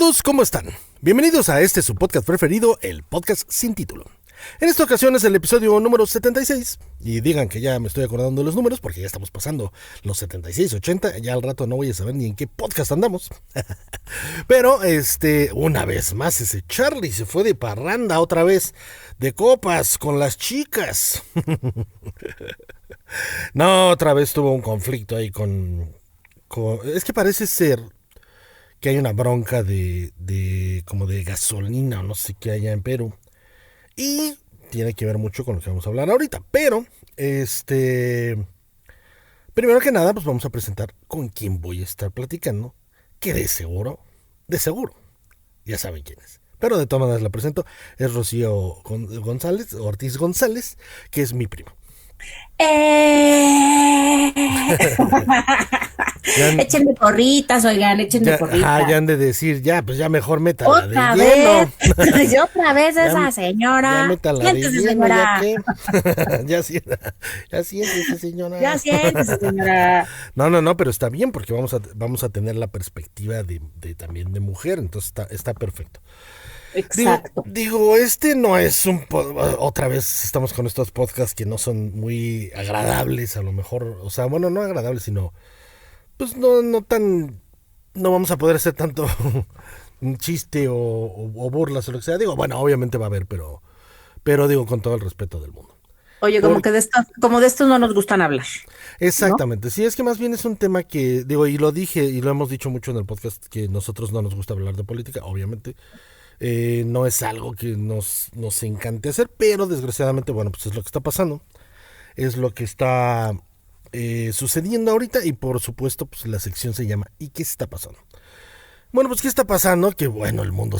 todos, ¿cómo están? Bienvenidos a este su podcast preferido, el podcast sin título. En esta ocasión es el episodio número 76, y digan que ya me estoy acordando de los números porque ya estamos pasando los 76, 80, ya al rato no voy a saber ni en qué podcast andamos. Pero, una vez más ese Charlie se fue de parranda otra vez, de copas con las chicas. No, otra vez tuvo un conflicto ahí es que parece ser que hay una bronca como de gasolina o no sé qué allá en Perú. Y tiene que ver mucho con lo que vamos a hablar ahorita. Pero, primero que nada, pues vamos a presentar con quién voy a estar platicando. Que de seguro, ya saben quién es. Pero de todas maneras la presento. Es Rocío Ortiz González, que es mi prima. Échenme porritas, oigan, échenme porritas. Ya han de decir, pues ya mejor métala ¿Otra de vez? lleno. Y otra vez esa señora. Ya métala de Siéntese, lleno, señora. ya siéntese, señora. Ya siéntese, señora. No, pero está bien porque vamos a tener la perspectiva de también de mujer, entonces está perfecto. Exacto. Digo, no es otra vez estamos con estos podcasts que no son muy agradables, a lo mejor, o sea, bueno, no agradables, sino pues no vamos a poder hacer tanto un chiste o burlas o lo que sea. Digo, bueno, obviamente va a haber, pero digo con todo el respeto del mundo. Oye, que de esto no nos gustan hablar. Exactamente, ¿no? Sí, es que más bien es un tema que, digo, y lo dije y lo hemos dicho mucho en el podcast, que nosotros no nos gusta hablar de política, obviamente. No es algo que nos encante hacer, pero desgraciadamente, bueno, pues es lo que está pasando, es lo que está sucediendo ahorita, y por supuesto, pues la sección se llama ¿y qué está pasando? Bueno, pues ¿qué está pasando? Que bueno, el mundo,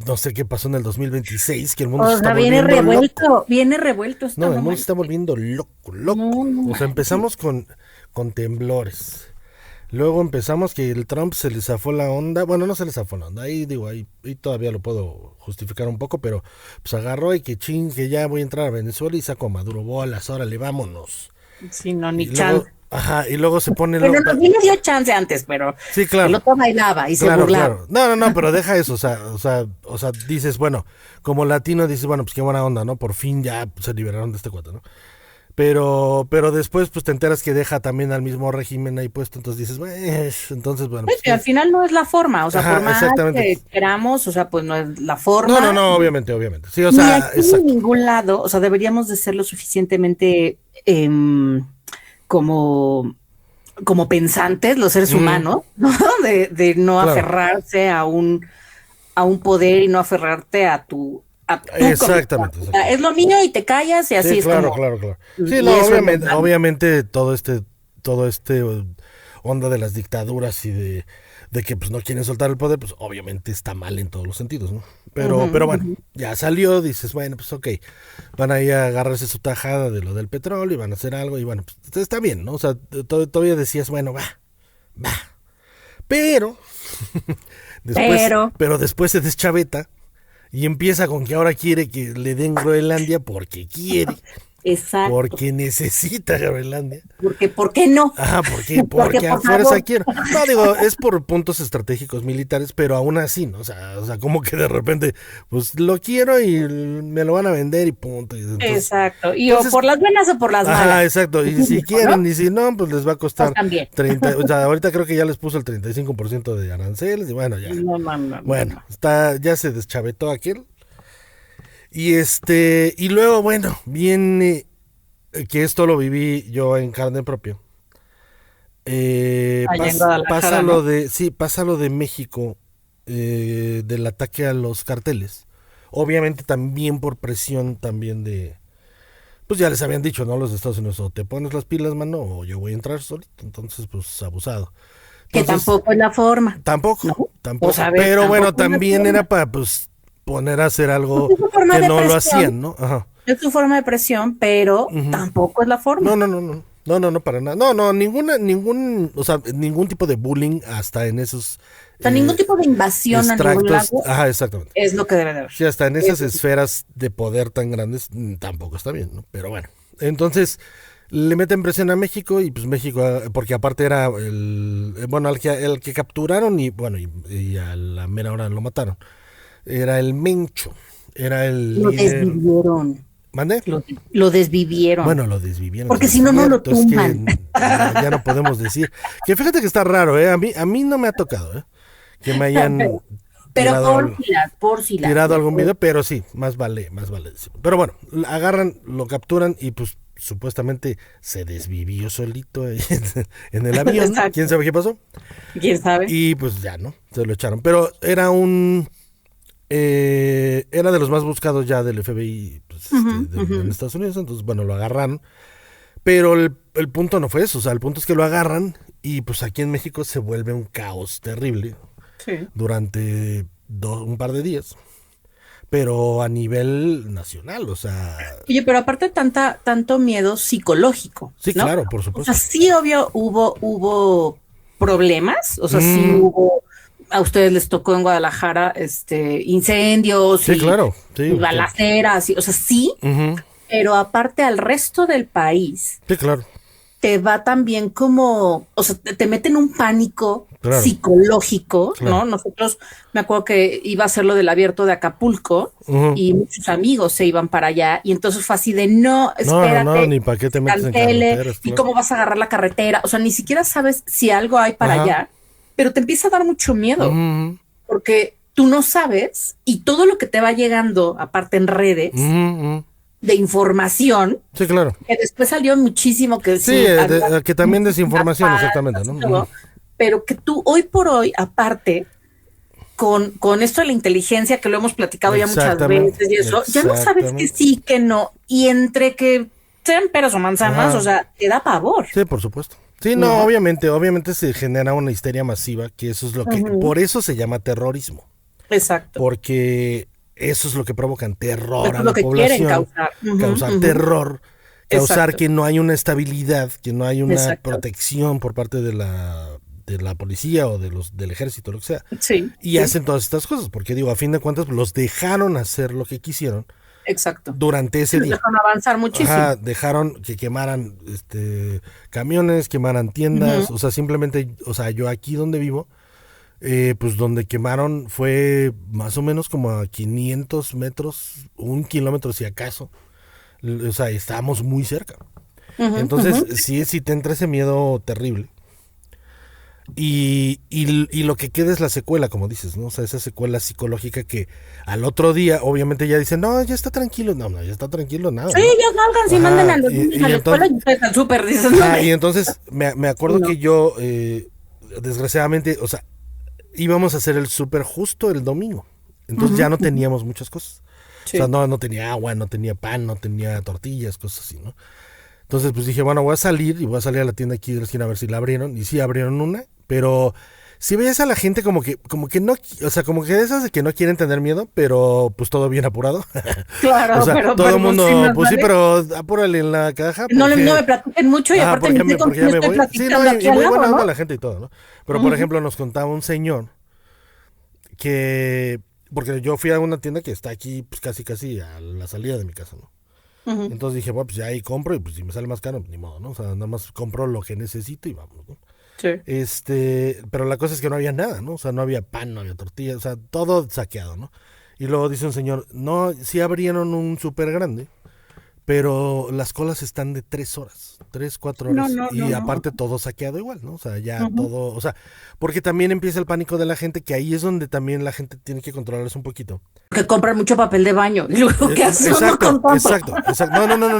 no sé qué pasó en el 2026, que el mundo se está volviendo loco. Viene revuelto. No, el mundo se está volviendo loco. No, o sea, empezamos con temblores. Luego empezamos que el Trump se le zafó la onda. Bueno, no se le zafó la onda. Ahí todavía lo puedo justificar un poco, pero pues agarró y que ya voy a entrar a Venezuela y saco a Maduro. Bolas, órale, vámonos. Sí, no, ni chance. Y luego se pone... Pero no le dio chance antes, pero... Sí, claro. El otro bailaba y se burlaba. Claro. No, pero deja eso, o sea, dices, bueno, como latino dices, bueno, pues qué buena onda, ¿no? Por fin ya se liberaron de este cuate, ¿no? Pero después pues te enteras que deja también al mismo régimen ahí puesto, entonces dices, entonces bueno. Pues al final no es la forma, o sea, por más que queramos, o sea, pues no es la forma. No, obviamente. Sí, o sea, ni aquí en ningún lado, o sea, deberíamos de ser lo suficientemente como pensantes, los seres humanos, ¿no? De no aferrarse a un poder y no aferrarte a tu exactamente. Es lo mío y te callas y así sí, es claro, como... claro. Sí, no, obviamente todo este onda de las dictaduras y de que pues no quieren soltar el poder, pues obviamente está mal en todos los sentidos, ¿no? Pero bueno, ya salió, dices, bueno, pues ok, van a ir a agarrarse su tajada de lo del petróleo y van a hacer algo y bueno, pues está bien, ¿no? O sea, todavía decías, bueno, va. Pero después se deschaveta y empieza con que ahora quiere que le den Groenlandia porque quiere. Exacto. Porque necesita Groenlandia. ¿Por qué no? Porque a fuerza quiero. No, digo, es por puntos estratégicos militares, pero aún así, ¿no? O sea, como que de repente, pues lo quiero y me lo van a vender y punto. Exacto. Y o por las buenas o por las malas. Exacto. Y si quieren, y si no, pues les va a costar pues también. 30. O sea, ahorita creo que ya les puso el 35% de aranceles y bueno, ya. No. Bueno, ya se deschavetó aquel. Y luego, bueno, viene que esto lo viví yo en carne propia. Pasa lo de México, del ataque a los carteles. Obviamente también por presión también pues ya les habían dicho, ¿no? Los de Estados Unidos, o te pones las pilas, mano, o yo voy a entrar solito. Entonces, pues abusado. Que tampoco es la forma. Tampoco. Pues, a ver, pero bueno, también era para, pues, poner a hacer algo que no lo hacían, ¿no? Ajá. Es su forma de presión, pero tampoco es la forma. No, para nada. No, ningún tipo de bullying hasta en esos... O sea, ningún tipo de invasión a ningún lado. Ajá, exactamente. Es lo que debe de haber. Sí, hasta en esas esferas de poder tan grandes tampoco está bien, ¿no? Pero bueno, entonces le meten presión a México y pues México, porque aparte era el que capturaron y bueno, y a la mera hora lo mataron. Era el Mencho, era el Lo líder. desvivieron. ¿Mande? Lo desvivieron. Bueno, lo desvivieron. Porque si no, no lo tumban. Es que ya no podemos decir. Que fíjate que está raro, ¿eh? A mí no me ha tocado, que me hayan pero tirado algún video, pero sí, más vale decirlo. Pero bueno, agarran, lo capturan y pues supuestamente se desvivió solito en el avión. Exacto. ¿Quién sabe qué pasó? ¿Quién sabe? Y pues ya, ¿no? Se lo echaron. Pero era era de los más buscados ya del FBI pues, en Estados Unidos. Entonces, bueno, lo agarraron. Pero el punto no fue eso. O sea, el punto es que lo agarran y pues aquí en México se vuelve un caos terrible. Sí. Durante un par de días. Pero a nivel nacional, o sea... Oye, pero aparte tanto miedo psicológico, Sí, ¿no? claro, por supuesto. O sea, sí, obvio, hubo problemas, o sea, sí hubo, a ustedes les tocó en Guadalajara, incendios Sí, claro. Sí, y balaceras, o sea, sí, pero aparte al resto del país, sí, claro. te va también como, o sea, te meten un pánico psicológico, claro. ¿no? Nosotros, me acuerdo que iba a ser lo del abierto de Acapulco y muchos amigos se iban para allá y entonces fue así de no, espérate. No, ni para qué te metes en carreteras. ¿Y cómo vas a agarrar la carretera? O sea, ni siquiera sabes si algo hay para allá, pero te empieza a dar mucho miedo porque tú no sabes y todo lo que te va llegando, aparte en redes, de información. Sí, claro. Que después salió muchísimo que sí, que también desinformación, exactamente, ¿no? Todo, pero que tú hoy por hoy, aparte, con esto de la inteligencia que lo hemos platicado ya muchas veces y eso, ya no sabes que sí, que no, y entre que sean peras o manzanas, o sea, te da pavor. Sí, por supuesto. Sí, no, obviamente se genera una histeria masiva, que eso es lo que, por eso se llama terrorismo. Exacto. Porque eso es lo que provocan, terror a la que población, causar terror, causar Exacto. que no hay una estabilidad, que no hay una Exacto. protección por parte de la policía o del ejército, lo que sea. Sí. Y hacen todas estas cosas, porque digo, a fin de cuentas, los dejaron hacer lo que quisieron. Exacto. Durante ese día. Dejaron avanzar muchísimo. Dejaron que quemaran camiones, quemaran tiendas, o sea, simplemente, o sea, yo aquí donde vivo, pues donde quemaron fue más o menos como a 500 metros, 1 kilómetro si acaso. O sea, estábamos muy cerca. Entonces, sí te entra ese miedo terrible. Y lo que queda es la secuela, como dices, ¿no? O sea, esa secuela psicológica que al otro día, obviamente, ya dicen, no, ya está tranquilo. No, ya está tranquilo, nada. Sí, ya salgan, si mandan a los niños a la escuela y ustedes al súper, dicen. Y entonces, me acuerdo que yo, desgraciadamente, o sea, íbamos a hacer el súper justo el domingo. Entonces ya no teníamos muchas cosas. Sí. O sea, no tenía agua, no tenía pan, no tenía tortillas, cosas así, ¿no? Entonces, pues dije, bueno, voy a salir a la tienda aquí de la esquina a ver si la abrieron. Y sí, abrieron una, pero si veías a la gente como que no, o sea, como que de esas de que no quieren tener miedo, pero pues todo bien apurado. Claro, o sea, pero todo el mundo, sí, pues sí, pero apúrale en la caja. Porque, no me platiquen mucho y aparte porque me ya me voy. Sí, no, y muy buena onda la gente y todo, ¿no? Pero, por ejemplo, nos contaba un señor que, porque yo fui a una tienda que está aquí, pues casi a la salida de mi casa, ¿no? Entonces dije, bueno, pues ya ahí compro y pues si me sale más caro, pues, ni modo, ¿no? O sea, nada más compro lo que necesito y vamos, ¿no? Sí. Pero la cosa es que no había nada, ¿no? O sea, no había pan, no había tortilla, o sea, todo saqueado, ¿no? Y luego dice un señor, no, sí abrieron un súper grande, pero las colas están de 3 horas, 3, 4 horas. Y aparte todo saqueado igual, ¿no? O sea, ya todo, o sea, porque también empieza el pánico de la gente, que ahí es donde también la gente tiene que controlarse un poquito. Que compran mucho papel de baño. Y luego, ¿qué hacen? Exacto.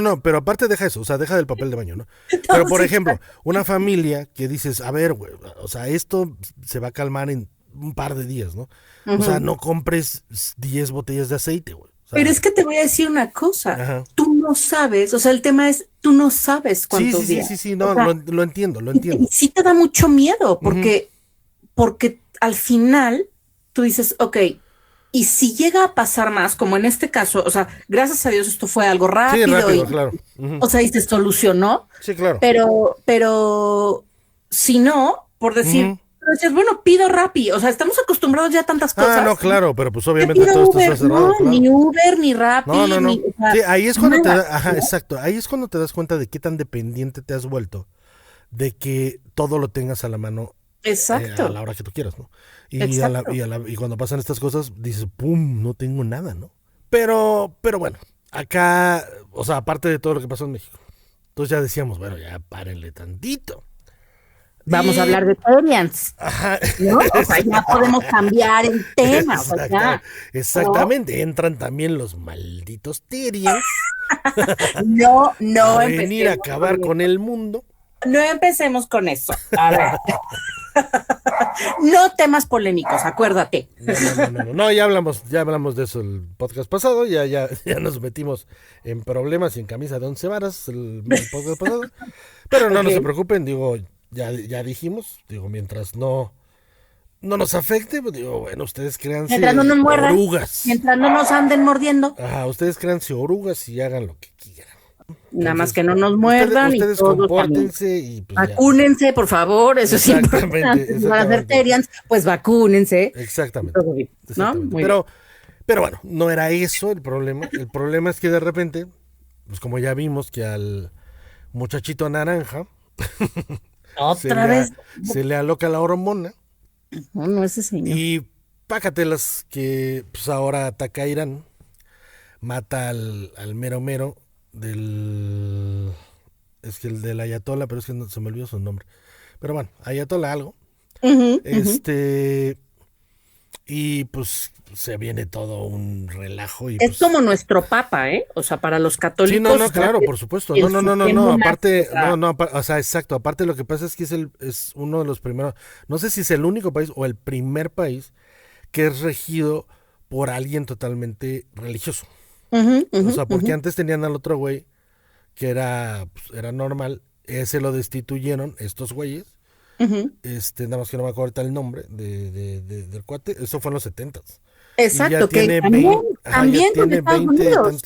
No, pero aparte deja eso, o sea, deja del papel de baño, ¿no? Pero, por ejemplo, una familia que dices, a ver, güey, o sea, esto se va a calmar en un par de días, ¿no? O sea, no compres 10 botellas de aceite, güey. O sea, pero es que te voy a decir una cosa. Tú no sabes, o sea, el tema es, tú no sabes cuántos días. Sí, no, o sea, lo entiendo. Y sí te da mucho miedo, porque al final tú dices, ok, y si llega a pasar más, como en este caso, o sea, gracias a Dios esto fue algo rápido. Sí, rápido, claro. O sea, y se solucionó. Sí, claro. Pero si no, por decir, pero dices, bueno, pido Rappi, o sea, estamos acostumbrados ya a tantas cosas. No, claro, pero pues obviamente todo esto está cerrado. No, claro. Ni Uber, ni Rappi. No. Ni, o sea, sí, ahí es cuando exacto, ahí es cuando te das cuenta de qué tan dependiente te has vuelto de que todo lo tengas a la mano. Exacto. A la hora que tú quieras, ¿no? Y cuando pasan estas cosas, dices, ¡pum! No tengo nada, ¿no? Pero bueno, acá, o sea, aparte de todo lo que pasó en México, entonces ya decíamos, bueno, ya párenle tantito. a hablar de Terians, ¿no? O sea, ya podemos cambiar el tema. Exactamente, entran también los malditos Terians. No a venir a acabar con el mundo. No empecemos con eso. A ver. No temas polémicos, acuérdate. No, ya hablamos de eso el podcast pasado, ya nos metimos en problemas y en camisa de 11 varas el podcast pasado. Pero no se preocupen, digo, ya dijimos, digo, mientras no nos afecte, pues digo, bueno, ustedes créanse mientras no nos muerdan, orugas. Mientras no nos anden mordiendo. Ajá, ustedes créanse orugas y hagan lo que quieran. Nada más que no nos muerdan. Ustedes compórtense y pues vacúnense, por favor, eso sí. Exactamente. Van a hacer Terians, pues vacúnense. Exactamente. ¿No? Pero bueno, no era eso el problema. El problema es que de repente, pues como ya vimos que al muchachito naranja otra vez se le aloca la hormona. No, ese señor. Y pácatelas que pues ahora ataca a Irán, mata al mero es que el del Ayatollah, pero es que no, se me olvidó su nombre. Pero bueno, Ayatollah algo. Y pues se viene todo un relajo. Y, es pues, como nuestro papa, ¿eh? O sea, para los católicos. Sí, no, claro, por supuesto. No, aparte, o sea, exacto. Aparte lo que pasa es que es uno de los primeros, no sé si es el único país o el primer país que es regido por alguien totalmente religioso. O sea, porque antes tenían al otro güey que era normal, ese lo destituyeron estos güeyes. Nada más que no me acuerdo el nombre del cuate. Eso fue en los 70s. Exacto, que también con Estados Unidos.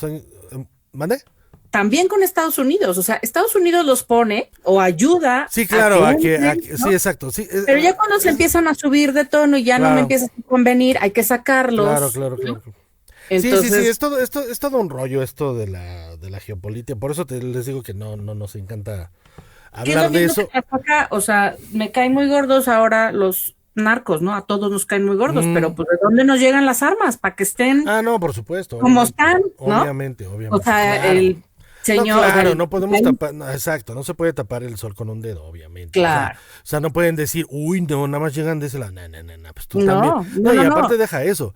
¿Mande? También con Estados Unidos, o sea, Estados Unidos los pone o ayuda. Sí, claro, sí, exacto. Sí, pero ya cuando se empiezan a subir de tono y ya no me empieza a convenir, hay que sacarlos. Claro. Entonces, sí, es todo un rollo esto de la geopolítica. Por eso les digo que no nos encanta hablar de eso. Acá, o sea, me caen muy gordos ahora los narcos, ¿no? A todos nos caen muy gordos, pero pues ¿de dónde nos llegan las armas? Para que estén. No, por supuesto. Como están, ¿no? Obviamente. O sea, claro. El señor. No, claro, no podemos tapar, exacto, no se puede tapar el sol con un dedo, obviamente. Claro. O sea, no pueden decir, uy, no, nada más llegan de ese lado. No, pues tú también. No, y aparte deja eso.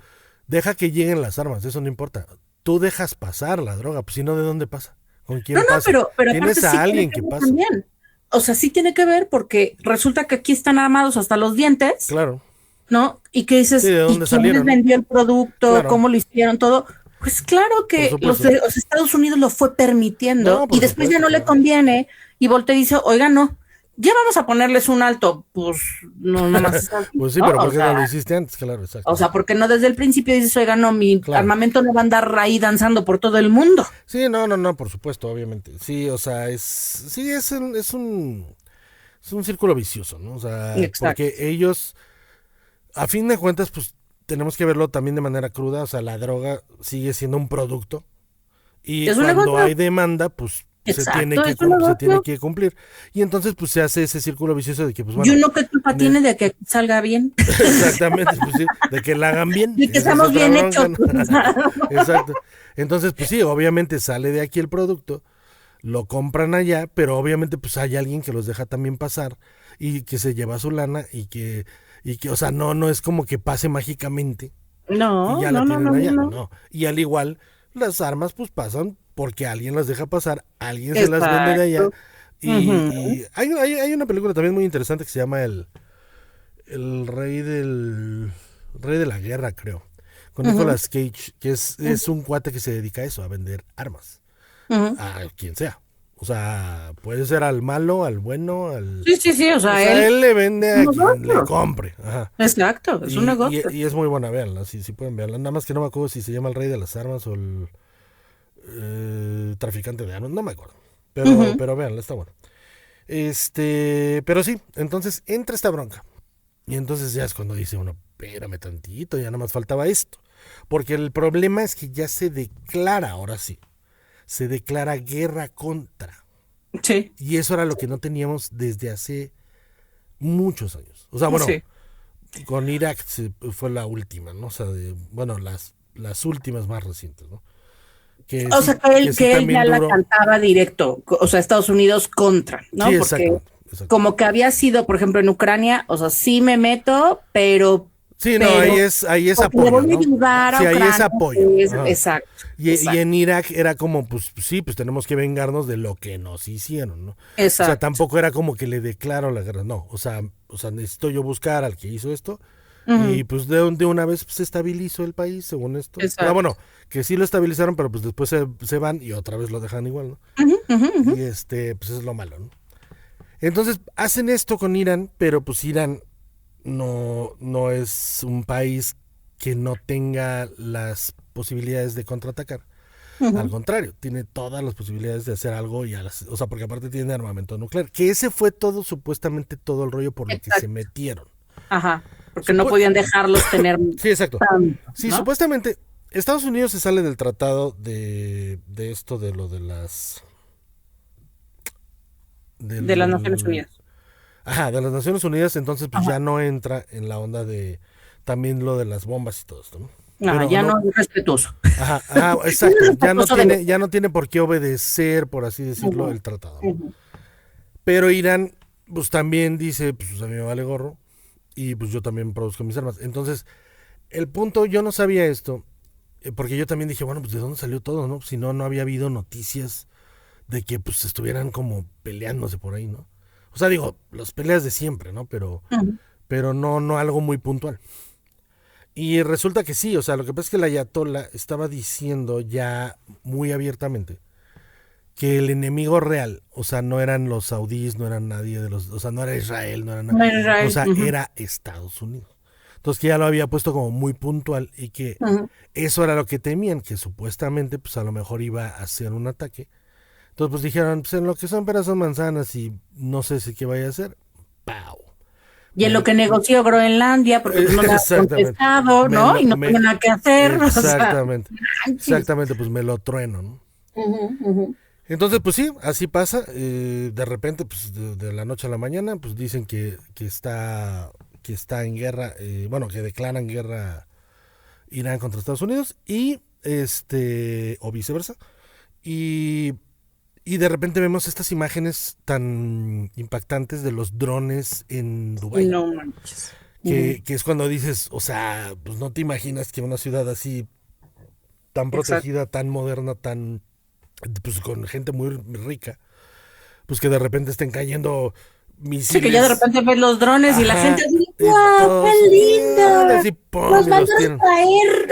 Deja que lleguen las armas, eso no importa. Tú dejas pasar la droga, pues si no, ¿de dónde pasa? ¿Con quién pasa? Pero tienes a alguien que pasa. También. O sea, sí tiene que ver porque resulta que aquí están armados hasta los dientes. Claro. ¿No? Y que dices, ¿de dónde quién les vendió el producto? Claro. ¿Cómo lo hicieron todo? Pues claro que los Estados Unidos lo fue permitiendo y después ya no le conviene y voltea y dice, oiga, no, ya vamos a ponerles un alto. Pues no, nomás. Pues sí, pero ¿por qué no lo hiciste antes? Claro, exacto. O sea, porque no desde el principio dices, oiga, no, mi armamento no va a andar ahí danzando por todo el mundo. Sí, no, por supuesto, obviamente. Sí, o sea, es un círculo vicioso, ¿no? O sea, porque ellos, a fin de cuentas, pues tenemos que verlo también de manera cruda. O sea, la droga sigue siendo un producto y cuando hay demanda, pues se tiene que cumplir. Y entonces, pues se hace ese círculo vicioso de que, pues bueno. ¿Y uno qué culpa tiene de que salga bien? Exactamente, pues sí, de que la hagan bien. Y que estamos bien hechos. Exacto. Entonces, pues sí, obviamente sale de aquí el producto, lo compran allá, pero obviamente pues hay alguien que los deja también pasar y que se lleva su lana y que o sea, no es como que pase mágicamente. No, y ya la tienen allá, no. Y al igual, las armas pues pasan porque alguien las deja pasar, alguien se las vende de allá. Y hay una película también muy interesante que se llama el rey de la guerra, creo. Con Nicolas Cage, que es un cuate que se dedica a eso, a vender armas. A quien sea. O sea, puede ser al malo, al bueno, al... Sí, o sea, él le vende a quien le compre. Ajá. Exacto, es un negocio. Y es muy buena, véanla, si pueden verla. Nada más que no me acuerdo si se llama el rey de las armas o el traficante de armas, no me acuerdo. Pero véanla, está bueno. Pero sí, entonces entra esta bronca. Y entonces ya es cuando dice uno, espérame tantito, ya nada más faltaba esto. Porque el problema es que ya se declara, ahora sí, se declara guerra contra. Sí. Y eso era lo que no teníamos desde hace muchos años. O sea, bueno, sí. Con Irak fue la última, ¿no? O sea, bueno, las últimas más recientes, ¿no? Que o sea, que él ya la cantaba directo, o sea, Estados Unidos contra, ¿no? Sí, porque como que había sido, por ejemplo, en Ucrania, o sea, sí me meto, pero... Sí, no, ahí es apoyo, le voy a ayudar, ¿no? Sí, ahí es apoyo. Exacto. Y en Irak era como, pues sí, pues tenemos que vengarnos de lo que nos hicieron, ¿no? Exacto. O sea, tampoco era como que le declaro la guerra, no. O sea, necesito yo buscar al que hizo esto. Y pues de una vez se estabilizó el país, según esto. Pero bueno, que sí lo estabilizaron, pero pues después se van y otra vez lo dejan igual, ¿no? Y pues es lo malo, ¿no? Entonces hacen esto con Irán, pero pues Irán no es un país que no tenga las posibilidades de contraatacar. Al contrario, tiene todas las posibilidades de hacer algo o sea, porque aparte tiene armamento nuclear. Que ese fue todo, supuestamente todo el rollo por lo que se metieron. Ajá, porque no podían dejarlos tener... Sí, exacto. Sí, ¿no? Supuestamente Estados Unidos se sale del tratado de esto de lo de las... De las Naciones Unidas. Ajá, de las Naciones Unidas, entonces pues ya no entra en la onda de también lo de las bombas y todo esto, ¿no? No, ya no es respetuoso. Ajá, exacto, ya no tiene por qué obedecer, por así decirlo, el tratado, ¿no? Pero Irán, pues también dice, pues a mí me vale gorro, y pues yo también produzco mis armas. Entonces, el punto, yo no sabía esto, porque yo también dije, bueno, pues de dónde salió todo, ¿no? Si no había habido noticias de que pues estuvieran como peleándose por ahí, ¿no? O sea, digo, las peleas de siempre, ¿no? Pero no algo muy puntual. Y resulta que sí, o sea, lo que pasa es que la ayatollah estaba diciendo ya muy abiertamente que el enemigo real, o sea, no eran los saudíes, no eran nadie de los, o sea, no era Israel, no era nada, o sea, era Estados Unidos. Entonces que ya lo había puesto como muy puntual y que eso era lo que temían, que supuestamente pues a lo mejor iba a hacer un ataque. Entonces pues dijeron, pues en lo que son peras son manzanas y no sé si qué vaya a hacer, ¡pau! Y en lo que negoció Groenlandia, porque no lo ha contestado, ¿no? Y no tengo nada que hacer. Exactamente, exactamente, pues me lo trueno, ¿no? Entonces, pues sí, así pasa. De repente, pues de la noche a la mañana, pues dicen que está en guerra, bueno, que declaran guerra Irán contra Estados Unidos y o viceversa. Y de repente vemos estas imágenes tan impactantes de los drones en Dubái. No manches. Que es cuando dices, o sea, pues no te imaginas que una ciudad así tan protegida, tan moderna, tan pues con gente muy rica, pues que de repente estén cayendo misiles. Sí, que ya de repente ves los drones y la gente así, ¡wow, qué lindo! Así, ¡pum! ¡Nos van a caer!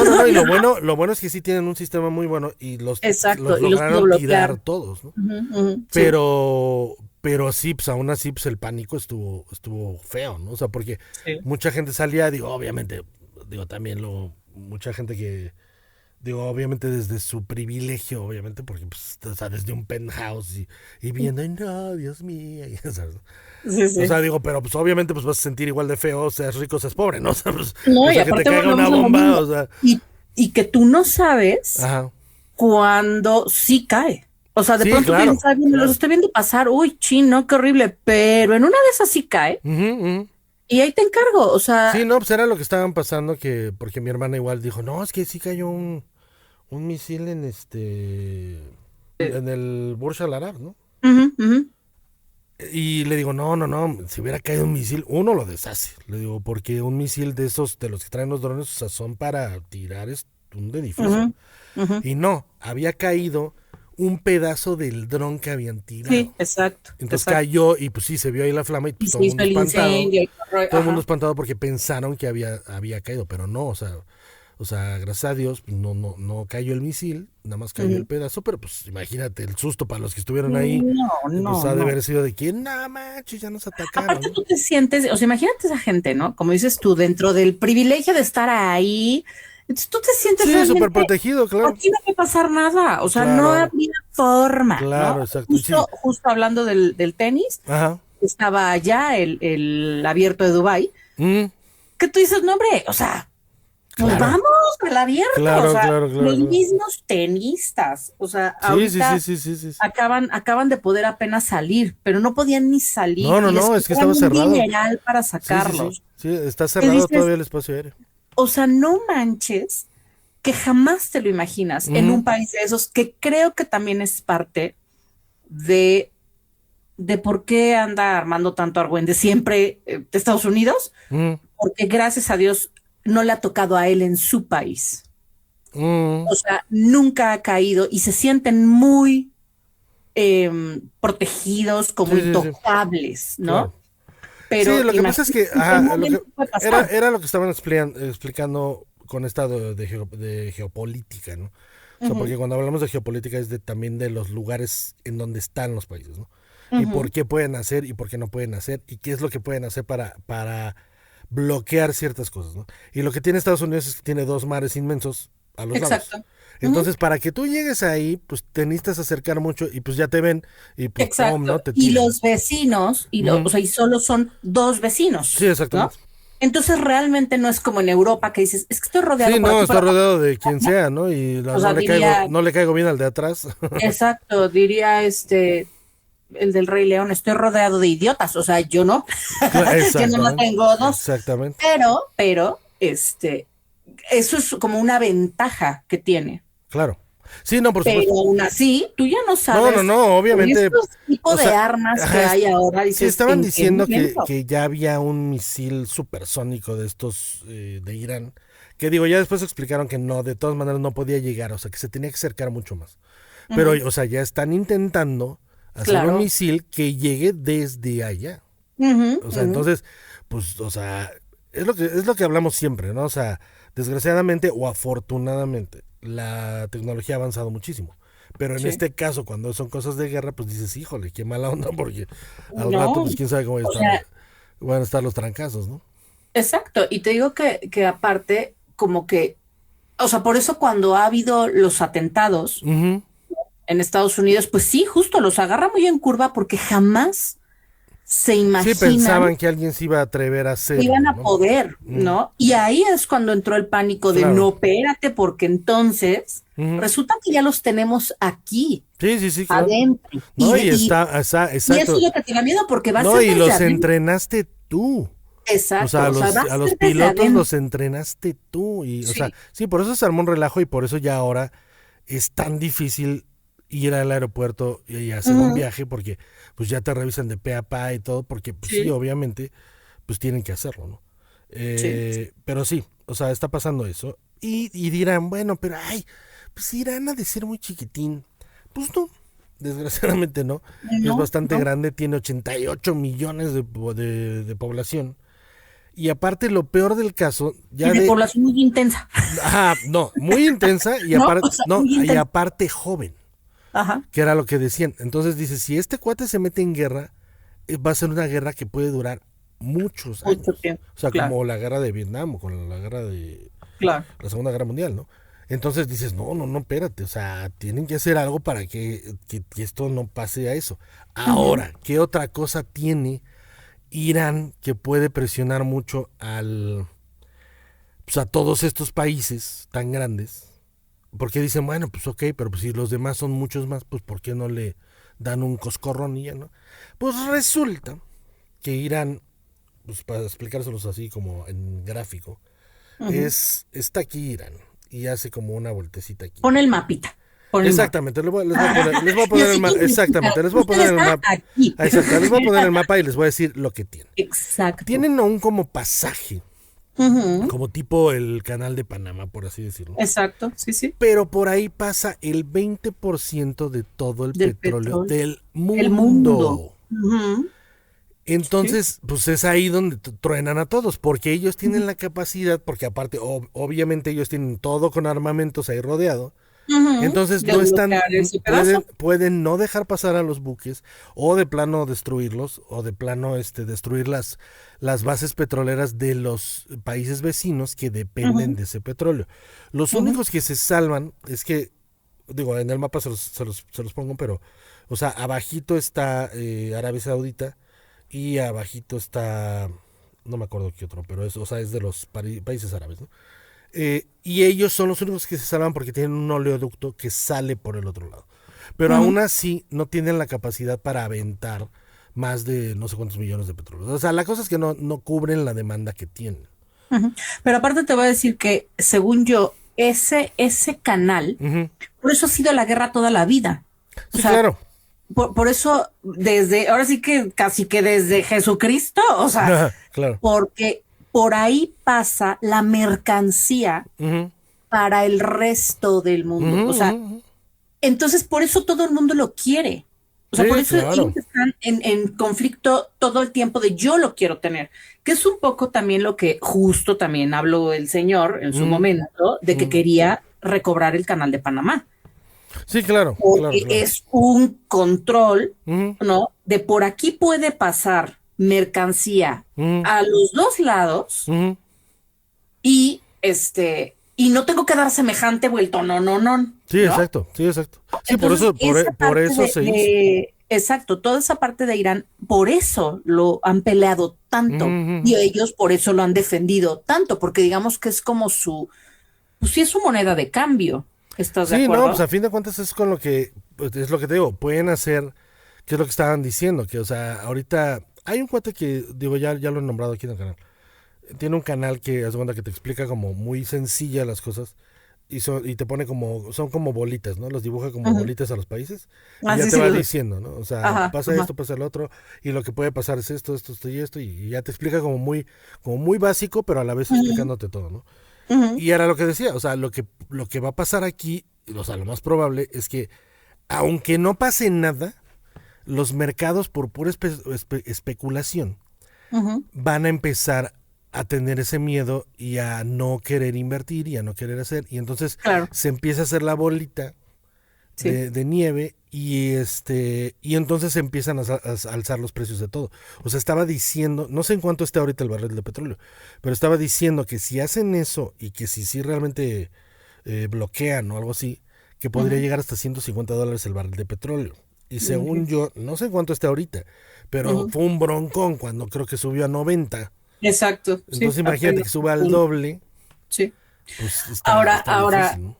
No, y lo bueno es que sí tienen un sistema muy bueno y los lograron tirar todos, ¿no? Pero sí, pues aún así, pues el pánico estuvo feo, ¿no? O sea, porque mucha gente salía, obviamente, también mucha gente que, obviamente desde su privilegio, obviamente, porque, pues, o sea, desde un penthouse y viendo, ¡ay, no, Dios mío! ¿Sabes? Sí. O sea, pero pues obviamente pues vas a sentir igual de feo, seas rico, seas pobre, ¿no? O sea, pues, no, y que te caiga una bomba, o sea. Y que tú no sabes cuando sí cae. O sea, de pronto piensas, los estoy viendo pasar, uy, chino, qué horrible, pero en una de esas sí cae. Y ahí te encargo, o sea. Sí, no, pues era lo que estaban pasando, porque mi hermana igual dijo, no, es que sí cayó un misil en el Burj Al Arab, ¿no? Y le digo, no, si hubiera caído un misil, uno lo deshace. Le digo, porque un misil de esos, de los que traen los drones, o sea, son para tirar un edificio. Y no, había caído un pedazo del dron que habían tirado. Sí, exacto. Entonces cayó y pues sí, se vio ahí la flama y pues todo el mundo espantado. Todo el mundo espantado porque pensaron que había caído, pero no, o sea, gracias a Dios no cayó el misil, nada más cayó el pedazo, pero pues imagínate el susto para los que estuvieron ahí. Pues ha de haber sido de que, no manches, ya nos atacaron. Aparte tú te sientes, o sea, imagínate esa gente, ¿no? Como dices tú, dentro del privilegio de estar ahí, entonces tú te sientes realmente súper protegido, claro. Aquí no puede pasar nada, o sea, no había forma. Claro, ¿no? exacto. Justo hablando del tenis, estaba allá el abierto de Dubái. Que tú dices, no, hombre, o sea, pues Claro, vamos al abierto, claro, o sea, claro, los claro. mismos tenistas, o sea, Sí, sí, sí, ahorita sí, sí, sí, sí. acaban de poder apenas salir, pero no podían ni No, salir no, y les no, es que estaba cobraban un cerrado. dineral para Sí, sí, sí. sacarlos. Sí, está Que cerrado dices, todavía el espacio aéreo. o sea, no manches, que jamás te lo imaginas en Ujú, un país de esos, que creo que también es parte de, de por qué anda armando tanto argüende siempre de Estados Unidos, ujú, porque gracias a Dios no le ha tocado a él en su país. ujú. O sea, nunca ha caído y se sienten muy protegidos, como Sí, sí, sí, intocables, claro. ¿no? Sí, Pero lo que pasa es imagínate que en qué lo que momento puede pasar. era lo que estaban explicando con esta de geopolítica, ¿no? O sea, Ujú, porque cuando hablamos de geopolítica es también de los lugares en donde están los países, ¿no? Y por ujú, qué pueden hacer y por qué no pueden hacer y qué es lo que pueden hacer para bloquear ciertas cosas, ¿no? Y lo que tiene Estados Unidos es que tiene dos mares inmensos a los lados. exacto. Ujú, Entonces, para que tú llegues ahí, pues te necesitas acercar mucho y pues ya te ven y pues pum, exacto. ¿no? Te Y tiran, ¿no? los vecinos, o Ujú. sea, y solo son dos Sí, vecinos, ¿no? exactamente. Entonces realmente no es como en Europa que dices, es que estoy Sí, rodeado por no, aquí, por está acá. rodeado de quien ¿No? sea, ¿no? Y O sea, diría, no le caigo bien al de atrás. exacto, diría el del Rey León, estoy rodeado de idiotas, o sea, yo no, yo no Exactamente, tengo dos, exactamente. pero, eso es como una ventaja que tiene. Claro. Sí, no, por Pero supuesto. aún así, tú ya no No, no, sabes no, con obviamente. estos tipos O de sea, armas que ajá, hay ahora, sí, dices, estaban ¿en qué diciendo momento? que ya había un misil supersónico de estos de Irán. Que digo, ya después explicaron que no, de todas maneras no podía llegar, o sea, que se tenía que acercar mucho más. Pero, Ujú, o sea, ya están intentando hacer un claro. misil que llegue desde allá. Ujú, O sea, ujú, entonces, pues, o sea, es lo que hablamos siempre, ¿no? O sea, desgraciadamente o afortunadamente, la tecnología ha avanzado muchísimo. Pero en sí. este caso, cuando son cosas de guerra, pues dices, híjole, qué mala onda, porque al rato, No, pues quién sabe cómo o sea, van a estar los trancazos, ¿no? exacto. Y te digo que aparte, como que, o sea, por eso cuando ha habido los atentados Ujú. en Estados Unidos, pues sí, justo los agarra muy en curva porque jamás se Sí, imaginan pensaban que alguien se iba a atrever a que iban hacerlo, a ¿no? poder, Ujú. ¿no? Y ahí es cuando entró el pánico de Claro. no, espérate, porque entonces Ujú. resulta que ya los tenemos aquí, Sí, sí, sí, claro. adentro. No, y está, Y eso exacto. es lo que te da miedo, porque va a No, ser y desde los adentro. entrenaste tú. O sea, Exacto, o sea, va a a los ser desde pilotos adentro. los entrenaste tú. Y, o sea, Sí. sí, por eso se armó un relajo y por eso ya ahora es tan difícil ir al aeropuerto y hacer un Ujú, viaje porque pues ya te revisan de pe a pa y todo, porque pues sí, sí, obviamente, pues tienen que hacerlo, ¿no? sí. Pero sí, o sea, está pasando eso. Y dirán, bueno, pero ay, pues Irán ha de ser muy chiquitín. Pues no, desgraciadamente no. Es No, bastante no. grande, tiene 88 millones de población. Y aparte, lo peor del caso, Y ya de de. población muy intensa, Ajá, no, muy intensa y ¿no? aparte, O sea, no, muy y intensa. aparte joven, Ajá, que era lo que decían. Entonces dice, si este cuate se mete en guerra, va a ser una guerra que puede durar muchos mucho años. tiempo. O sea, Claro, como la guerra de Vietnam o con la guerra de claro. la Segunda Guerra Mundial, ¿no? Entonces dices, no, no, no, espérate, o sea, tienen que hacer algo para que esto no pase a eso. Ujú, Ahora, ¿qué otra cosa tiene Irán que puede presionar mucho pues a todos estos países tan grandes? Porque dicen, bueno, pues ok, pero pues si los demás son muchos más, pues ¿por qué no le dan un coscorrón y ya, no? Pues resulta que Irán, pues para explicárselos así como en gráfico, ujú. está aquí Irán y hace como una vueltecita aquí. Pon el mapita, pon el mapa. Exactamente, les voy a Y poner el así mapa, identificar. exactamente, les voy a Usted poner el está mapa, aquí. exacto, les voy a poner el mapa y les voy a decir lo que tienen. Exacto. Tienen aún como pasaje, Ujú, como tipo el canal de Panamá, por así decirlo. exacto, sí, sí. Pero por ahí pasa el 20% de todo el Del petróleo petróleo. del El mundo. mundo. Ujú, sí. Entonces, pues es ahí donde truenan a todos, porque ellos tienen Ujú, la capacidad, porque aparte, obviamente ellos tienen todo con armamentos ahí rodeado. ujú. Entonces De no están, bloquear ese pueden, pedazo. pueden no dejar pasar a los buques, o de plano destruirlos, o de plano destruir las bases petroleras de los países vecinos que dependen Ujú, de ese petróleo. Los ujú, únicos que se salvan es que, digo, en el mapa se los pongo, pero, o sea, abajito está Arabia Saudita y abajito está no me acuerdo qué otro, pero es, o sea, es de los países árabes, ¿no? Y ellos son los únicos que se salvan porque tienen un oleoducto que sale por el otro lado. Pero aún así no tienen la capacidad para aventar más de no sé cuántos millones de petróleos. O sea, la cosa es que no cubren la demanda que tienen. Pero aparte te voy a decir que, según yo, ese canal, por eso ha sido la guerra toda la vida. Sí, claro. Por eso, ahora sí que casi que desde Jesucristo, o sea, claro. Porque por ahí pasa la mercancía para el resto del mundo. O sea, entonces por eso todo el mundo lo quiere. O sea, por eso ellos están en conflicto todo el tiempo de yo lo quiero tener, que es un poco también lo que justo también habló el señor en su momento, de que quería recobrar el canal de Panamá. Sí, claro. Porque es un control, ¿no? De por aquí puede pasar mercancía a los dos lados y y no tengo que dar semejante vuelto, no. Sí, ¿no? Exacto. Sí, entonces, por eso se hizo. Exacto, toda esa parte de Irán, por eso lo han peleado tanto y ellos por eso lo han defendido tanto, porque digamos que es como pues sí es su moneda de cambio. ¿Estás de acuerdo? No, pues a fin de cuentas es con lo que, pues es lo que te digo, pueden hacer, que es lo que estaban diciendo, que o sea, ahorita hay un cuate que, digo, ya lo he nombrado aquí en el canal, tiene un canal que, haz de cuenta que te explica como muy sencilla las cosas, y te pone son como bolitas, ¿no? Los dibuja como bolitas a los países, y ya te va diciendo, ¿no? O sea, pasa esto, pasa el otro, y lo que puede pasar es esto y esto, y ya te explica como muy básico, pero a la vez explicándote todo, ¿no? Y era lo que decía, o sea, lo que va a pasar aquí, o sea, lo más probable es que, aunque no pase nada, los mercados por pura especulación van a empezar a tener ese miedo y a no querer invertir y a no querer hacer, y entonces se empieza a hacer la bolita de nieve y entonces se empiezan a alzar los precios de todo. O sea, estaba diciendo, no sé en cuánto está ahorita el barril de petróleo, pero estaba diciendo que si hacen eso y que si realmente bloquean o algo así, que podría llegar hasta $150 el barril de petróleo. Y según yo, no sé cuánto está ahorita, pero fue un broncón cuando creo que subió a 90. Exacto. Entonces imagínate que suba al doble. Sí. Pues ahora, difícil, ¿no?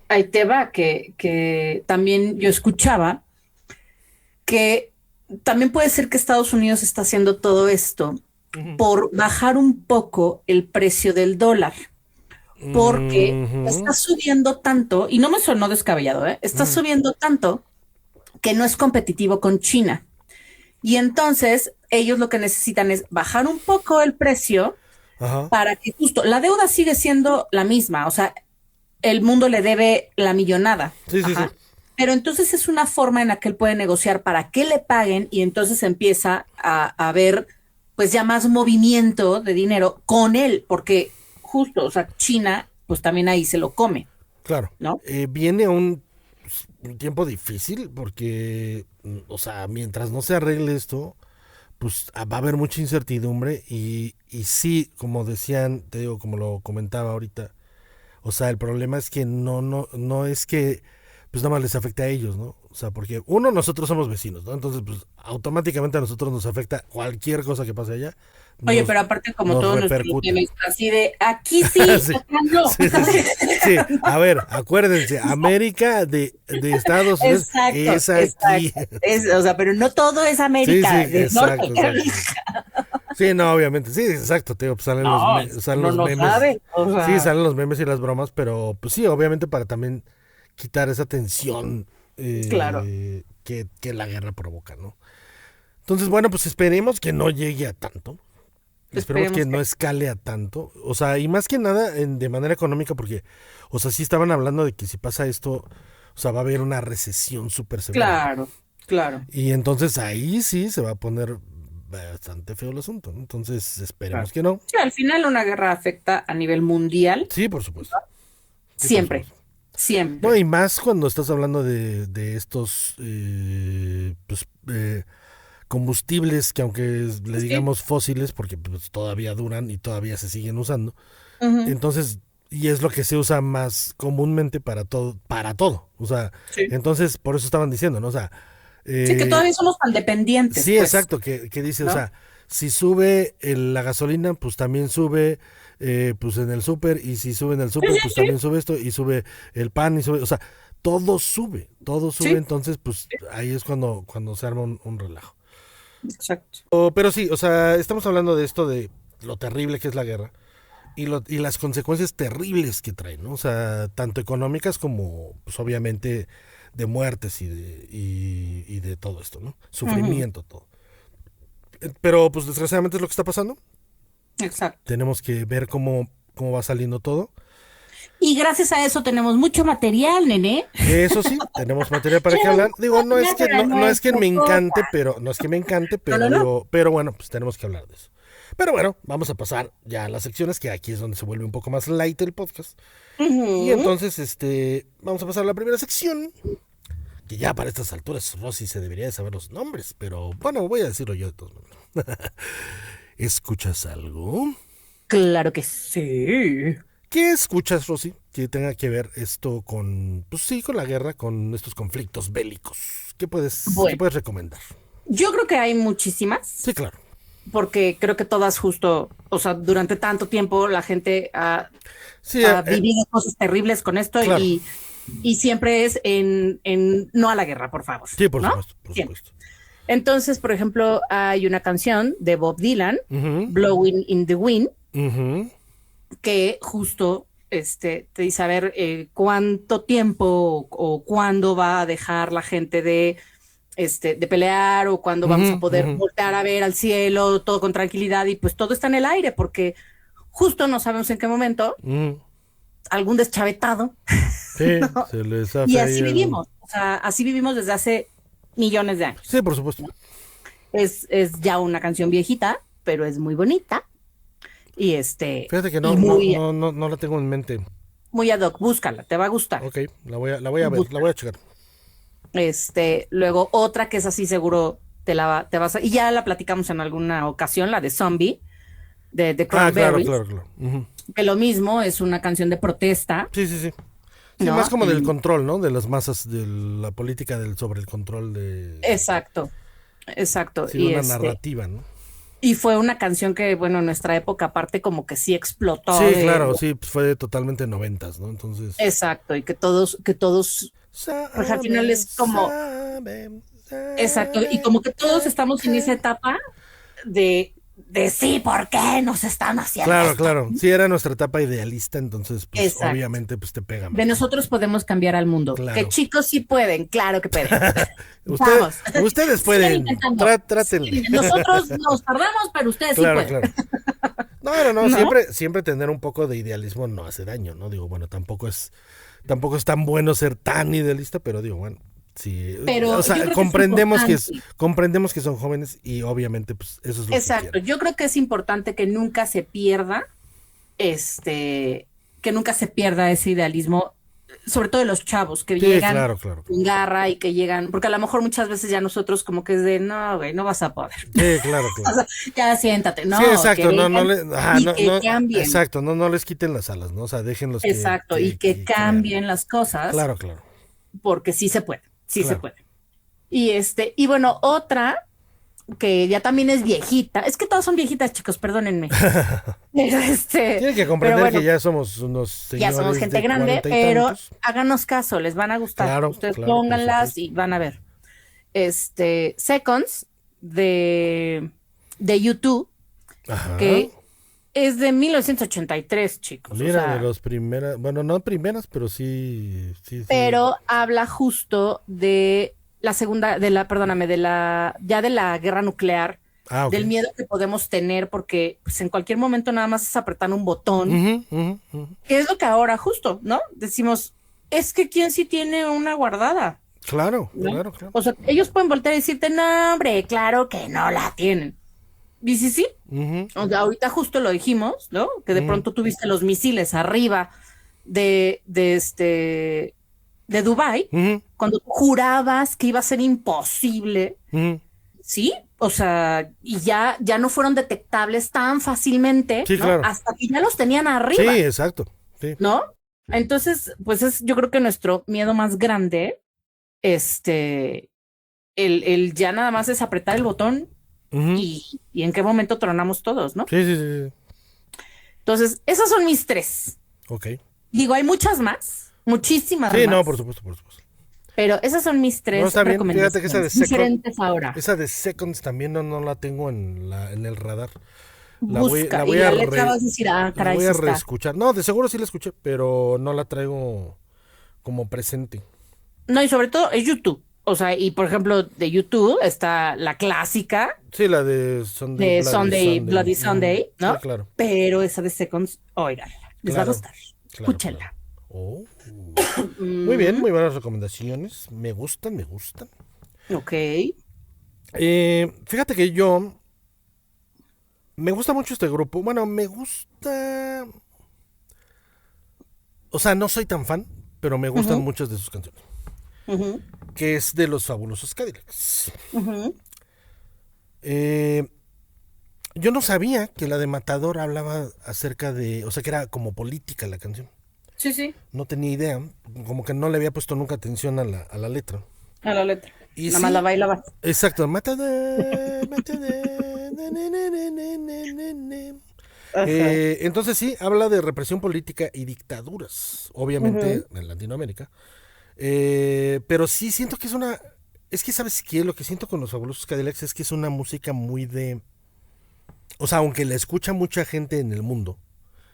Ahí te va, que también yo escuchaba que también puede ser que Estados Unidos está haciendo todo esto por bajar un poco el precio del dólar, porque está subiendo tanto, y no me sonó descabellado, está subiendo tanto que no es competitivo con China. Y entonces ellos lo que necesitan es bajar un poco el precio para que justo la deuda sigue siendo la misma, o sea, el mundo le debe la millonada. Sí. Pero entonces es una forma en la que él puede negociar para que le paguen y entonces empieza a haber pues ya más movimiento de dinero con él, porque justo, o sea, China pues también ahí se lo come. Claro. ¿No? Viene un tiempo difícil porque, o sea, mientras no se arregle esto, pues va a haber mucha incertidumbre y sí, como decían, te digo, como lo comentaba ahorita, o sea, el problema es que no es que pues nada más les afecte a ellos, ¿no? O sea, porque nosotros somos vecinos, ¿no? Entonces, pues automáticamente a nosotros nos afecta cualquier cosa que pase allá. Oye, pero aparte como todos nuestros memes, así de aquí sí, sí, acá no. Sí, a ver, acuérdense, América de Estados Unidos es aquí. O sea, pero no todo es América. Sí, exacto. Sí, no, obviamente, sí, exacto, te digo, pues salen los memes. Sabe, o sea. Sí, salen los memes y las bromas, pero pues sí, obviamente para también quitar esa tensión claro. que la guerra provoca, ¿no? Entonces, bueno, pues esperemos que no llegue a tanto. Esperemos que no escale a tanto. O sea, y más que nada de manera económica, porque, o sea, sí estaban hablando de que si pasa esto, o sea, va a haber una recesión súper severa. Claro. Y entonces ahí sí se va a poner bastante feo el asunto, ¿no? Entonces esperemos que no. Sí, al final una guerra afecta a nivel mundial. Sí, por supuesto. Siempre. No, y más cuando estás hablando de estos combustibles que aunque le digamos fósiles, porque pues, todavía duran y todavía se siguen usando. Entonces, y es lo que se usa más comúnmente para todo. O sea, entonces por eso estaban diciendo, ¿no? O sea, sí, que todavía somos tan dependientes. Sí, pues. Exacto, que dice, ¿no? O sea, si sube la gasolina, pues también sube pues en el súper, y si sube en el súper, pues también sube esto, y sube el pan, y sube, o sea, todo sube, Sí, entonces pues ahí es cuando se arma un relajo. exacto. Pero sí, o sea, estamos hablando de esto, de lo terrible que es la guerra, y las consecuencias terribles que trae, ¿no? O sea, tanto económicas como, pues obviamente, de muertes y de todo esto, ¿no? Ujú, Sufrimiento, todo. Pero pues desgraciadamente es lo que está pasando. exacto. Tenemos que ver cómo va saliendo todo. Y gracias a eso tenemos mucho material, nene. Eso sí, tenemos materia para que hablar. Digo, no es que no es que me encante, pero no es que me encante, No, pero no, no. digo, pero bueno, pues tenemos que hablar de eso. Pero bueno, vamos a pasar ya a las secciones, que aquí es donde se vuelve un poco más light el podcast. Y Ujú. entonces, vamos a pasar a la primera sección, que ya para estas alturas Rosy se debería de saber los nombres, pero bueno, voy a decirlo yo de todos modos. ¿Escuchas algo? Claro que sí. ¿Qué escuchas, Rosy, que tenga que ver esto con, pues sí, con la guerra, con estos conflictos bélicos? ¿Qué Bueno, puedes recomendar? yo creo que hay muchísimas, Sí, claro. porque creo que todas justo, o sea, durante tanto tiempo la gente Sí, ha vivido cosas terribles con esto claro. y siempre es en no a la guerra, por favor, Sí, por ¿no? supuesto, por Siempre. supuesto. Entonces, por ejemplo, hay una canción de Bob Dylan, Ujú, Blowing in the Wind, ujú, que justo te dice, a ver, cuánto tiempo o cuándo va a dejar la gente de pelear o cuándo vamos a ujú, poder ujú, voltear a ver al cielo, todo con tranquilidad y pues todo está en el aire porque justo no sabemos en qué momento ujú. algún deschavetado, Sí, ¿no? se les Y hace ahí así el... vivimos, o sea, así vivimos desde hace millones de años. Sí, por supuesto. Es ya una canción viejita, pero es muy bonita y Fíjate que y muy, no la tengo en mente. muy ad hoc, búscala, te va a gustar. Ok, la voy a ver, la voy a Búscala. checar. Luego otra que es así seguro te vas a, y ya la platicamos en alguna ocasión, la de Zombie, de The Ah, claro, Cranberries, claro, claro. Ujú. que lo mismo es una canción de protesta, Sí, sí, sí. Sí, más ¿no? como del control, ¿no? De las masas, de la política sobre el control de... Exacto, exacto. Sí, una narrativa, ¿no? Y fue una canción que, bueno, en nuestra época aparte como que sí explotó Sí, claro, sí, pues fue totalmente noventas, ¿no? Entonces... exacto, y que todos, pues al final Sabe, es como, sabe, exacto, y sabe. como que todos estamos en esa etapa de sí, ¿por qué nos están haciendo Claro, esto? claro. Sí, era nuestra etapa idealista, entonces, pues, Exacto. obviamente, pues te pega De más, ¿no? nosotros podemos cambiar al mundo. Que Claro. chicos sí pueden, claro que pueden. Usted, Vamos, ustedes sigan pueden, intentando. trátenle. Nosotros nos tardamos, pero ustedes sí Claro, pueden. claro. No, no, no, ¿No? siempre tener un poco de idealismo no hace daño, ¿no? Digo, bueno, tampoco es tan bueno ser tan idealista, pero digo, bueno, sí, o Pero yo sea, creo que es importante. comprendemos que son jóvenes, y obviamente, pues, eso es lo que Exacto. quieren. Yo creo que es importante que nunca se pierda, que nunca se pierda ese idealismo, sobre todo de los chavos que Sí, llegan claro, claro, claro. con garra y que llegan, porque a lo mejor muchas veces ya nosotros como que es de, no, güey, no vas a poder. Sí, claro, O claro. sea, ya siéntate, Sí, no, que exacto, vengan y no, que no, cambien. exacto, no les quiten las alas, ¿no? O sea, déjenlos Exacto, y que que crean. cambien las cosas, Claro, claro, porque sí se puede, sí se claro. puede. Y bueno, otra que ya también es viejita, es que todas son viejitas, chicos, perdónenme. Pero Tienen que pero comprender que bueno, ya somos unos ya somos señores gente de grande, 40 y pero tantos. háganos caso, les van a gustar. Claro, Ustedes claro, por pónganlas supuesto. y van a ver. Seconds de YouTube, Ajá. que es de 1983, chicos. O Mira, de sea, las primeras, bueno, no primeras, pero sí, sí, sí. pero habla justo de la segunda, perdóname, ya de la guerra nuclear, Ah, ok. del miedo que podemos tener, porque pues, en cualquier momento nada más es apretar un botón, Ujú, ujú, ujú. que es lo que ahora justo, ¿no? Decimos, es que quién sí tiene una guardada, Claro, ¿no? claro, claro. O sea, ellos pueden voltear y decirte, no, hombre, claro que no la tienen. Y sí, sí, Ujú, o sea, ahorita justo lo dijimos, ¿no? Que de ujú, pronto tuviste los misiles arriba de Dubái, ujú, cuando tú jurabas que iba a ser imposible, ujú. ¿sí? O sea, y ya no fueron detectables tan fácilmente, Sí, ¿no? claro. Hasta que ya los tenían Sí, arriba, exacto. Sí. ¿no? Entonces, pues yo creo que nuestro miedo más grande, este, el ya nada más es apretar el botón y en qué momento tronamos todos, ¿no? Sí, sí, sí. Entonces, esas son mis tres. Ok. Digo, hay muchas más, muchísimas Sí, más, no, por supuesto, por supuesto. pero esas son mis No, tres está bien. Fíjate que recomendaciones diferentes ahora. esa de Seconds también no la tengo en el radar. Busca, La y voy la letra vas a decir, la caray, voy sí a está. reescuchar. No, de seguro sí la escuché, pero no la traigo como presente. No, y sobre todo es YouTube. O sea, y por ejemplo, de YouTube está la clásica Sí, la de Sunday de Bloody Sunday, Sunday. Bloody Sunday, Sí, ¿no? claro. Pero esa de Seconds, oigan, les va a Claro, gustar. claro, claro. Escúchenla. Oh. Muy bien, Mm, muy buenas recomendaciones. Me gustan, me gustan. ok. Fíjate que yo me gusta mucho este grupo. Bueno, me gusta. O sea, no soy tan fan, pero me gustan Ujú, muchas de sus canciones. ujú, Que es de los Fabulosos Cadillacs. ujú. Eh, yo no sabía que la de Matador hablaba acerca de. O sea, que era como política la canción. Sí, sí, No tenía idea. Como que no le había puesto nunca atención a la letra. a la letra. Y Nada más la sí, bailaba. exacto. Matador, Matador. Na, na, na, na, na, na, na. Ajá. Entonces sí, habla de represión política y dictaduras, obviamente Ujú, en Latinoamérica. Pero sí siento que es una... Es que, ¿sabes qué? Lo que siento con los Fabulosos Cadillacs es que es una música muy de... O sea, aunque la escucha mucha gente en el mundo,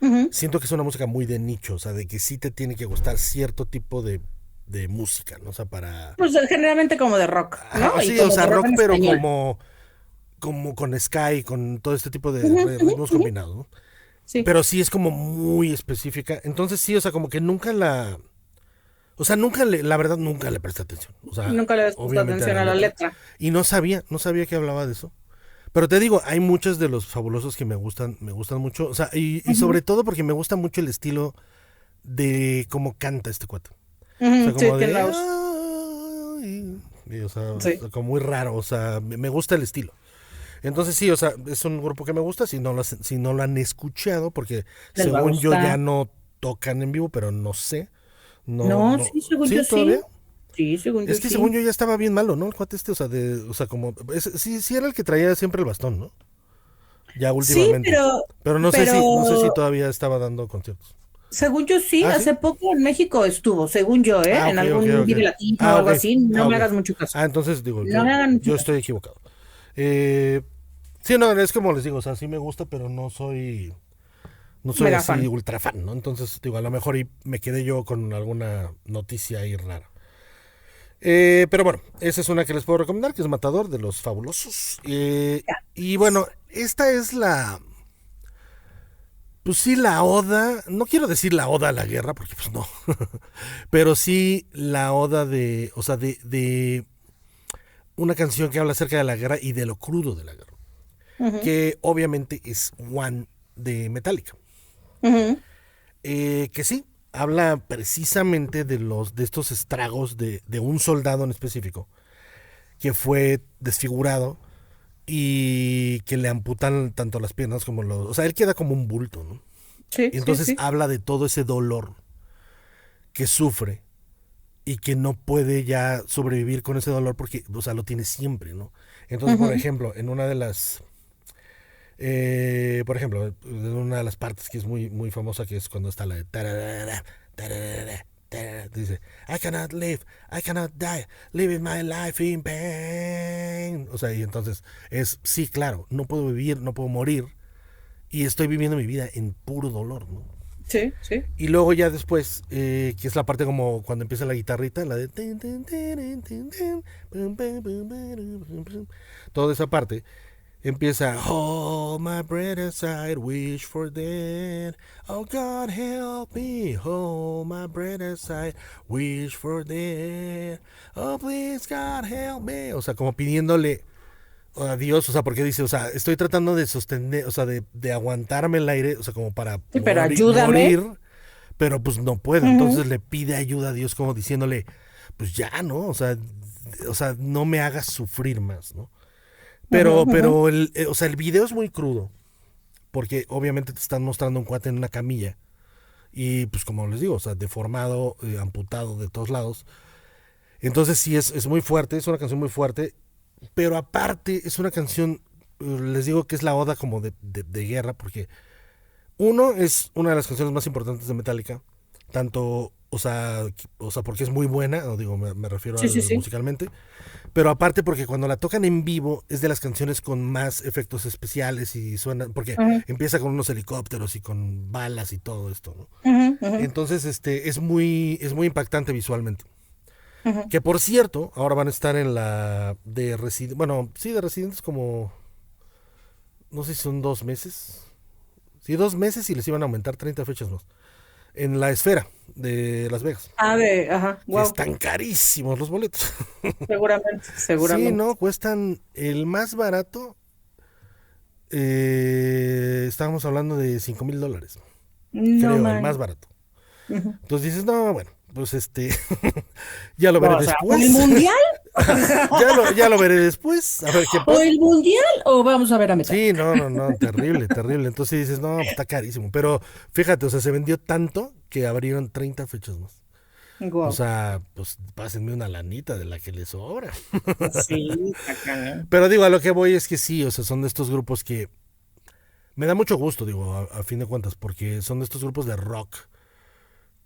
ujú. siento que es una música muy de nicho, o sea, de que sí te tiene que gustar cierto tipo de música, ¿no? O sea, para... Pues generalmente como de rock, Ajá, ¿no? Y sí, o como sea, de rock rock, en pero español. como con Sky, con todo este tipo de Ujú, ujú, ritmos ujú. combinados, ¿no? Sí. Pero sí es como muy específica. Entonces sí, o sea, como que nunca la... O sea, la verdad, nunca le presté atención. O sea, Nunca le habías puesto obviamente a atención la a la letra. letra. Y no sabía que hablaba de eso. Pero te digo, hay muchos de los fabulosos que me gustan mucho. O sea, y Ujú, sobre todo porque me gusta mucho el estilo de cómo canta este cuate. O sea, ujú. Sí, como tiene de... la voz. O sea, Sí, como muy raro. O sea, me gusta el estilo. Entonces sí, o sea, es un grupo que me gusta. Si no lo han escuchado, porque les va a según yo gustar. ya no tocan en vivo, pero no sé. No, No, no. sí, según yo ¿Sí? ¿Todavía? sí. Sí, según yo Es que según sí. yo ya estaba bien malo, ¿no? El cuate este, o sea, como, sí, sí era el que traía siempre el bastón, ¿no? Ya Sí, últimamente. Pero no sé si pero todavía estaba dando conciertos. según yo sí, Ah, sí. hace poco en México estuvo, según yo, ¿eh? Ah, En ok, ok, algún ok. Vive Latino o Ah, ok. algo así. Ah, No me ok. hagas mucho caso. Ah, entonces digo, No me hagan mucho yo caso. estoy equivocado. Eh, sí, no, es como les digo, o sea, sí me gusta, pero no soy Mega así fan. ultra fan, ¿no? Entonces, digo, a lo mejor y me quedé yo con alguna noticia ahí rara. Pero bueno, esa es una que les puedo recomendar, que es Matador de los Fabulosos. Y bueno, esta es pues sí, la oda, no quiero decir la oda a la guerra, porque pues no, pero sí la oda o sea, de una canción que habla acerca de la guerra y de lo crudo de la guerra, Ujú, que obviamente es One de Metallica. ujú. Que sí, habla precisamente de estos estragos de un soldado en específico que fue desfigurado y que le amputan tanto las piernas como los... O sea, él queda como un bulto, ¿no? Sí, Y sí, entonces sí. habla de todo ese dolor que sufre y que no puede ya sobrevivir con ese dolor porque, o sea, lo tiene siempre, ¿no? Entonces, por Ujú. ejemplo, en una de las... por ejemplo, en una de las partes que es muy famosa, que es cuando está la de... tararara, tararara, tararara, dice, I cannot die, living my life in pain. O sea, y entonces es, sí, claro, no puedo vivir, no puedo morir, y estoy viviendo mi vida en puro dolor, ¿no? Sí, sí. Y luego ya después, que es la parte como cuando empieza la guitarrita, la de... Toda esa parte empieza... Hold my breath aside, wish for death. Oh God, help me. Hold my breath aside, wish for death. Oh please God, help me. O sea, como pidiéndole a Dios, o sea, porque dice, o sea, estoy tratando de sostener, o sea, de aguantarme el aire, o sea, como para Sí, pero ayúdame. morir, pero pues no puedo. Ujú, Entonces le pide ayuda a Dios como diciéndole, pues ya, ¿no? O sea, no me hagas sufrir más, ¿no? ujú, ujú. O sea, el video es muy crudo, porque obviamente te están mostrando un cuate en una camilla y pues como les digo, o sea, deformado, amputado de todos lados. Entonces sí es muy fuerte, es una canción muy fuerte, pero aparte es una canción les digo que es la oda como de guerra, porque uno es una de las canciones más importantes de Metallica, tanto, porque es muy buena, no digo, me refiero Sí. musicalmente, pero aparte porque cuando la tocan en vivo es de las canciones con más efectos especiales y suena, porque empieza con unos helicópteros y con balas y todo esto, ¿no? Entonces, es muy impactante visualmente. Que por cierto, ahora van a estar en la de Residentes, bueno, sí, de Residentes como, no sé si son 2 meses. Sí, 2 meses y les iban a aumentar 30 fechas más. En la Esfera de Las Vegas. Que Wow. están carísimos los boletos. Seguramente, Sí, seguramente. no, cuestan el más barato. Estábamos hablando de $5,000. No Creo, el man. más barato. Ujú. Entonces dices, no, bueno, pues ya lo veré O sea, o el después. mundial, ya lo veré después. A ver qué o pasa. el mundial, o vamos a ver a Sí, Metallica. no, no, no, terrible, terrible. Entonces dices, no, pues está carísimo. Pero fíjate, o sea, se vendió tanto que abrieron 30 fechas más. O Wow. sea, pues pásenme una lanita de la que les sobra. Sí, está. Pero digo, a lo que voy es que sí, o sea, son de estos grupos que me da mucho gusto, digo, a fin de cuentas, porque son de estos grupos de rock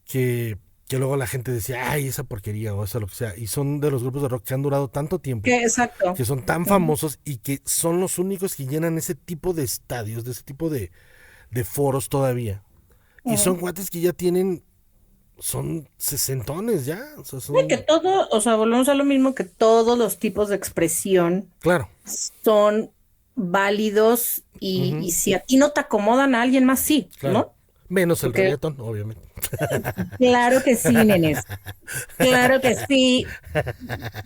que luego la gente decía, ay, esa porquería o eso, lo que sea. Y son de los grupos de rock que han durado tanto tiempo, Exacto. que son tan Ujú, famosos y que son los únicos que llenan ese tipo de estadios, de ese tipo de foros todavía. Y ujú. son cuates que ya son sesentones ya, o sea, Y que son, todo, o sea, volvemos a lo mismo, que todos los tipos de expresión claro, son válidos y ujú, si a ti no te acomodan a alguien más, sí, claro. ¿no? Menos el Porque reggaetón, obviamente. claro que sí, nenes, claro que sí.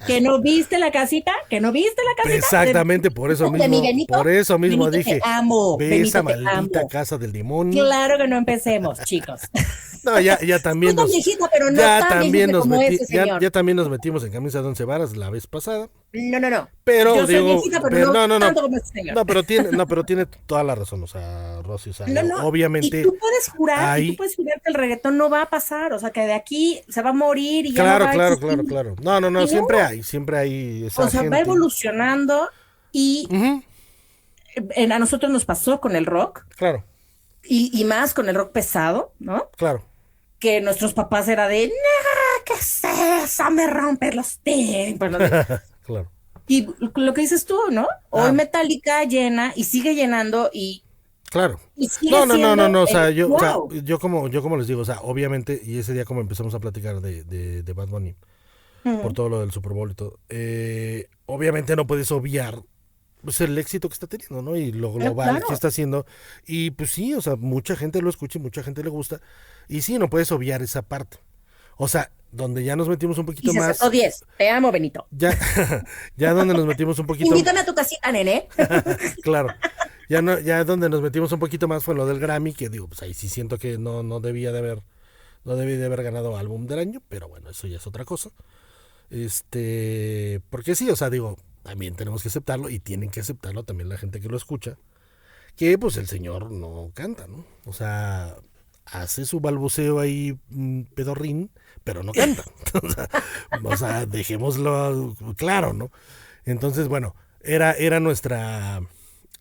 ¿Que no viste la casita? ¿Que no viste la casita? Exactamente, por eso De mi mismo, Benito. por eso mismo Benito, te dije, amo. ve esa Benito, te maldita amo. casa del demonio. Claro que no empecemos, chicos. No, ya Soy también tan viejita, pero no tan viejita como ese señor. ya también nos metimos en camisa de 11 varas la vez pasada. No, no, no. Pero Yo soy digo, viejita, pero pero no no, no, no. tanto como ese señor. No, pero tiene toda la razón, o sea, Rosy, o sea, No, digo, no. obviamente Y tú hay, puedes jurar que el reggaetón no va a pasar, o sea, que de aquí se va a morir y ya no claro, va a claro, existir. claro, claro. No, no, no, Y no, siempre hay o esa sea, va gente. evolucionando y Ujú, a nosotros nos pasó con el rock claro, y más con el rock pesado, ¿no? claro, Que nuestros papás era de, nah, ¿qué es eso? Me rompe los tímpanos. claro. Y lo que dices tú, ¿no? Hoy Ah, Metallica llena y sigue llenando claro. y sigue No, no, no, no, siendo no, el wow. yo como les digo, o sea, obviamente, y ese día como empezamos a platicar de Bad Bunny, por Ujú. todo lo del Super Bowl y todo, obviamente no puedes obviar pues el éxito que está teniendo, ¿no? Y lo global que Claro. está haciendo. Y pues sí, o sea, mucha gente lo escucha y mucha gente le gusta. Y sí, no puedes obviar esa parte. O sea, donde ya nos metimos un Y poquito se acertó más, 10. Te amo, Benito. ya, ya donde nos metimos un poquito, Invítame a tu casita, nene. claro, ya no, ya donde nos metimos un poquito más fue lo del Grammy, que digo, pues ahí sí siento que no debía de haber ganado álbum del año, pero bueno, eso ya es otra cosa. Porque sí, o sea, digo, también tenemos que aceptarlo y tienen que aceptarlo también la gente que lo escucha, que pues el señor no canta, ¿no? O sea, hace su balbuceo ahí pedorrín, pero no canta. o sea, dejémoslo claro, ¿no? Entonces, bueno, era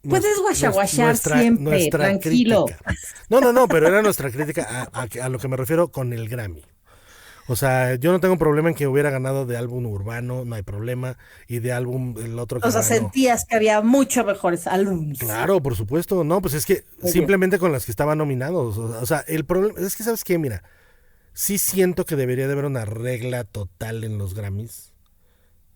Puedes guachaguachar siempre, nuestra tranquilo. crítica. No, no, no, pero era nuestra crítica a lo que me refiero con el Grammy. O sea, yo no tengo problema en que hubiera ganado de álbum urbano, no hay problema, y de álbum el otro O que sea, ganó. sentías que había mucho mejores álbumes. Claro, por supuesto, no, pues es que Muy bien. simplemente con las que estaban nominados, o sea, el problema es que, ¿sabes qué? Mira, sí siento que debería de haber una regla total en los Grammys.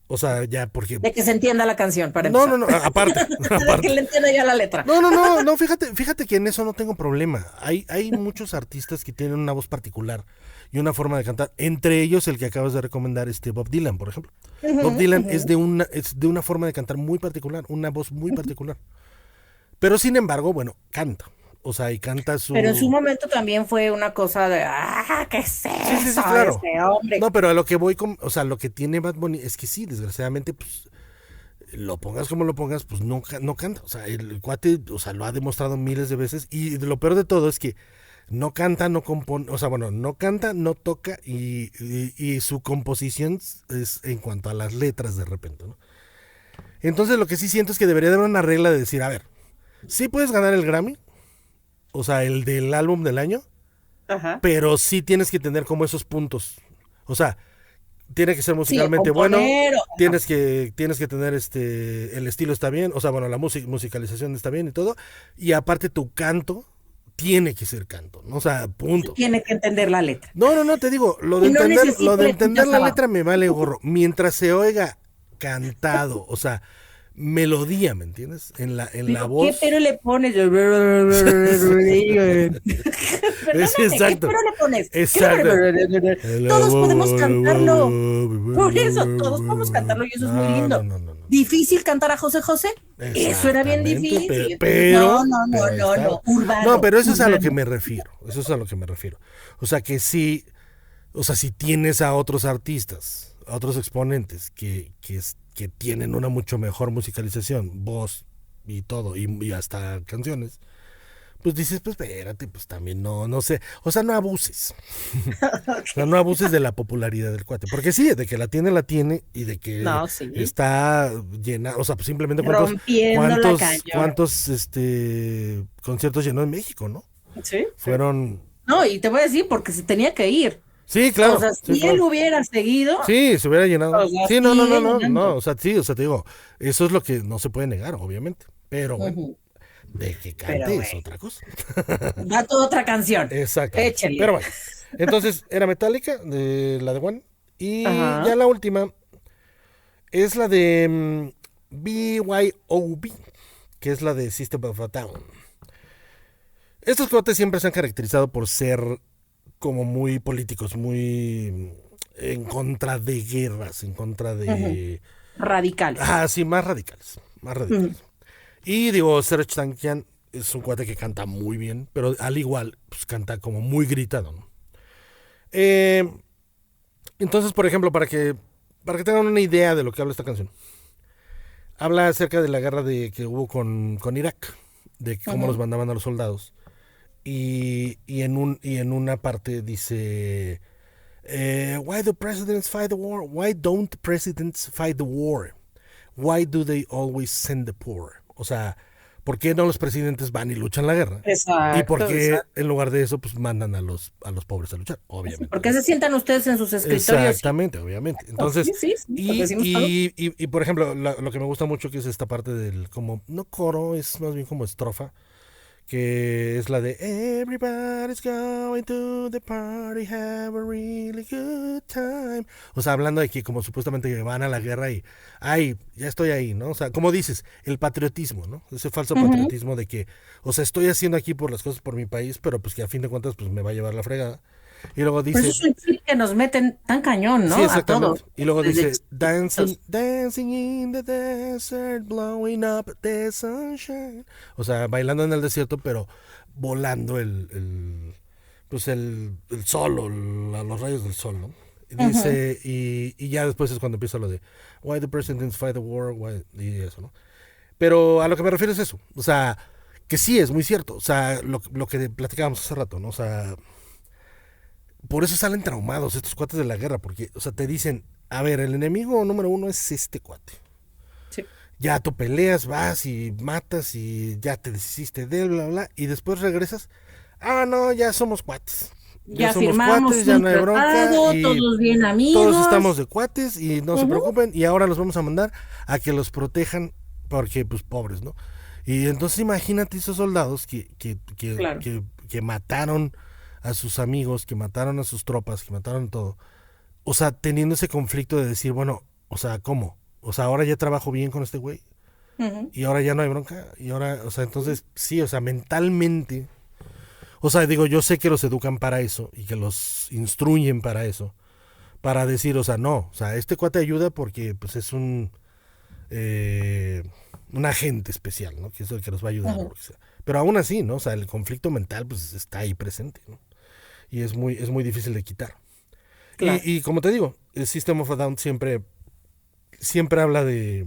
O sea, ya porque... De que se entienda la canción, para No, no, empezar. no, aparte, De que aparte. le entienda ya la letra. No, no, no, no, fíjate que en eso no tengo problema. Hay muchos artistas que tienen una voz particular y una forma de cantar. Entre ellos el que acabas de recomendar, Bob Dylan, por ejemplo. Bob Ujú, Dylan ujú. es de una forma de cantar muy particular, una voz muy particular. Pero sin embargo, bueno, canta. O sea, y canta Pero en su su... momento también fue una cosa de, ¿qué es Sí, sí, sí, eso, claro. este hombre? No, pero a lo que voy con... O sea, lo que tiene Bad Bunny es que sí, desgraciadamente, pues, lo pongas como lo pongas, pues no canta. O sea, el cuate, o sea, lo ha demostrado miles de veces. Y lo peor de todo es que no canta, no compone, o sea, bueno, no canta, no toca y su composición es en cuanto a las letras de repente, ¿no? Entonces lo que sí siento es que debería de haber una regla de decir, a ver, sí puedes ganar el Grammy, o sea, el del álbum del año, pero sí tienes que tener como esos puntos. O sea, tiene que ser musicalmente bueno, tienes que tener el estilo está bien, o sea, bueno, la musicalización está bien y todo, y aparte tu canto tiene que ser canto, ¿no? O sea, punto. Tiene que entender la letra. No, te digo, lo de entender la letra me vale gorro, mientras se oiga cantado, o sea, melodía, ¿me entiendes? En la voz. ¿Qué pero le pones? Exacto. ¿Qué pero le pones? Exacto. Todos podemos cantarlo. Por eso, todos podemos cantarlo y eso es muy lindo. No. ¿Difícil cantar a José José? Eso era bien difícil. Pero, no. Urbano. No, pero eso es a lo que me refiero. Eso es a lo que me refiero. O sea, que sí, o sea, si tienes a otros artistas, a otros exponentes que tienen una mucho mejor musicalización, voz y todo, y hasta canciones, pues dices, pues espérate, pues también no sé, o sea, no abuses. O sea, no abuses de la popularidad del cuate, porque sí, de que la tiene, y de que está llena, o sea, pues simplemente cuántos conciertos llenó en México, ¿no? Sí. Fueron... No, y te voy a decir, porque se tenía que ir. Sí, claro. O sea, si él hubiera seguido. Sí, se hubiera llenado. O sea, sí, no. O sea, sí, o sea, te digo, eso es lo que no se puede negar, obviamente. Pero bueno, de que cante es otra cosa. Va toda otra canción. Exacto. Échale. Pero bueno, entonces era Metallica, la de One. Y ya la última es la de BYOB, que es la de System of a Down. Estos cuates siempre se han caracterizado por ser como muy políticos, muy en contra de guerras, en contra de... Radicales. Sí, más radicales. Y digo, Serj Tankian es un cuate que canta muy bien, pero al igual, pues canta como muy gritado, ¿no? Entonces, por ejemplo, para que tengan una idea de lo que habla esta canción, habla acerca de la guerra que hubo con Irak, de cómo los mandaban a los soldados. Y en una parte dice why do presidents fight the war? Why don't presidents fight the war? Why do they always send the poor? O sea, ¿por qué no los presidentes van y luchan la guerra? Exacto. Y por qué en lugar de eso pues mandan a los pobres a luchar, obviamente. ¿Por qué se sientan ustedes en sus escritorios? Exactamente, obviamente. Entonces, y por ejemplo, lo que me gusta mucho que es esta parte del como no coro, es más bien como estrofa, que es la de Everybody's going to the party, have a really good time. O sea, hablando de que como supuestamente van a la guerra y ya estoy ahí, ¿no? O sea, como dices, el patriotismo, ¿no? Ese falso patriotismo de que, o sea, estoy haciendo aquí por las cosas por mi país, pero pues que a fin de cuentas pues me va a llevar la fregada. Y luego dice... Pues es un chip que nos meten tan cañón, ¿no? Sí, a todos. Y luego dice, dancing in the desert, blowing up the sunshine. O sea, bailando en el desierto, pero volando el sol, o los rayos del sol, ¿no? Y dice, y ya después es cuando empieza lo de, why the presidents fight the war, y eso, ¿no? Pero a lo que me refiero es eso. O sea, que sí es muy cierto. O sea, lo que platicábamos hace rato, ¿no? O sea... Por eso salen traumados estos cuates de la guerra, porque, o sea, te dicen, a ver, el enemigo número uno es este cuate. Sí. Ya tú peleas, vas y matas y ya te deshiciste de él, bla, bla, y después regresas, no, ya somos cuates. Ya somos cuates, ya no hay bronca. Todos bien amigos. Todos estamos de cuates y no se preocupen, y ahora los vamos a mandar a que los protejan, porque, pues, pobres, ¿no? Y entonces imagínate esos soldados que mataron a sus amigos, que mataron a sus tropas, que mataron todo. O sea, teniendo ese conflicto de decir, bueno, o sea, ¿cómo? O sea, ahora ya trabajo bien con este güey. Y ahora ya no hay bronca. Y ahora, o sea, entonces, sí, o sea, mentalmente. O sea, digo, yo sé que los educan para eso y que los instruyen para eso. Para decir, o sea, no. O sea, este cuate ayuda porque, pues, es un agente especial, ¿no? Que es el que nos va a ayudar. O lo que sea. Pero aún así, ¿no? O sea, el conflicto mental, pues, está ahí presente, ¿no? Y es muy difícil de quitar. Claro. Y como te digo, el System of a Down siempre habla de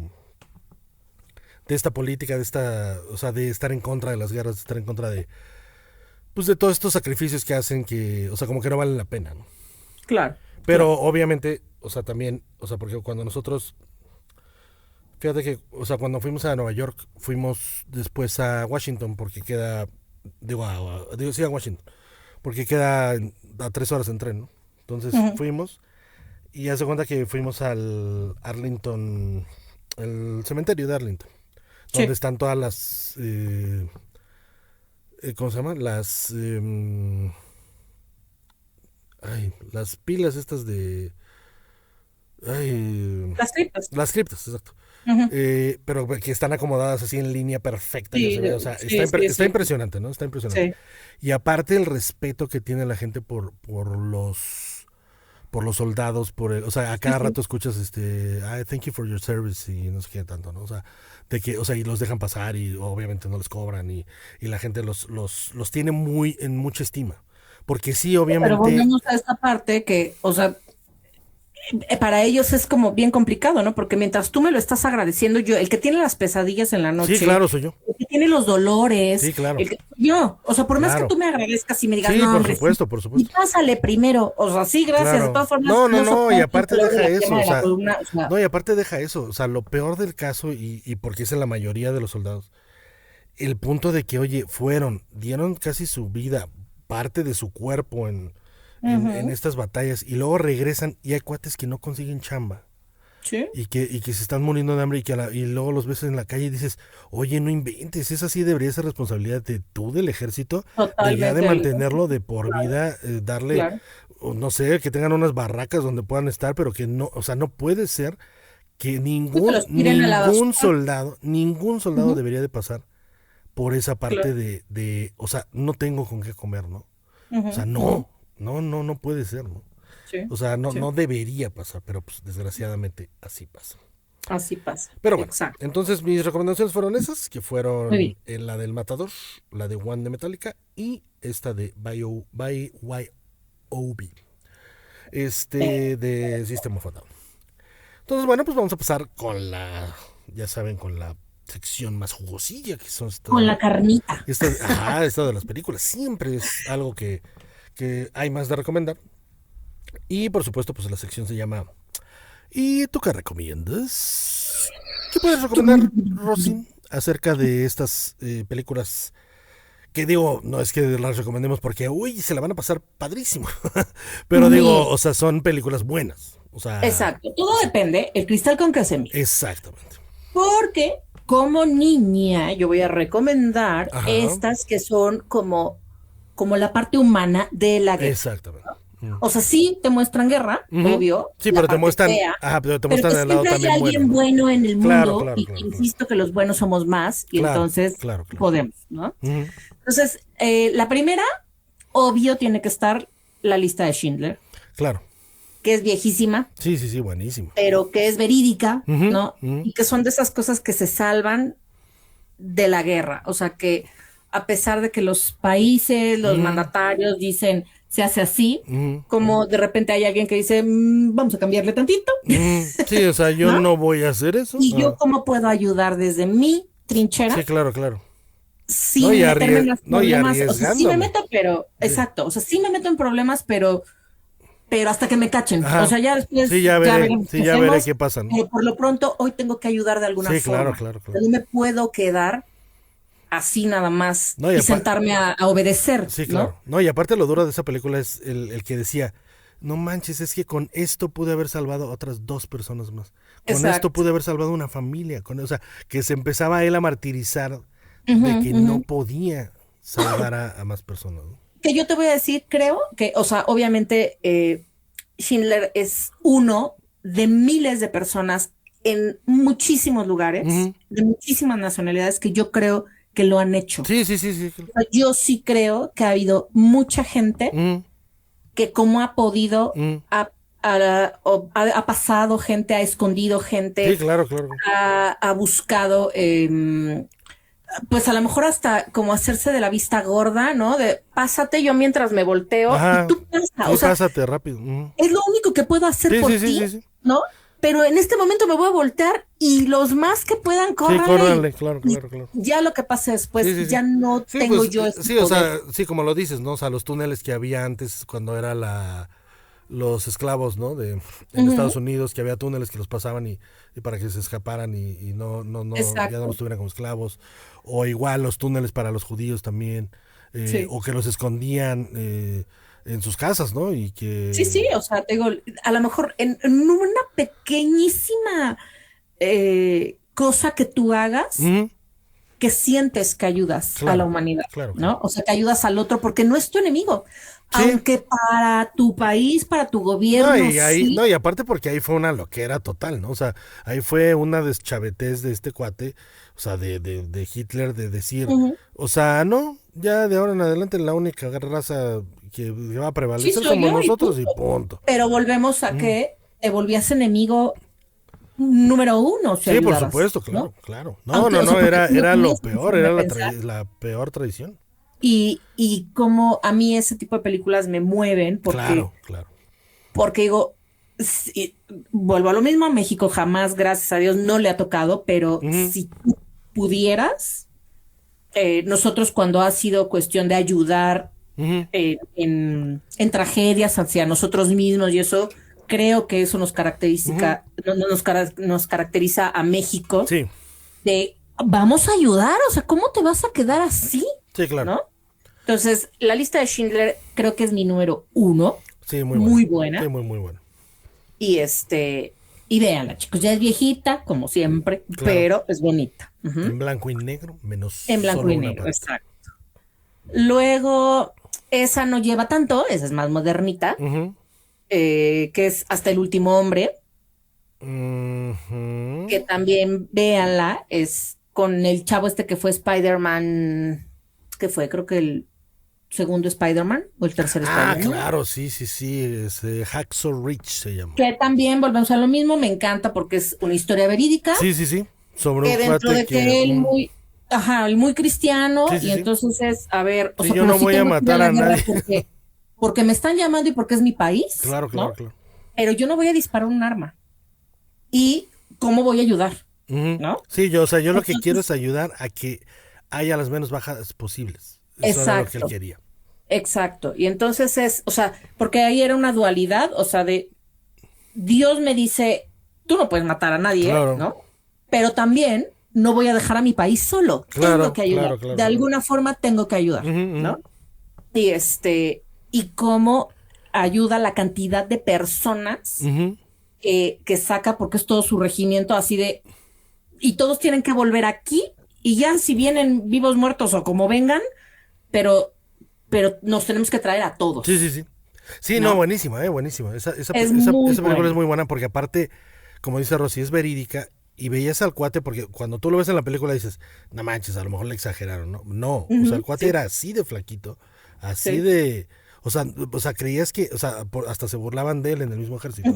esta política, o sea, de estar en contra de las guerras, de estar en contra de, pues, de todos estos sacrificios que hacen que, o sea, como que no valen la pena, ¿no? Claro. Pero obviamente, o sea, también, o sea, porque cuando nosotros Fíjate que, o sea, cuando fuimos a Nueva York, fuimos después a Washington porque queda, sí a Washington, porque queda a 3 horas en tren, ¿no? Entonces fuimos y hace cuenta que fuimos al Arlington, el cementerio de Arlington, donde están todas las, ¿cómo se llama? Las pilas estas de... Las criptas, exacto. Pero que están acomodadas así en línea perfecta. Sí, ya se ve, o sea, está impresionante, ¿no? Está impresionante. Y aparte el respeto que tiene la gente por los soldados, o sea, a cada rato escuchas thank you for your service y no sé qué tanto, ¿no? O sea, y los dejan pasar y obviamente no les cobran y la gente los tiene en mucha estima. Porque sí, obviamente... Pero volvemos a esta parte que, o sea, para ellos es como bien complicado, ¿no? Porque mientras tú me lo estás agradeciendo, el que tiene las pesadillas en la noche. Sí, claro, soy yo. El que tiene los dolores. Sí, claro. Yo, o sea, por más que tú me agradezcas y me digas, sí, no, por hombre, supuesto, por supuesto. Y pásale primero, o sea, sí, gracias, claro. de todas formas. No, y aparte deja eso, o sea, no, y aparte deja eso, o sea, lo peor del caso, y porque es en la mayoría de los soldados, el punto de que, oye, dieron casi su vida, parte de su cuerpo en estas batallas y luego regresan y hay cuates que no consiguen chamba. ¿Sí? Y que se están muriendo de hambre y luego los ves en la calle y dices, oye, no inventes, esa sí debería ser responsabilidad de tú del ejército, debería de mantenerlo de por vida, darle, no sé, que tengan unas barracas donde puedan estar, pero que no, o sea, no puede ser que ningún soldado debería de pasar por esa parte de, o sea, no tengo con qué comer, ¿no? O sea, no puede ser, ¿no? Sí, o sea, no debería pasar, pero pues desgraciadamente así pasa. Así pasa. Pero bueno, entonces mis recomendaciones fueron esas, que fueron la del Matador, la de One de Metallica y esta de BYOB, de System of a Down. Entonces, bueno, pues vamos a pasar con ya saben, con la sección más jugosilla, que son con la carnita. Esta de las películas. Siempre es algo que hay más de recomendar. Y por supuesto, pues la sección se llama ¿Y tú qué recomiendas? ¿Qué puedes recomendar, Rosin, acerca de estas películas? Que digo, no es que las recomendemos porque, se la van a pasar padrísimo. Pero digo, o sea, son películas buenas. O sea, exacto, todo depende el cristal con que se mire. Exactamente. Porque como niña yo voy a recomendar estas que son como la parte humana de la guerra. Exactamente. O sea, sí te muestran guerra, obvio. Sí, pero te muestran, pero te muestran el lado también hay alguien bueno en el mundo, claro, insisto que los buenos somos más, y entonces podemos, ¿no? Entonces, la primera, obvio, tiene que estar la lista de Schindler. Claro. Que es viejísima. Sí, buenísima. Pero que es verídica, ¿no? Y que son de esas cosas que se salvan de la guerra. O sea, que a pesar de que los países, los mandatarios dicen se hace así, como de repente hay alguien que dice, vamos a cambiarle tantito. Sí, o sea, yo no voy a hacer eso. Y yo cómo puedo ayudar desde mi trinchera. Sí, claro. Sin meterme en los problemas. O sea, sí me meto, pero, exacto, o sea, sí me meto en problemas, pero hasta que me cachen. O sea, ya después ya veré qué pasa, ¿no? Pero por lo pronto, hoy tengo que ayudar de alguna forma. Claro. No me puedo quedar así nada más y sentarme a obedecer. Sí, claro. ¿No? Y aparte lo duro de esa película es el que decía, no manches, es que con esto pude haber salvado a otras 2 personas más. Con esto pude haber salvado una familia. O sea, que se empezaba él a martirizar de que no podía salvar a más personas, ¿no? Que yo te voy a decir, creo que, o sea, obviamente Schindler es uno de miles de personas en muchísimos lugares, de muchísimas nacionalidades que yo creo que lo han hecho. Sí. Yo sí creo que ha habido mucha gente que como ha podido, ha pasado gente, ha escondido gente. Sí, claro. Ha buscado, pues a lo mejor hasta como hacerse de la vista gorda, ¿no? De pásate yo mientras me volteo y tú pasa. O sea, pásate rápido. Es lo único que puedo hacer por ti, ¿no? Pero en este momento me voy a voltear y los más que puedan córranle, claro. Ya lo que pase después, ya no tengo pues, yo ese poder. O sea, sí, como lo dices, ¿no? O sea, los túneles que había antes cuando era los esclavos, ¿no? En Estados Unidos, que había túneles que los pasaban y para que se escaparan y no ya no los tuvieran como esclavos. O igual los túneles para los judíos también. O que los escondían en sus casas, ¿no? Y que... Sí, o sea, te digo, a lo mejor en una pequeñísima cosa que tú hagas, que sientes que ayudas a la humanidad, ¿no? O sea, que ayudas al otro porque no es tu enemigo. Sí. Aunque para tu país, para tu gobierno. Y aparte porque ahí fue una loquera total, ¿no? O sea, ahí fue una deschavetez de este cuate, o sea, de Hitler, de decir, o sea, no, ya de ahora en adelante la única raza que va a prevalecer somos nosotros y punto. Pero volvemos a que te volvías enemigo número uno. Sí, por supuesto, claro. No, era lo peor, era la peor traición. Y como a mí ese tipo de películas me mueven porque, porque digo, vuelvo a lo mismo, a México jamás, gracias a Dios, no le ha tocado, pero si tú pudieras, nosotros cuando ha sido cuestión de ayudar en tragedias hacia nosotros mismos y eso, creo que eso nos caracteriza, nos caracteriza a México de vamos a ayudar, o sea, ¿cómo te vas a quedar así? Sí, claro. ¿No? Entonces, la lista de Schindler creo que es mi número 1. Sí, muy buena. Sí, muy buena. Y véanla, chicos, ya es viejita, como siempre, pero es bonita. En blanco y negro, menos en blanco y negro, exacto. Luego, esa no lleva tanto, esa es más modernita, que es Hasta el último hombre, que también véanla, es con el chavo este que fue Spider-Man, que fue, creo que el segundo Spider-Man o el tercer Spider-Man. Claro, sí, es Hacksaw Ridge se llama. Que también volvemos a lo mismo, me encanta porque es una historia verídica. Sí. Sobre que un dentro de que él muy cristiano, y entonces es, a ver, o sea, yo no voy a matar a nadie. Porque me están llamando y porque es mi país. Claro. Pero yo no voy a disparar un arma. ¿Y cómo voy a ayudar? ¿No? Sí, yo lo que quiero es ayudar a que haya las menos bajas posibles. Eso era lo que él quería. Exacto. Y entonces es, o sea, porque ahí era una dualidad, o sea, de Dios me dice, tú no puedes matar a nadie, ¿no? Pero también no voy a dejar a mi país solo. Tengo que ayudar. De alguna forma tengo que ayudar, ¿no? Y cómo ayuda la cantidad de personas que saca, porque es todo su regimiento así de, y todos tienen que volver aquí, y ya si vienen vivos, muertos o como vengan, pero nos tenemos que traer a todos. Sí, no, buenísima. Esa película es muy buena porque aparte, como dice Rosy, es verídica y veías al cuate porque cuando tú lo ves en la película dices, no manches, a lo mejor le exageraron, ¿no? No, o sea, el cuate era así de flaquito, así de... O sea, creías que, o sea, hasta se burlaban de él en el mismo ejército.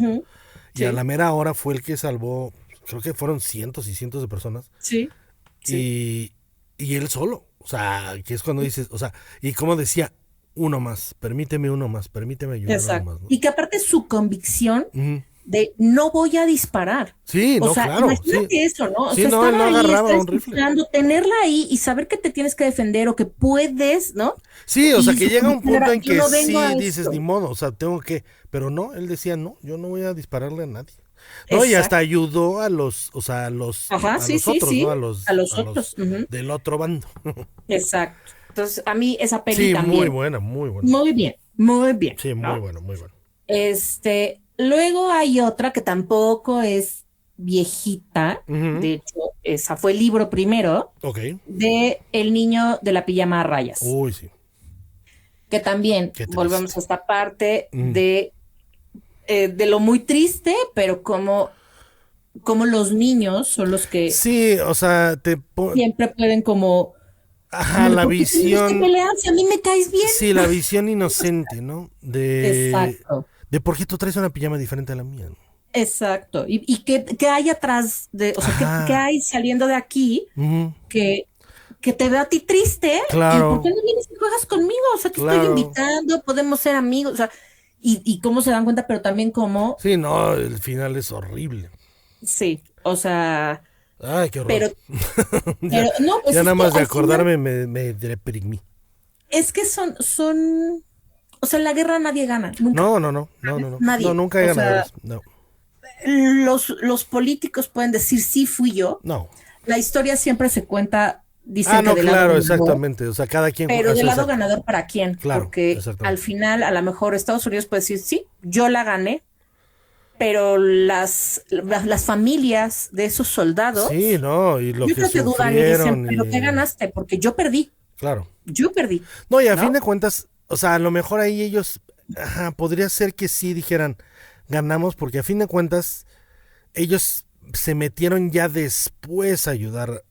Y a la mera hora fue el que salvó, creo que fueron cientos y cientos de personas. Y él solo. O sea, que es cuando dices, o sea, y como decía, uno más, permíteme ayudar a uno más, ¿no? Y que aparte su convicción de no voy a disparar. Sí, o sea, claro. Imagínate eso, ¿no? O sí, sea, no, él no agarraba un rifle. Tenerla ahí y saber que te tienes que defender o que puedes, ¿no? Sí, o sea, que llega un punto en que sí dices, ni modo, o sea, tengo que, pero no, él decía, no, yo no voy a dispararle a nadie. No, y hasta ayudó a los, o sea, a los otros, ¿no? A los otros del otro bando. Exacto. Entonces, a mí esa peli también. Muy buena. Muy bien. Sí, ¿no? muy bueno. Luego hay otra que tampoco es viejita. De hecho, esa fue el libro primero. De El niño de la pijama a rayas. Uy, sí. Que también volvemos a esta parte de lo muy triste, pero como los niños son los que sí, o sea, siempre pueden como la visión que pelear si a mí me caes bien. Sí, la visión inocente, ¿no? Exacto. De por qué tú traes una pijama diferente a la mía, ¿no? Exacto. Y qué hay atrás de, o sea, qué hay saliendo de aquí que te veo a ti triste. Claro. ¿Y por qué no vienes y juegas conmigo? O sea, te estoy invitando, podemos ser amigos, o sea, y cómo se dan cuenta, pero también cómo... Sí, no, el final es horrible. Sí, o sea... Ay, qué horror. Pero no, pues ya nada más de acordarme me deprimí. Es que son... O sea, en la guerra nadie gana, nunca. No. Nadie. No, nunca hay O sea, ganadores. No. los políticos pueden decir sí fui yo. No. La historia siempre se cuenta, dicen No, que del claro, lado ganador, exactamente. O sea, cada quien pero hace del lado exacto. ganador para quién, Claro, porque exactamente. al final a lo mejor Estados Unidos puede decir sí, yo la gané, pero las familias de esos soldados, Sí, no, y lo yo que creo que dudan y dicen, sufrieron pero ¿qué y... ganaste? Porque yo perdí, Claro. No, y a fin ¿no? de cuentas, o sea, a lo mejor ahí ellos, podría ser que sí dijeran, ganamos, porque a fin de cuentas, ellos se metieron ya después a ayudar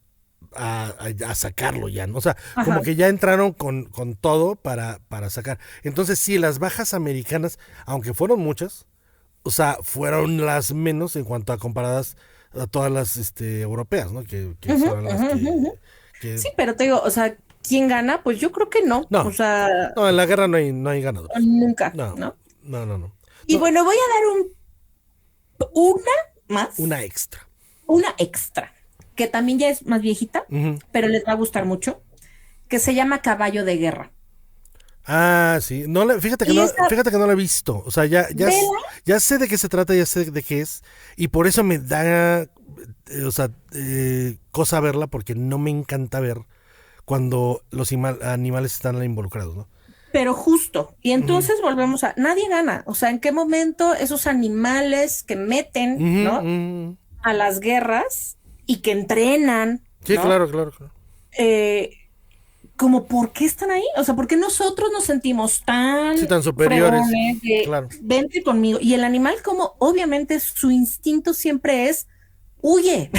a sacarlo ya, ¿no? O sea, como Ajá. que ya entraron con todo para sacar. Entonces, sí, las bajas americanas, aunque fueron muchas, o sea, fueron las menos en cuanto a comparadas a todas las europeas, ¿no? Que Ujú, son las ujú, ujú. que... Sí, pero te digo, o sea, ¿quién gana? Pues yo creo que no, o No, sea, no, en la guerra no hay ganadores. nunca, No, ¿no? no. Y No, bueno, voy a dar una más, una extra. una extra, que también ya es más viejita, Ujú. pero les va a gustar mucho, que se llama Caballo de Guerra. Sí. No Y esta, fíjate que no la he visto. O sea, vela, ya sé de qué se trata, ya sé de qué es. Y por eso me da, o sea, cosa verla, porque no me encanta ver cuando los animales están involucrados, ¿no? pero justo. Y Ujú, entonces volvemos a, nadie gana. O sea, ¿en qué momento esos animales que meten, ujú, ¿no? ujú. A las guerras y que entrenan, Sí, ¿no? claro. Eh, como por qué están ahí, o sea, ¿por qué nosotros nos sentimos tan Sí, tan superiores. fregones de Claro, vente conmigo? Y el animal, como obviamente su instinto siempre es huye,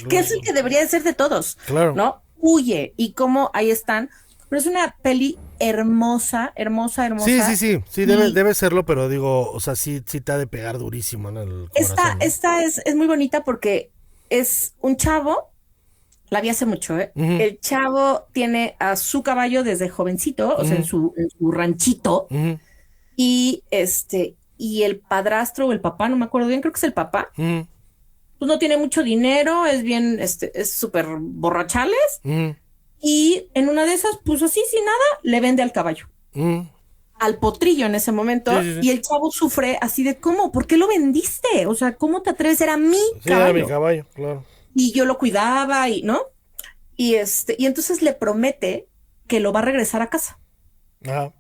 que es el que debería de ser de todos, claro. ¿no? Huye. Y como ahí están. Pero es una peli hermosa, hermosa, hermosa. Sí, Y debe serlo, pero digo, o sea, sí te ha de pegar durísimo en el corazón, ¿no? esta es muy bonita porque es un chavo. La vi hace mucho, ¿eh? Ujú, El chavo tiene a su caballo desde jovencito, o sea, ujú, en su ranchito, ujú, y el padrastro o el papá, no me acuerdo bien, creo que es el papá, ujú, pues no tiene mucho dinero, es bien, es súper borrachales, ujú, y en una de esas, pues así, sin nada, le vende al caballo, ujú. al potrillo en ese Sí, momento, sí, sí. y el chavo sufre así de, ¿cómo? ¿Por qué lo vendiste? O sea, ¿cómo te atreves? Era mi Sí, era mi caballo. caballo, claro. Y yo lo cuidaba y, ¿no? Y entonces le promete que lo va a regresar a casa. Ajá.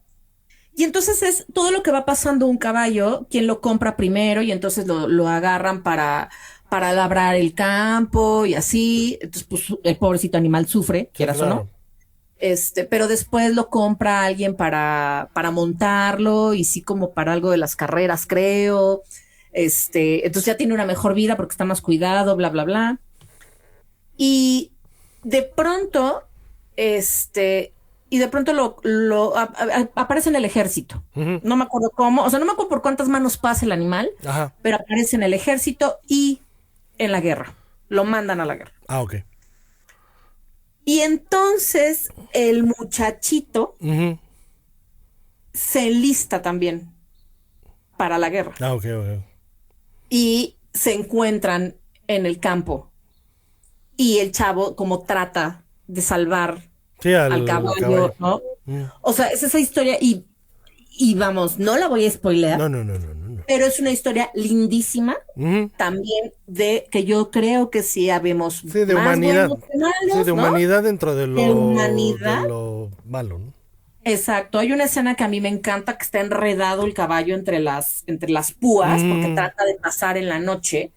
Y entonces es todo lo que va pasando un caballo, quien lo compra primero y entonces lo agarran para labrar el campo y así. Entonces, pues el pobrecito animal sufre, Sí, quieras o no. claro. Pero después lo compra alguien para montarlo y sí como para algo de las carreras, creo. Entonces ya tiene una mejor vida porque está más cuidado, bla, bla, bla. Y de pronto, este, y de pronto aparece en el ejército. Ujú, No me acuerdo cómo, o sea, no me acuerdo por cuántas manos pasa el animal, ajá. pero aparece en el ejército y en la guerra. Lo mandan a la guerra. Ok. Y entonces el muchachito Ujú. se enlista también para la guerra Ok. y se encuentran en el campo y el chavo como trata de salvar Sí, al al caballo. caballo, ¿no? Mm. O sea, es esa historia y vamos, no la voy a spoilear, No. pero es una historia lindísima Ujú. también de que yo creo que sí habemos Sí, de más humanidad. buenos que Sí, de malos, ¿no? humanidad dentro De de humanidad. lo malo, ¿no? Exacto, hay una escena que a mí me encanta que está enredado el caballo entre las púas porque Mm, trata de pasar en la noche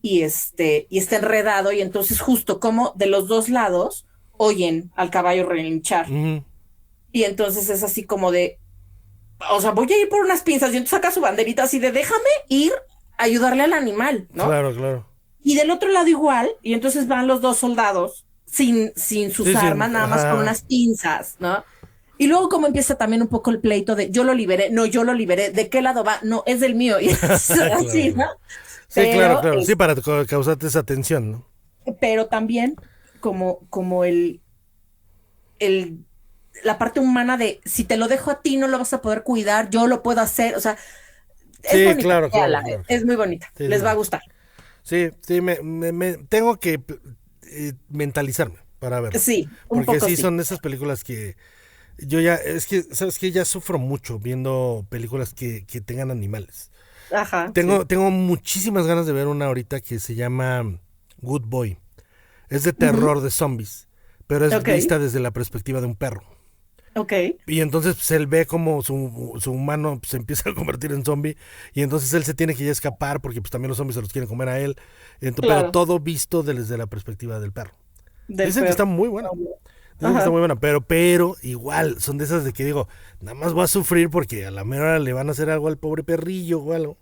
y está enredado y entonces justo como de los dos lados oyen al caballo relinchar ujú. y entonces es así como de, o sea, voy a ir por unas pinzas y entonces saca su banderita así de déjame ir a ayudarle al animal, ¿no? Claro. Y del otro lado igual, y entonces van los dos soldados sin sus Sí, armas, nada más con ajá. unas pinzas, ¿no? Y luego como empieza también un poco el pleito de yo lo liberé, no, yo lo liberé, ¿de qué lado va? No, es del mío, y es así, ¿no? Claro. Sí, Pero, claro. Sí, para causarte esa tensión, ¿no? pero también como el, la parte humana de si te lo dejo a ti no lo vas a poder cuidar, yo lo puedo hacer, o sea, es Sí, bonita, claro. véala, es muy bonita, les va a Sí. gustar. Sí, me tengo que mentalizarme para verla. Sí, un Porque poco sí sí. son esas películas que Yo ya, es que, ¿sabes qué? Ya sufro mucho viendo películas que tengan animales. Ajá, sí. Tengo muchísimas ganas de ver una ahorita que se llama Good Boy. Es de Ujú. terror de zombies, pero es Ok, vista desde la perspectiva de un perro. ok, Y entonces pues, él ve como su humano se empieza a convertir en zombie y entonces él se tiene que ya escapar porque pues también los zombies se los quieren comer a él. Pero claro, todo visto desde la perspectiva del perro. del Dicen que está perro. muy buena. Dicen que está Ajá, muy buena, pero igual son de esas de que digo, nada más voy a sufrir porque a la mera hora le van a hacer algo al pobre perrillo o algo.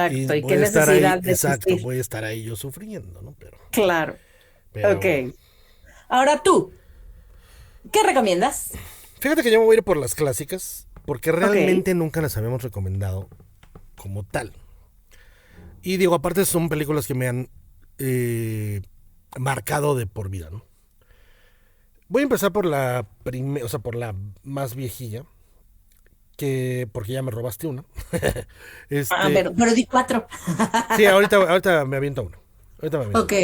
Y exacto. ¿Y qué voy a estar ahí, necesidad de exacto, sufrir? voy a estar ahí yo sufriendo, ¿no? Claro, Pero ok. bueno. Ahora tú, ¿qué recomiendas? Fíjate que yo me voy a ir por las clásicas, porque Ok, realmente nunca las habíamos recomendado como tal. Y digo, aparte son películas que me han eh, marcado de por vida, ¿no? Voy a empezar por la primera, o sea, por la más viejilla, que porque ya me robaste una. a este, ver, pero di cuatro. sí, ahorita me aviento una. Ahorita me aviento Ok, una.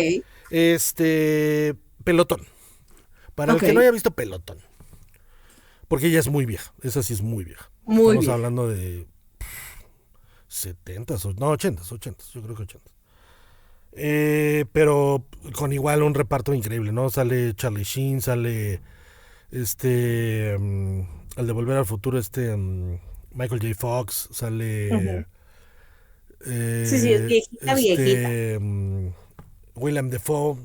Pelotón. Para el ok, que no haya visto Pelotón, porque ella es muy vieja, esa sí es muy vieja. muy Estamos vieja. hablando de 70 no, 80 yo creo que 80. Pero con igual un reparto increíble, ¿no? Sale Charlie Sheen, sale el de Volver al Futuro, Michael J. Fox, Ujú. sale Sí, sí, es viejita, viejita. William Defoe.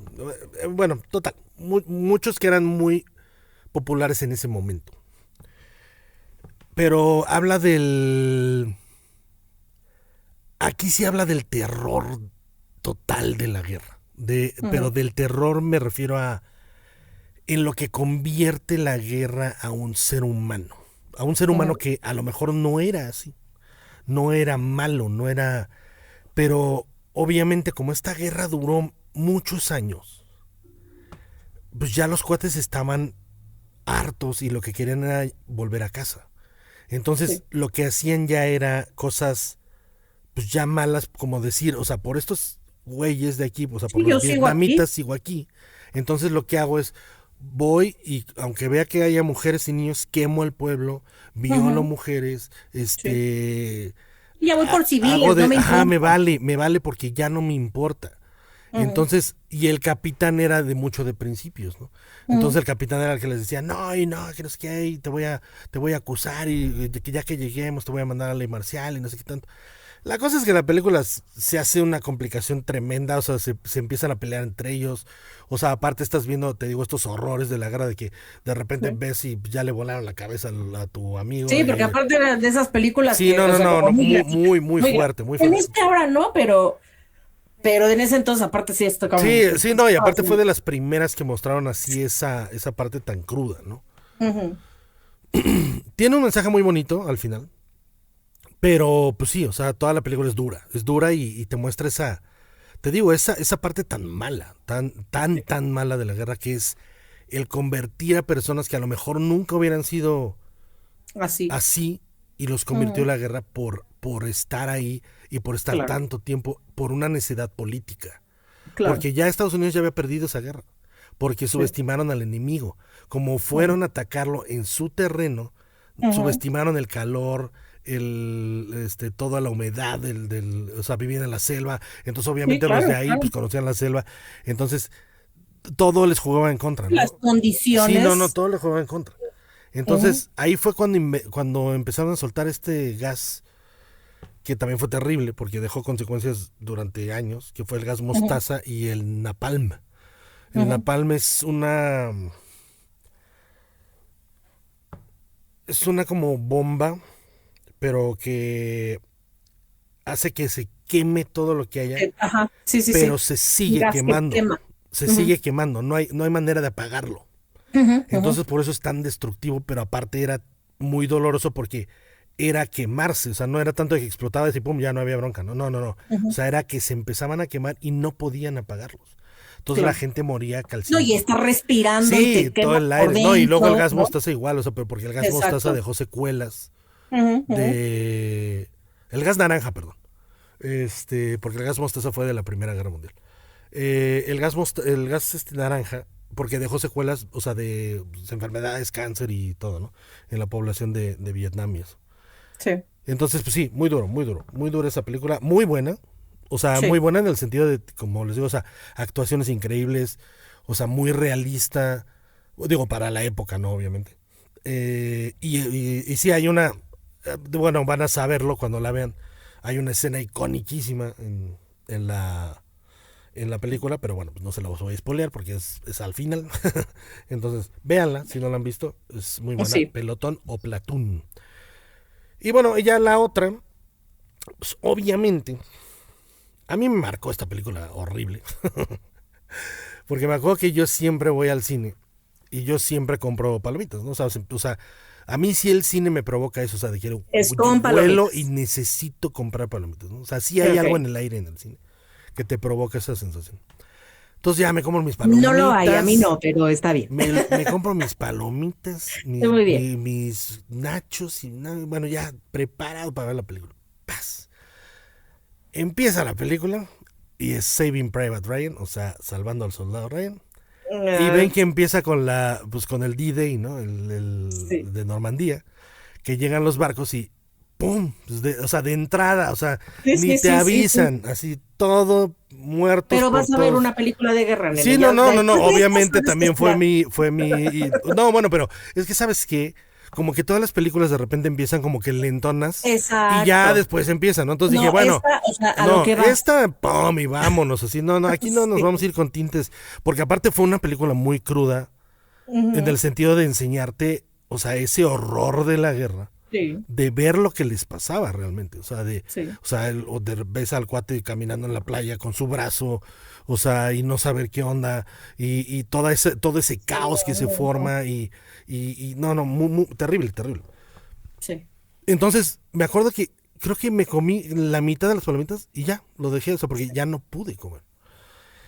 Bueno, total, muchos que eran muy populares en ese momento. Pero habla del... Aquí sí habla del terror total de la guerra. Pero Ujú, del terror me refiero a en lo que convierte la guerra a un ser humano. A un ser humano ujú, que a lo mejor no era así. No era malo, no era... Pero obviamente como esta guerra duró muchos años, pues ya los cuates estaban hartos y lo que querían era volver a casa. Entonces sí. lo que hacían ya era cosas pues ya malas, como decir, o sea, por estos güeyes de aquí, o sea, por Sí, los yo sigo aquí. vietnamitas sigo aquí. Entonces lo que hago es, voy y aunque vea que haya mujeres y niños, quemo el pueblo, violo Ujú, mujeres, sí. Y ya voy por hago civiles, no de, me ajá, importa. me vale porque ya no me importa. Ujú, Entonces, y el capitán era de mucho de principios, ¿no? Entonces ujú. el capitán era el que les decía, no, y no, que no sé qué, y te voy a acusar, y que ya que lleguemos te voy a mandar a la ley marcial, y no sé qué tanto. La cosa es que la película se hace una complicación tremenda, o sea, se empiezan a pelear entre ellos, o sea, aparte estás viendo, te digo, estos horrores de la guerra de que de repente Sí. ves y ya le volaron la cabeza a tu amigo. Sí, porque aparte era de esas películas Sí, que, o sea, como no, muy gráficas, muy muy fuerte, muy en fuerte. este ahora no, pero en ese entonces aparte sí esto como, Sí, pues, sí, no, y estaba aparte fue haciendo. de las primeras que mostraron así esa parte tan cruda, ¿no? Ujú, Tiene un mensaje muy bonito al final, pero pues sí, o sea, toda la película es dura y te muestra te digo, esa parte tan mala, tan mala de la guerra que es el convertir a personas que a lo mejor nunca hubieran sido así. así y los convirtió Ujú, la guerra por estar ahí y por estar claro, tanto tiempo, por una necesidad política. claro. Porque ya Estados Unidos ya había perdido esa guerra, porque Sí. subestimaron al enemigo. Como Ujú, fueron a atacarlo en su terreno, ujú. subestimaron el calor, toda la humedad, o sea, vivían en la selva, entonces Sí, obviamente los de claro, ahí claro. pues conocían la selva, entonces todo les jugaba en contra, Las ¿no? Sí, no, condiciones. todo les jugaba en contra. Ujú, Entonces ahí fue cuando empezaron a soltar este gas que también fue terrible porque dejó consecuencias durante años, que fue el gas ujú, mostaza y el napalm. El ujú. napalm es una como bomba, pero que hace que se queme todo lo que haya, Ajá, sí, sí, pero sí. se Un sigue gas que quemando. quema. Se Ujú, sigue quemando, no hay manera de apagarlo. ujú, ujú. Entonces por eso es tan destructivo, pero aparte era muy doloroso porque era quemarse, o sea, no era tanto de que explotaba y pum, ya no había bronca, no. O Ujú, sea, era que se empezaban a quemar y no podían apagarlos. Entonces la claro. gente moría No, y calcinada. estás respirando y Sí, te todo quema el por aire. No, y luego el dentro, gas ¿no? mostaza igual, o sea, pero porque el gas mostaza Exacto. dejó secuelas Ujú, ujú, de... El gas naranja, perdón. Porque el gas mostaza fue de la Primera Guerra Mundial. El gas naranja porque dejó secuelas, o sea, de pues, enfermedades, cáncer y todo, ¿no? En la población de Vietnam y eso. Sí. Entonces, pues sí, muy duro, muy dura esa película, muy buena. O sea, muy Sí. buena en el sentido de, como les digo, o sea, actuaciones increíbles, o sea, muy realista, digo, para la época, ¿no? Obviamente. Y sí, hay una, bueno, van a saberlo cuando la vean, hay una escena iconiquísima en en la película, pero bueno, pues no se la voy a spoilear porque es al final. Entonces, véanla, si no la han visto, es muy buena, Sí. Pelotón o Platoon. Y bueno, ya la otra, pues obviamente, a mí me marcó esta película horrible. Porque me acuerdo que yo siempre voy al cine y yo siempre compro palomitas, ¿no? O sea, a mí sí el cine me provoca eso, o sea, de quiero, Es con vuelo y palomitas. necesito comprar palomitas, ¿no? O sea, sí hay algo Ok. en el aire en el cine que te provoca esa sensación. Entonces ya me compro mis No lo hay, a mí palomitas, no, pero está bien. me compro mis palomitas, Muy bien. mis nachos y bueno, ya preparado para ver la película. Paz. Empieza la película y es Saving Private Ryan, o sea, salvando al soldado Ryan. Y ven Ah, que empieza con pues con el D-Day, ¿no? sí. De Normandía, que llegan los barcos y ¡pum! Pues o sea, de entrada, o sea, Sí, ni sí, te sí, sí, sí. avisan, así todo muertos Pero por vas a ver todos. una película de guerra, nene. Sí, Ya, no, ya obviamente sabes que también esperar. no, bueno, pero es que sabes que como que todas las películas de repente empiezan como que lentonas y ya Exacto. después empiezan, ¿no? Entonces dije, No, bueno, esta, o sea, a lo no, que vas. esta, pum, y vámonos, así, no, aquí no nos Sí. vamos a ir con tintes, porque aparte fue una película muy cruda en el Ujú. sentido de enseñarte, o sea, ese horror de la guerra, Sí, de ver lo que les pasaba realmente, sí. o sea, ves al cuate caminando en la playa con su brazo, o sea, y no saber qué onda, y todo ese Sí, caos que se no, no, no. forma, y no, muy, terrible, terrible. Sí, Entonces, me acuerdo que creo que me comí la mitad de las palomitas y ya, lo dejé, o sea, porque ya no pude comer.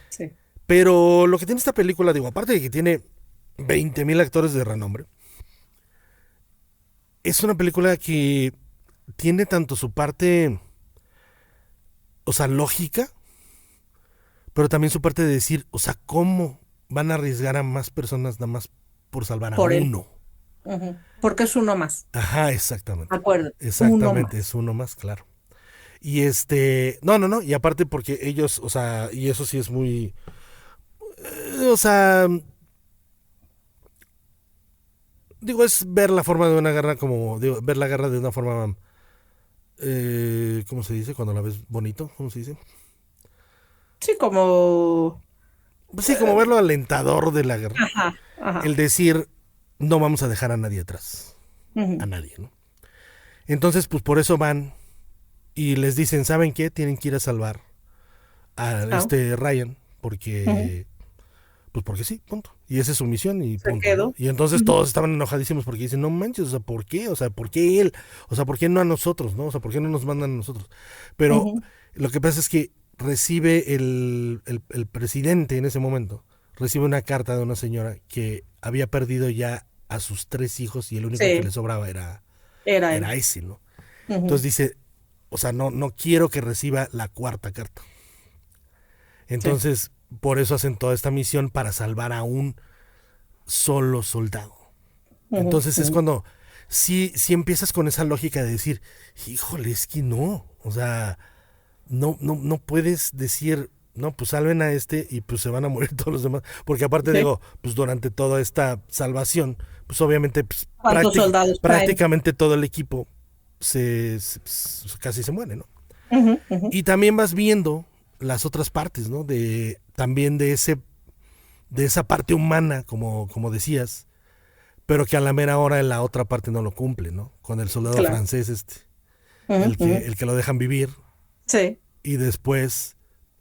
sí. Pero lo que tiene esta película, digo, aparte de que tiene 20.000 actores de renombre, es una película que tiene tanto su parte, o sea, lógica, pero también su parte de decir, o sea, ¿cómo van a arriesgar a más personas nada más por salvar a Por él. uno? Ujú. Porque es uno más. Ajá, exactamente. Acuérdate, uno Exactamente, es más. uno más, claro. Y no, y aparte porque ellos, o sea, y eso sí es muy, o sea, digo, es ver la forma de una guerra como, digo, ver la guerra de una forma, ¿cómo se dice? Cuando la ves bonito, ¿cómo se dice? Sí, como. Pues sí, como verlo alentador de la guerra. Ajá, El ajá. decir, no vamos a dejar a nadie atrás. A Ujú. nadie, ¿no? Entonces, pues por eso van y les dicen, ¿saben qué? Tienen que ir a salvar a Ah, este Ryan, ujú. porque, pues porque sí, punto. Y esa es su misión y Se punto, ¿no? quedó. Y entonces Ujú. todos estaban enojadísimos porque dicen, no manches, o sea, ¿por qué? O sea, ¿por qué él? O sea, ¿por qué no a nosotros, no? O sea, ¿por qué no nos mandan a nosotros? Pero Ujú. lo que pasa es que recibe el presidente en ese momento, recibe una carta de una señora que había perdido ya a sus 3 hijos y el único que le Sí, sobraba era era él. ese, ¿no? Entonces Ujú. dice, o sea, no quiero que reciba la cuarta carta. Sí. Entonces, por eso hacen toda esta misión para salvar a un solo soldado. Ujú, Entonces es ujú. cuando sí empiezas con esa lógica de decir, híjole, es que no. O sea, no puedes decir, no, pues salven a este y pues se van a morir todos los demás. Porque aparte Sí. digo, pues durante toda esta salvación, pues obviamente pues, ¿Cuántos soldados traen? prácticamente todo el equipo casi se muere, ¿no? Ujú, ujú. Y también vas viendo las otras partes, ¿no? También de esa parte humana, como decías, pero que a la mera hora la otra parte no lo cumple, ¿no? Con el soldado Claro. francés Ujú, ujú. el que lo dejan vivir Sí. y después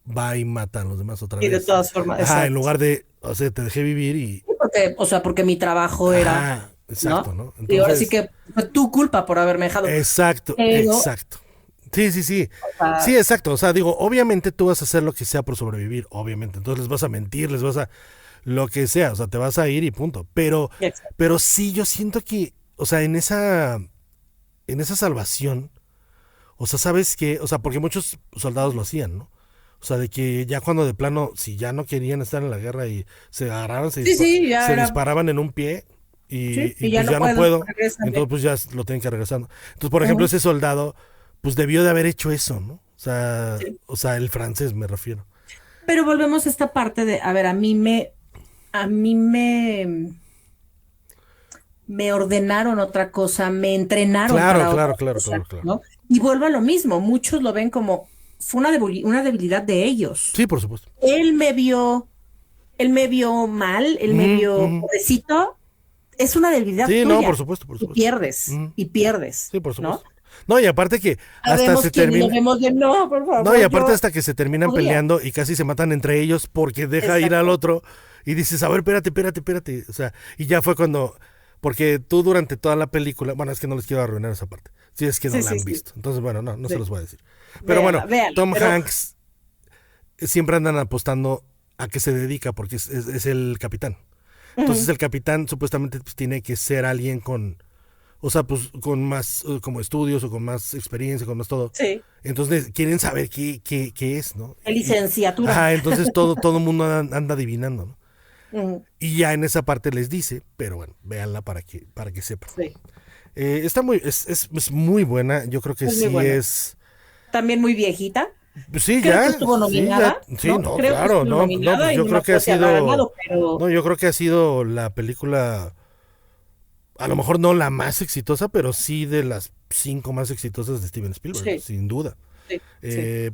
va y mata a los demás otra Y de vez. todas formas, Ajá, en exacto. lugar de, o sea, te dejé vivir y, Porque, o sea, porque mi trabajo era, ajá, exacto, ¿no? ¿no? Y ahora sí Entonces, que fue tu culpa por haberme dejado. exacto, Pero, exacto. Sí, sí, sí. o sea, Sí, exacto. O sea, digo, obviamente tú vas a hacer lo que sea por sobrevivir, obviamente. Entonces les vas a mentir, les vas a lo que sea, o sea, te vas a ir y punto. exacto. Pero sí, yo siento que, o sea, en esa salvación, o sea, ¿sabes qué? O sea, porque muchos soldados lo hacían, ¿no? O sea, de que ya cuando de plano, si ya no querían estar en la guerra y se agarraban, se disparaban en un pie y ya pues ya no puedo. Entonces pues ya lo tienen que regresar. Entonces, por ejemplo, ese soldado, pues debió de haber hecho eso, ¿no? O sea, el francés me refiero. Pero volvemos a esta parte de, a ver, a mí me ordenaron otra cosa, me entrenaron para otra cosa, claro. ¿no? Y vuelvo a lo mismo, muchos lo ven como, fue una debilidad de ellos. Sí, por supuesto. Él me vio mal, él me vio pobrecito, es una debilidad tuya. No, por supuesto. Y pierdes. Sí, por supuesto. ¿No? No, y aparte que hasta se termina. No, por favor. No, y aparte hasta que se terminan peleando y casi se matan entre ellos porque deja ir al otro y dices, a ver, espérate. O sea, y ya fue cuando. Porque tú durante toda la película. Bueno, es que no les quiero arruinar esa parte. Si es que no la han visto. Entonces, bueno, no se los voy a decir. Pero Tom Hanks siempre andan apostando a qué se dedica porque es el capitán. Entonces, el capitán supuestamente pues, tiene que ser alguien con. O sea, pues con más como estudios o con más experiencia, con más todo. Sí. Entonces quieren saber qué es, ¿no? Licenciatura. Ajá, entonces todo el mundo anda adivinando, ¿no? Y ya en esa parte les dice, pero bueno, véanla para que sepan. Sí. Está es muy buena, yo creo que sí buena. es. También muy viejita. Sí, creo ya. Que estuvo nominada. Sí, no, claro, no, pues yo creo que ha sido. Ganado, pero... No, yo creo que ha sido la película. A lo mejor no la más exitosa, pero sí de las 5 más exitosas de Steven Spielberg, sin duda. Sí.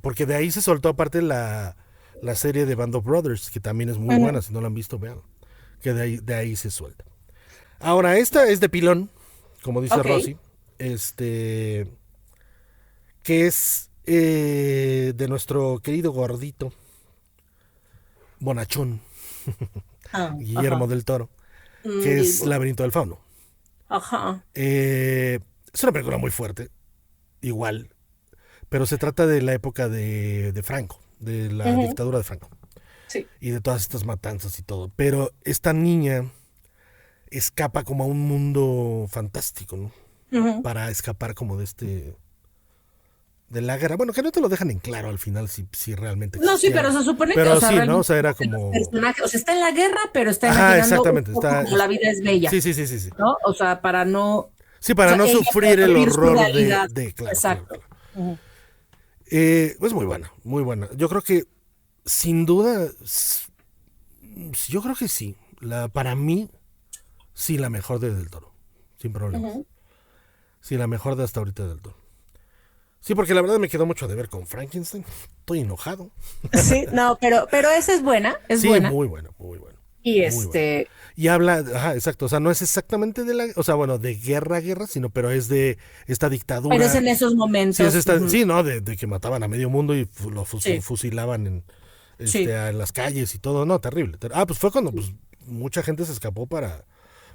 Porque de ahí se soltó aparte la serie de Band of Brothers, que también es muy buena, si no la han visto, vean. Que de ahí se suelta. Ahora, esta es de pilón, como dice Rosy, que es de nuestro querido gordito, bonachón, Guillermo del Toro, que es Laberinto del Fauno. Ajá. Es una película muy fuerte, igual, pero se trata de la época de Franco, de la dictadura de Franco. Sí. Y de todas estas matanzas y todo. Pero esta niña escapa como a un mundo fantástico, ¿no? Para escapar como de la guerra. Bueno, que no te lo dejan en claro al final si realmente existiera. No, sí, pero se supone pero que... sí, ¿no? O sea, era como... O sea, está en la guerra, pero está imaginando exactamente, como la vida es bella. Sí. ¿No? O sea, para no... Sí, para no sufrir el horror de claro. Exacto. Claro. Es muy buena, muy buena. Yo creo que, sin duda, yo creo que sí. Para mí, sí, la mejor de Del Toro. Sin problemas. Sí, la mejor de hasta ahorita Del Toro. Sí, porque la verdad me quedó mucho de ver con Frankenstein. Estoy enojado. Sí, no, pero esa es buena. Sí, buena. Muy buena. Y buena. Y habla, exacto, o sea, no es exactamente o sea, bueno, de guerra, sino, pero es de esta dictadura. Pero es en esos momentos. Sí, ¿no? De que mataban a medio mundo y lo fusilaban en las calles y todo, no, terrible. Pues fue cuando pues mucha gente se escapó para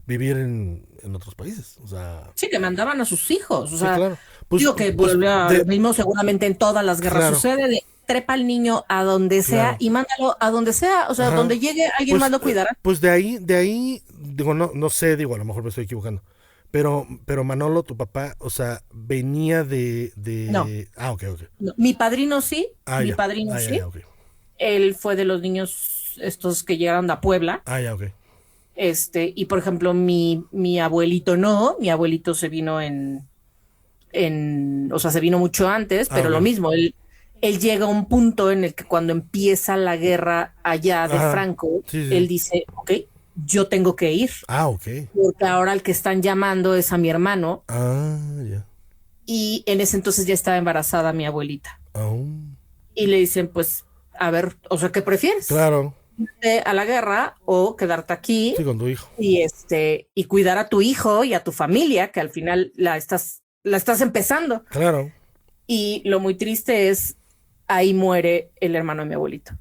vivir en otros países, o sea... Sí, que mandaban a sus hijos, o sea, claro. Pues, digo que lo mismo seguramente en todas las guerras sucede, trepa al niño a donde sea y mándalo a donde sea, o sea, donde llegue alguien más lo cuidará. Pues de ahí, digo, no sé, digo, a lo mejor me estoy equivocando, pero Manolo, tu papá, o sea, venía de... No. Ok. No, mi padrino sí, sí. Ya, okay. Él fue de los niños estos que llegaron a Puebla. Ya, ok. Y por ejemplo, mi abuelito no, mi abuelito se vino o sea, se vino mucho antes, pero lo mismo, él llega a un punto en el que cuando empieza la guerra allá de Franco, él dice, ok, yo tengo que ir. Ok. Porque ahora el que están llamando es a mi hermano. Ya. Y en ese entonces ya estaba embarazada mi abuelita. Y le dicen, pues, a ver, o sea, ¿qué prefieres? Claro. A la guerra o quedarte aquí con tu hijo y cuidar a tu hijo y a tu familia, que al final la estás empezando. Claro. Y lo muy triste es ahí muere el hermano de mi abuelito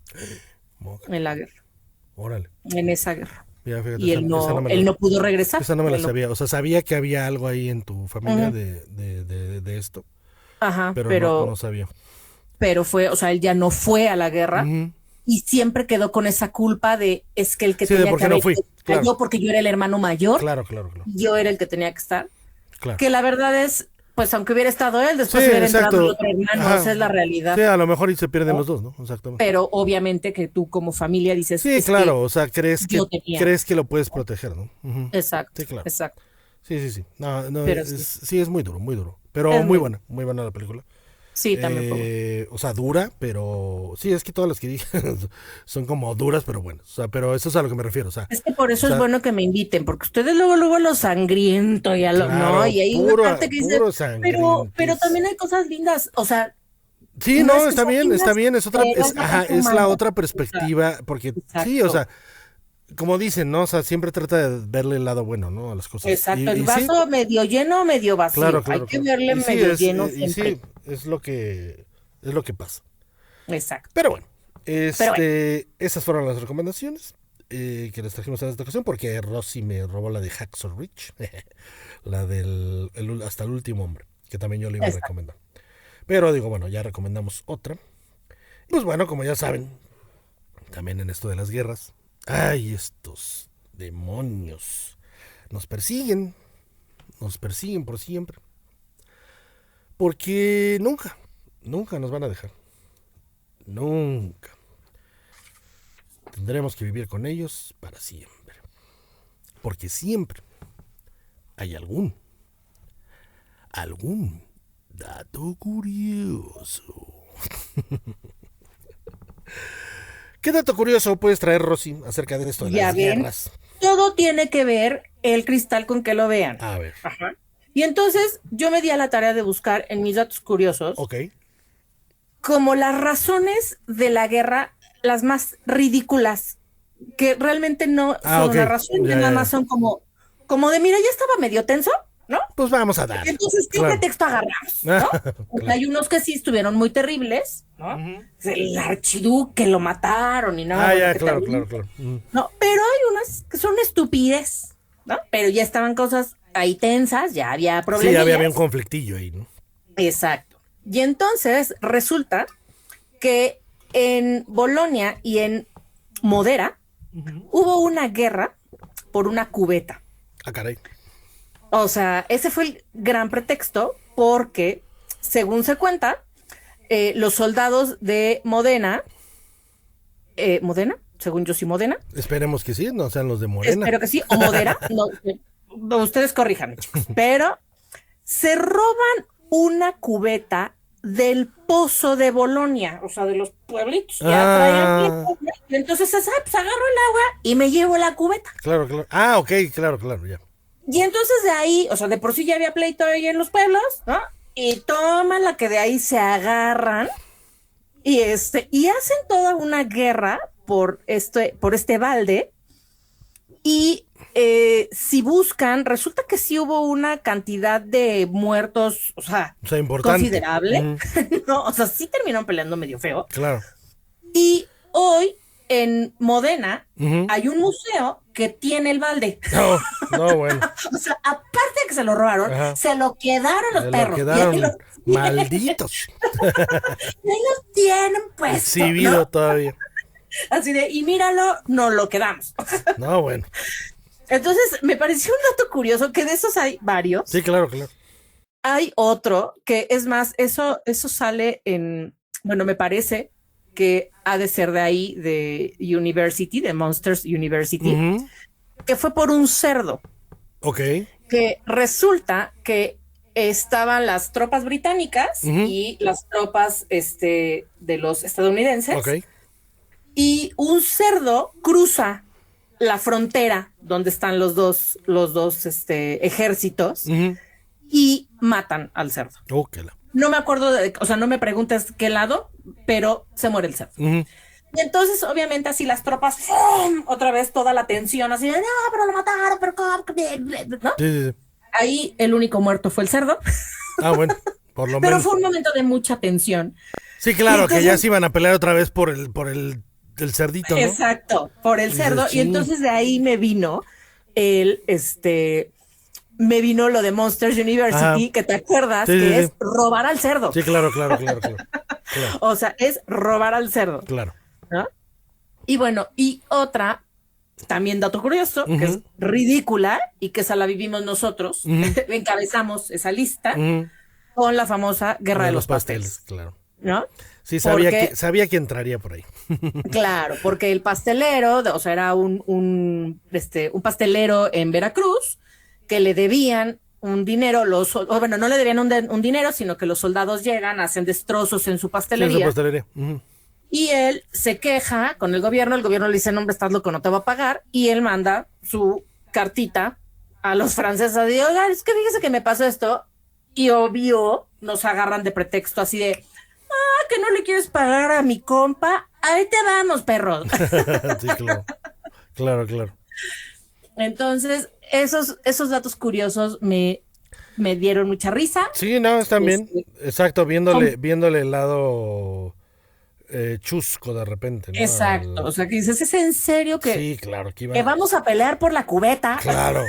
en la guerra. Órale. En esa guerra. Ya, fíjate, y él no pudo regresar. Esa no me la sabía. O sea, sabía que había algo ahí en tu familia de esto. Ajá, pero no sabía. Pero fue, o sea, él ya no fue a la guerra. Y siempre quedó con esa culpa de es que el que tenía que haber yo porque yo era el hermano mayor. Claro. Yo era el que tenía que estar. Claro. Que la verdad es, pues aunque hubiera estado él, después hubiera entrado el otro hermano, esa es la realidad. Sí, a lo mejor y se pierden los dos, ¿no? Exactamente. Pero obviamente que tú como familia dices... Sí, claro, o sea, crees que lo puedes proteger, ¿no? Exacto, sí, claro. exacto. Sí. No, sí, es muy duro. Pero es muy buena la película. Sí, también. O sea, dura, pero... Sí, es que todas las que dije son como duras, pero buenas. O sea, pero eso es a lo que me refiero, o sea... Es que por eso es bueno que me inviten, porque ustedes luego lo sangriento y ¿no? Y hay una parte que dice... Pero también hay cosas lindas, o sea... Sí, no, está bien, es otra... es la otra perspectiva, porque sí, o sea... Como dicen, ¿no? O sea, siempre trata de verle el lado bueno, ¿no? A las cosas. Exacto, el vaso medio lleno, medio vacío. Claro, hay que verle medio lleno siempre. Sí, es lo que pasa. Exacto. Pero bueno, esas fueron las recomendaciones que les trajimos en esta ocasión, porque Rosy me robó la de Hacksaw Ridge, la del hasta el último hombre, que también yo le iba a recomendar. Pero digo, bueno, ya recomendamos otra. Pues bueno, como ya saben, también en esto de las guerras, ay, estos demonios nos persiguen por siempre. Porque nunca nos van a dejar. Nunca. Tendremos que vivir con ellos para siempre. Porque siempre hay algún dato curioso. ¿Qué dato curioso puedes traer, Rosy, acerca de esto de las guerras? Todo tiene que ver el cristal con que lo vean. A ver. Ajá. Y entonces yo me di a la tarea de buscar en mis datos curiosos como las razones de la guerra, las más ridículas, que realmente no son una razón, nada más son como de, mira, ya estaba medio tenso, ¿no? Pues vamos a dar. Entonces, ¿qué pretexto agarramos? ¿No? Claro. Hay unos que sí estuvieron muy terribles, ¿no? El archiduque lo mataron y nada. Claro. No, pero hay unas que son estupidez, ¿no? Pero ya estaban cosas ahí tensas, ya había problemas. Sí, había un conflictillo ahí, ¿no? Exacto. Y entonces resulta que en Bolonia y en Modera hubo una guerra por una cubeta. Ah, caray. O sea, ese fue el gran pretexto porque, según se cuenta, los soldados de Modena, según yo sí Modena. Esperemos que sí, no sean los de Morena. Espero que sí, o Modera, no, ustedes corríjanme, chicos. Pero se roban una cubeta del pozo de Bolonia, o sea, de los pueblitos. Ya traían y entonces, pues agarro el agua y me llevo la cubeta. Claro. Ah, ok, claro, ya. Y entonces de ahí, o sea, de por sí ya había pleito ahí en los pueblos, ¿no? Y toman la que de ahí se agarran y hacen toda una guerra por este balde. Y si buscan, resulta que sí hubo una cantidad de muertos, o sea importante. Considerable. No, o sea, sí terminaron peleando medio feo. Claro. Y hoy en Modena hay un museo que tiene el balde. No, bueno. O sea, aparte de que se lo robaron, se lo quedaron los perros. Malditos. Y ahí los tienen puesto, exhibido, ¿no? Todavía. Así de, y míralo, nos lo quedamos. No, bueno. Entonces, me pareció un dato curioso, que de esos hay varios. Sí, claro. Hay otro que, es más, eso sale me parece que ha de ser de ahí, de University, de Monsters University, que fue por un cerdo. Ok. Que resulta que estaban las tropas británicas y las tropas de los estadounidenses. Ok. Y un cerdo cruza la frontera donde están los dos ejércitos y matan al cerdo. No me acuerdo, no me preguntes qué lado, pero se muere el cerdo. Y entonces, obviamente, así las tropas, ¡fum! Otra vez toda la tensión, así de, no, pero lo mataron, pero ¿no? Sí. Ahí el único muerto fue el cerdo. Ah, bueno, por lo menos. Pero fue un momento de mucha tensión. Sí, claro, entonces, que ya se iban a pelear otra vez por el cerdito, ¿no? Exacto, por el cerdo. Y entonces de ahí me vino me vino lo de Monsters University, que te acuerdas que es robar al cerdo. Sí, claro. O sea, es robar al cerdo. Claro. ¿No? Y bueno, y otra, también dato curioso, que es ridícula y que esa la vivimos nosotros, encabezamos esa lista, con la famosa guerra de los pasteles. Claro. ¿No? Sí, sabía que entraría por ahí. Claro, porque el pastelero, o sea, era un pastelero en Veracruz que le debían un dinero, bueno, no le debían un dinero, sino que los soldados llegan, hacen destrozos en su pastelería. Sí, en su pastelería. Uh-huh. Y él se queja con el gobierno le dice, no, hombre, estás loco, no te va a pagar, y él manda su cartita a los franceses, de, oigan, es que fíjese que me pasó esto, y obvio nos agarran de pretexto así de, que no le quieres pagar a mi compa, ahí te vamos, perro. Sí, claro. Entonces, esos datos curiosos me dieron mucha risa. Sí, no, están bien. Exacto, viéndole el lado chusco de repente, ¿no? Exacto, o sea, que dices, ¿es en serio que, sí, claro, que vamos a pelear por la cubeta? Claro.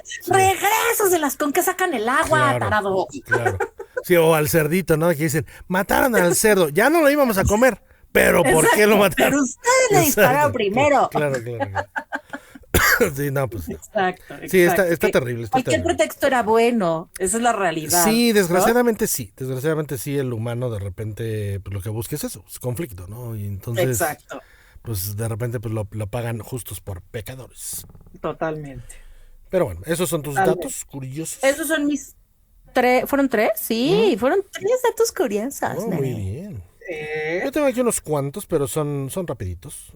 Sí. Regrésaselas, ¿con qué sacan el agua, tarado? Claro. Sí, o al cerdito, ¿no? Que dicen, mataron al cerdo, ya no lo íbamos a comer, pero ¿por qué lo mataron? Pero ustedes le dispararon primero. Claro. Sí, no, pues. Exacto. Sí, está terrible. Cualquier pretexto era bueno, esa es la realidad. Sí, desgraciadamente sí. Desgraciadamente sí, el humano de repente pues, lo que busca es eso, es conflicto, ¿no? Y entonces, exacto. Pues de repente pues lo pagan justos por pecadores. Totalmente. Pero bueno, esos son tus datos curiosos. Esos son mis ¿fueron 3? Sí, fueron 3 datos curiosos. Oh, muy bien. Yo tengo aquí unos cuantos, pero son rapiditos.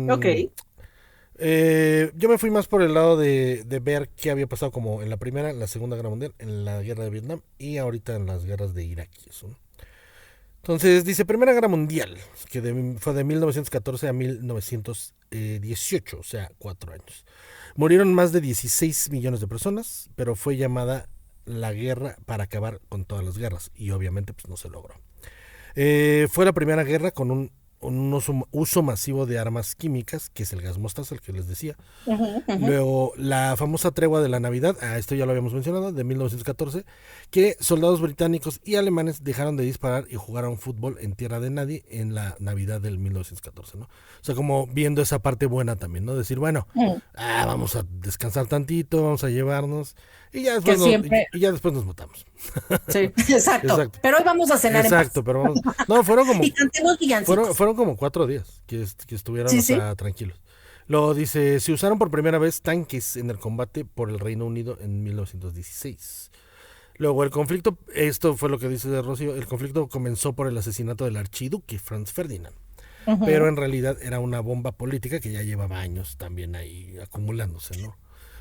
Ok. Yo me fui más por el lado de ver qué había pasado como en la Primera, en la Segunda Guerra Mundial, en la Guerra de Vietnam y ahorita en las guerras de Irak y eso, ¿no? Entonces dice Primera Guerra Mundial, que fue de 1914 a 1918, o sea, 4 años. Murieron más de 16 millones de personas, pero fue llamada la guerra para acabar con todas las guerras y obviamente pues no se logró. Fue la primera guerra con un uso masivo de armas químicas, que es el gas mostaza, el que les decía. Luego, la famosa tregua de la Navidad, esto ya lo habíamos mencionado, de 1914, que soldados británicos y alemanes dejaron de disparar y jugaron fútbol en tierra de nadie en la Navidad del 1914, ¿no? O sea, como viendo esa parte buena también, ¿no? Decir, bueno, vamos a descansar tantito, vamos a llevarnos, y ya después nos matamos. Sí, exacto. Pero hoy vamos a cenar exacto, en paz. Pero vamos. No, fueron como. Y cantemos villancicos. Fueron como 4 días que estuvieron tranquilos. Luego dice, se usaron por primera vez tanques en el combate por el Reino Unido en 1916. Luego el conflicto, esto fue lo que dice de Rocío, el conflicto comenzó por el asesinato del archiduque Franz Ferdinand. Pero en realidad era una bomba política que ya llevaba años también ahí acumulándose, ¿no?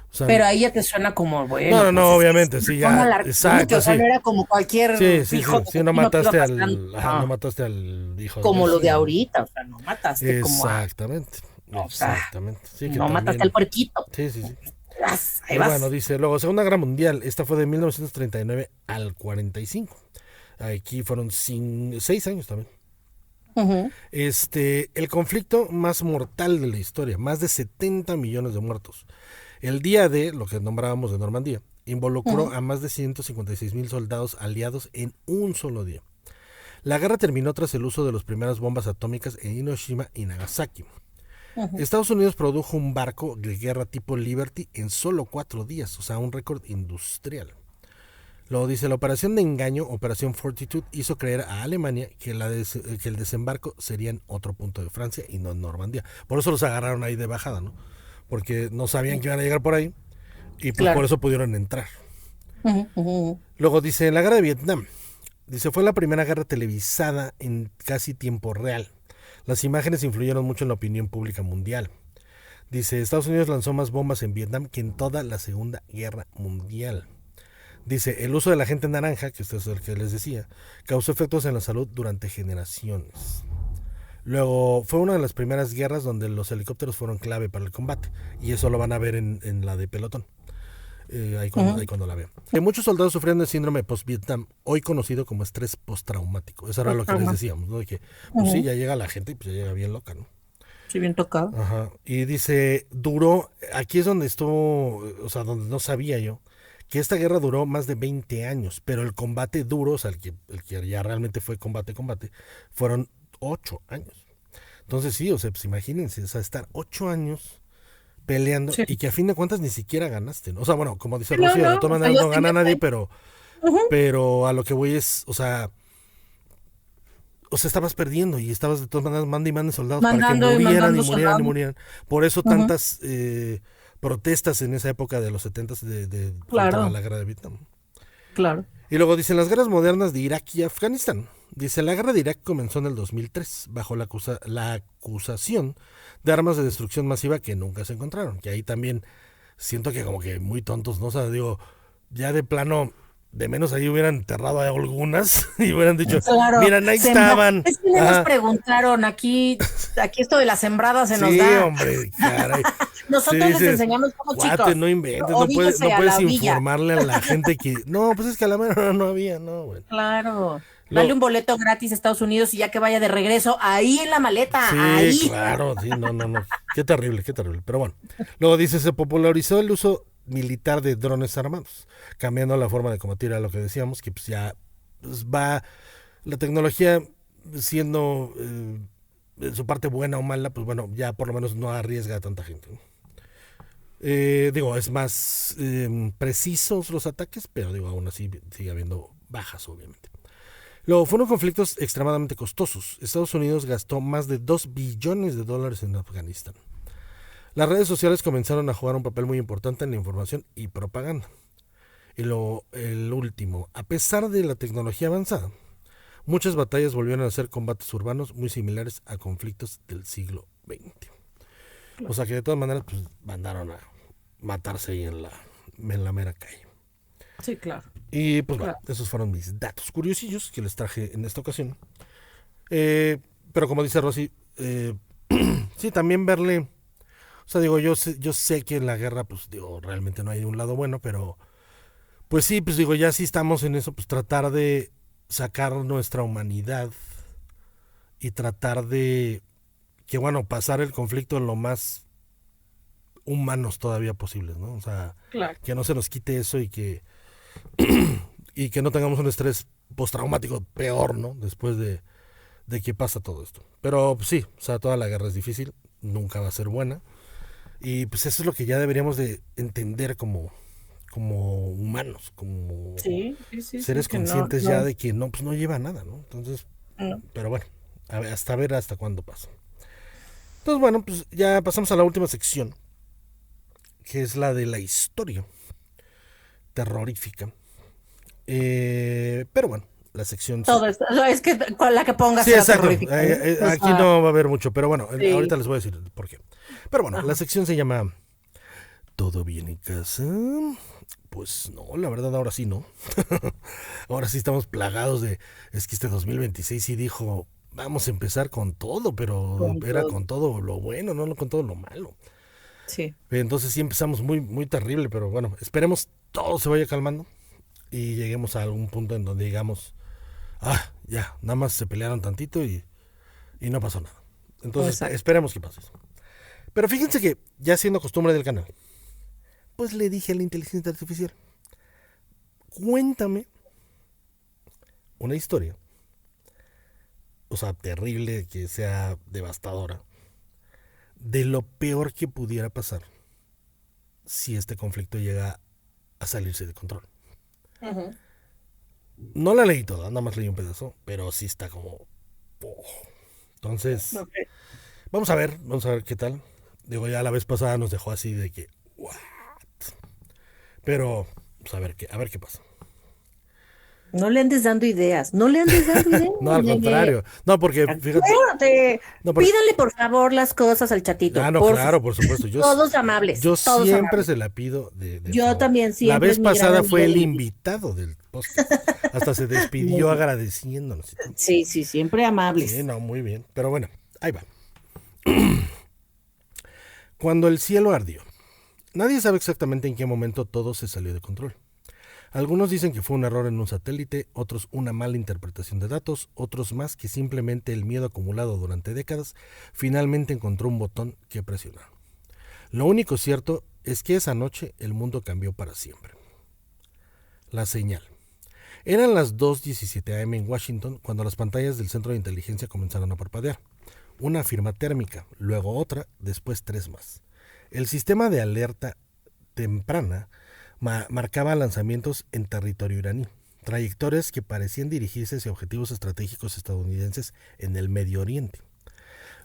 O sea, pero ahí ya te suena como, bueno. No, pues obviamente, sí, ya. Exacto, o sea, no era como cualquier hijo. Sí, no mataste no mataste al hijo. Como lo de ahorita, o sea, no mataste exactamente, como exactamente. Sí, que no mataste al puerquito. Sí. Ahí vas. Bueno, dice, luego, Segunda Guerra Mundial, esta fue de 1939 al 45. Aquí fueron 6 años también. El conflicto más mortal de la historia, más de 70 millones de muertos. El día D, lo que nombrábamos de Normandía, involucró a más de 156,000 soldados aliados en un solo día. La guerra terminó tras el uso de las primeras bombas atómicas en Hiroshima y Nagasaki. Estados Unidos produjo un barco de guerra tipo Liberty en solo 4 días, o sea, un récord industrial. Luego dice, la operación de engaño, Operación Fortitude, hizo creer a Alemania que el desembarco sería en otro punto de Francia y no en Normandía. Por eso los agarraron ahí de bajada, ¿no? Porque no sabían que iban a llegar por ahí y pues por eso pudieron entrar. Luego dice, en la guerra de Vietnam, dice, fue la primera guerra televisada en casi tiempo real. Las imágenes influyeron mucho en la opinión pública mundial. Dice, Estados Unidos lanzó más bombas en Vietnam que en toda la Segunda Guerra Mundial. Dice, el uso de la gente naranja, que esto es el que les decía, causó efectos en la salud durante generaciones. Luego, fue una de las primeras guerras donde los helicópteros fueron clave para el combate. Y eso lo van a ver en la de pelotón. Ahí cuando la vean. Muchos soldados sufrieron el síndrome post-Vietnam, hoy conocido como estrés postraumático. Eso era lo que les decíamos, ¿no? De que, pues sí, ya llega la gente y pues ya llega bien loca, ¿no? Sí, bien tocado. Y dice, duró, aquí es donde estuvo, o sea, donde no sabía yo, que esta guerra duró más de 20 años, pero el combate duro, o sea, el que ya realmente fue combate, fueron 8 años. Entonces sí, o sea, pues imagínense, o sea, estar 8 años peleando y que a fin de cuentas ni siquiera ganaste, ¿no? O sea, bueno, como dice Rocío, de todas maneras no gana nadie, pero pero a lo que voy es, o sea, estabas perdiendo y estabas de todas maneras mandando soldados mandando, para que murieran y murieran soldados. y murieran. Por eso tantas protestas en esa época de los 70s contra la guerra de Vietnam. Claro. Y luego dicen las guerras modernas de Irak y Afganistán. Dice, la guerra de Irak comenzó en el 2003 bajo la acusación de armas de destrucción masiva que nunca se encontraron. Que ahí también siento que como que muy tontos, ¿no? O sea, digo, ya de plano, de menos ahí hubieran enterrado a algunas y hubieran dicho, miren, ahí estaban. Es que nos preguntaron, aquí esto de la sembrada se nos da. Sí, hombre, caray. Nosotros les enseñamos como chicos. No inventes, no puedes informarle a la gente que... No, pues es que a la mano no había, no, güey. Claro. Dale un boleto gratis a Estados Unidos y ya que vaya de regreso, ahí en la maleta, sí, ahí. Claro, sí, no. Qué terrible. Pero bueno. Luego dice, se popularizó el uso militar de drones armados, cambiando la forma de combatir a lo que decíamos, que pues ya va la tecnología siendo su parte buena o mala, pues bueno, ya por lo menos no arriesga a tanta gente, ¿no? Es más precisos los ataques, pero aún así sigue habiendo bajas, obviamente. Luego, fueron conflictos extremadamente costosos. Estados Unidos gastó más de $2 billones en Afganistán. Las redes sociales comenzaron a jugar un papel muy importante en la información y propaganda. Y el último, a pesar de la tecnología avanzada, muchas batallas volvieron a ser combates urbanos muy similares a conflictos del siglo XX. O sea que de todas maneras pues mandaron a matarse ahí en la mera calle. Sí, claro. Y pues bueno, esos fueron mis datos curiosillos que les traje en esta ocasión. Pero como dice Rosy, sí, también verle... O sea, yo sé que en la guerra, pues realmente no hay un lado bueno, pero pues sí, pues ya sí estamos en eso, pues tratar de sacar nuestra humanidad y tratar de que, bueno, pasar el conflicto lo más humanos todavía posibles, ¿no? O sea, que no se nos quite eso y que no tengamos un estrés postraumático peor, ¿no? Después de que pasa todo esto. Pero pues, sí, o sea, toda la guerra es difícil, nunca va a ser buena. Y pues eso es lo que ya deberíamos de entender como humanos, como seres conscientes ya de que no, pues no lleva a nada, ¿no? Entonces, pero bueno, hasta ver hasta cuándo pasa. Entonces, bueno, pues ya pasamos a la última sección, que es la de la historia terrorífica. Pero bueno, la sección... Todo esto, es que con la que pongas sí, exacto. Aquí no va a haber mucho, pero bueno, sí. Ahorita les voy a decir por qué. Pero bueno, la sección se llama ¿Todo bien en casa? Pues no, la verdad ahora sí no. Ahora sí estamos plagados de... Es que este 2026 sí dijo, vamos a empezar con todo, pero era con todo lo bueno, no con todo lo malo. Sí. Entonces sí empezamos muy, muy terrible, pero bueno, esperemos todo se vaya calmando y lleguemos a algún punto en donde digamos, ya, nada más se pelearon tantito y no pasó nada. Entonces esperemos que pase eso. Pero fíjense que ya siendo costumbre del canal, pues le dije a la inteligencia artificial, cuéntame una historia, o sea, terrible, que sea devastadora, de lo peor que pudiera pasar si este conflicto llega a salirse de control. Uh-huh. No la leí toda, nada más leí un pedazo, pero sí está como... Entonces, vamos a ver qué tal. Ya la vez pasada nos dejó así de que... ¿What? Pero, pues a ver qué pasa. No le andes dando ideas, No, al contrario. No, porque... Fíjate, pídale por favor las cosas al chatito. No, claro, por supuesto. Todos amables. Yo todos siempre amables. se la pido de yo favor. También siempre. La vez pasada fue el invitado del podcast. Hasta se despidió agradeciéndonos. Sí, siempre amables. Sí, no, muy bien. Pero bueno, ahí va. Cuando el cielo ardió. Nadie sabe exactamente en qué momento todo se salió de control. Algunos dicen que fue un error en un satélite, otros una mala interpretación de datos, otros más que simplemente el miedo acumulado durante décadas finalmente encontró un botón que presionar. Lo único cierto es que esa noche el mundo cambió para siempre. La señal. Eran las 2:17 am en Washington cuando las pantallas del centro de inteligencia comenzaron a parpadear. Una firma térmica, luego otra, después 3 más. El sistema de alerta temprana marcaba lanzamientos en territorio iraní. trayectorias que parecían dirigirse hacia objetivos estratégicos estadounidenses en el Medio Oriente.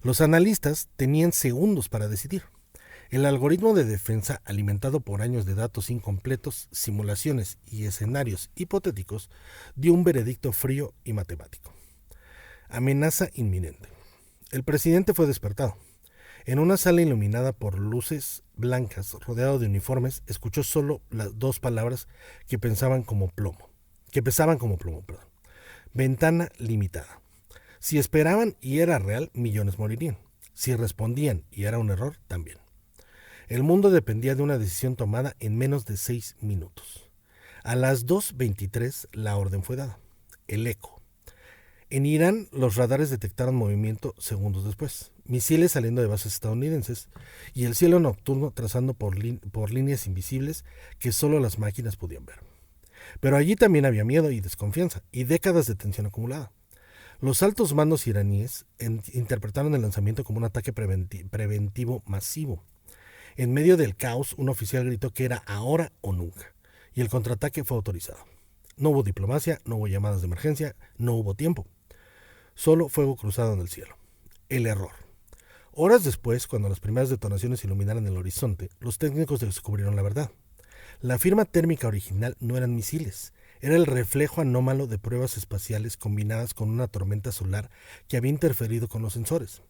Los analistas tenían segundos para decidir. El algoritmo de defensa, alimentado por años de datos incompletos, simulaciones y escenarios hipotéticos, dio un veredicto frío y matemático. Amenaza inminente. El presidente fue despertado. En una sala iluminada por luces blancas, rodeado de uniformes, escuchó solo las dos palabras que pesaban como plomo. Ventana limitada. Si esperaban y era real, millones morirían. Si respondían y era un error, también. El mundo dependía de una decisión tomada en menos de 6 minutos. A las 2:23 la orden fue dada. El eco. En Irán, los radares detectaron movimiento segundos después. Misiles saliendo de bases estadounidenses y el cielo nocturno trazando por líneas invisibles que solo las máquinas podían ver. Pero allí también había miedo y desconfianza y décadas de tensión acumulada. Los altos mandos iraníes interpretaron el lanzamiento como un ataque preventivo masivo. En medio del caos, un oficial gritó que era ahora o nunca, y el contraataque fue autorizado. No hubo diplomacia, no hubo llamadas de emergencia, no hubo tiempo. Solo fuego cruzado en el cielo. El error. Horas después, cuando las primeras detonaciones iluminaron el horizonte, los técnicos descubrieron la verdad. La firma térmica original no eran misiles, era el reflejo anómalo de pruebas espaciales combinadas con una tormenta solar que había interferido con los sensores.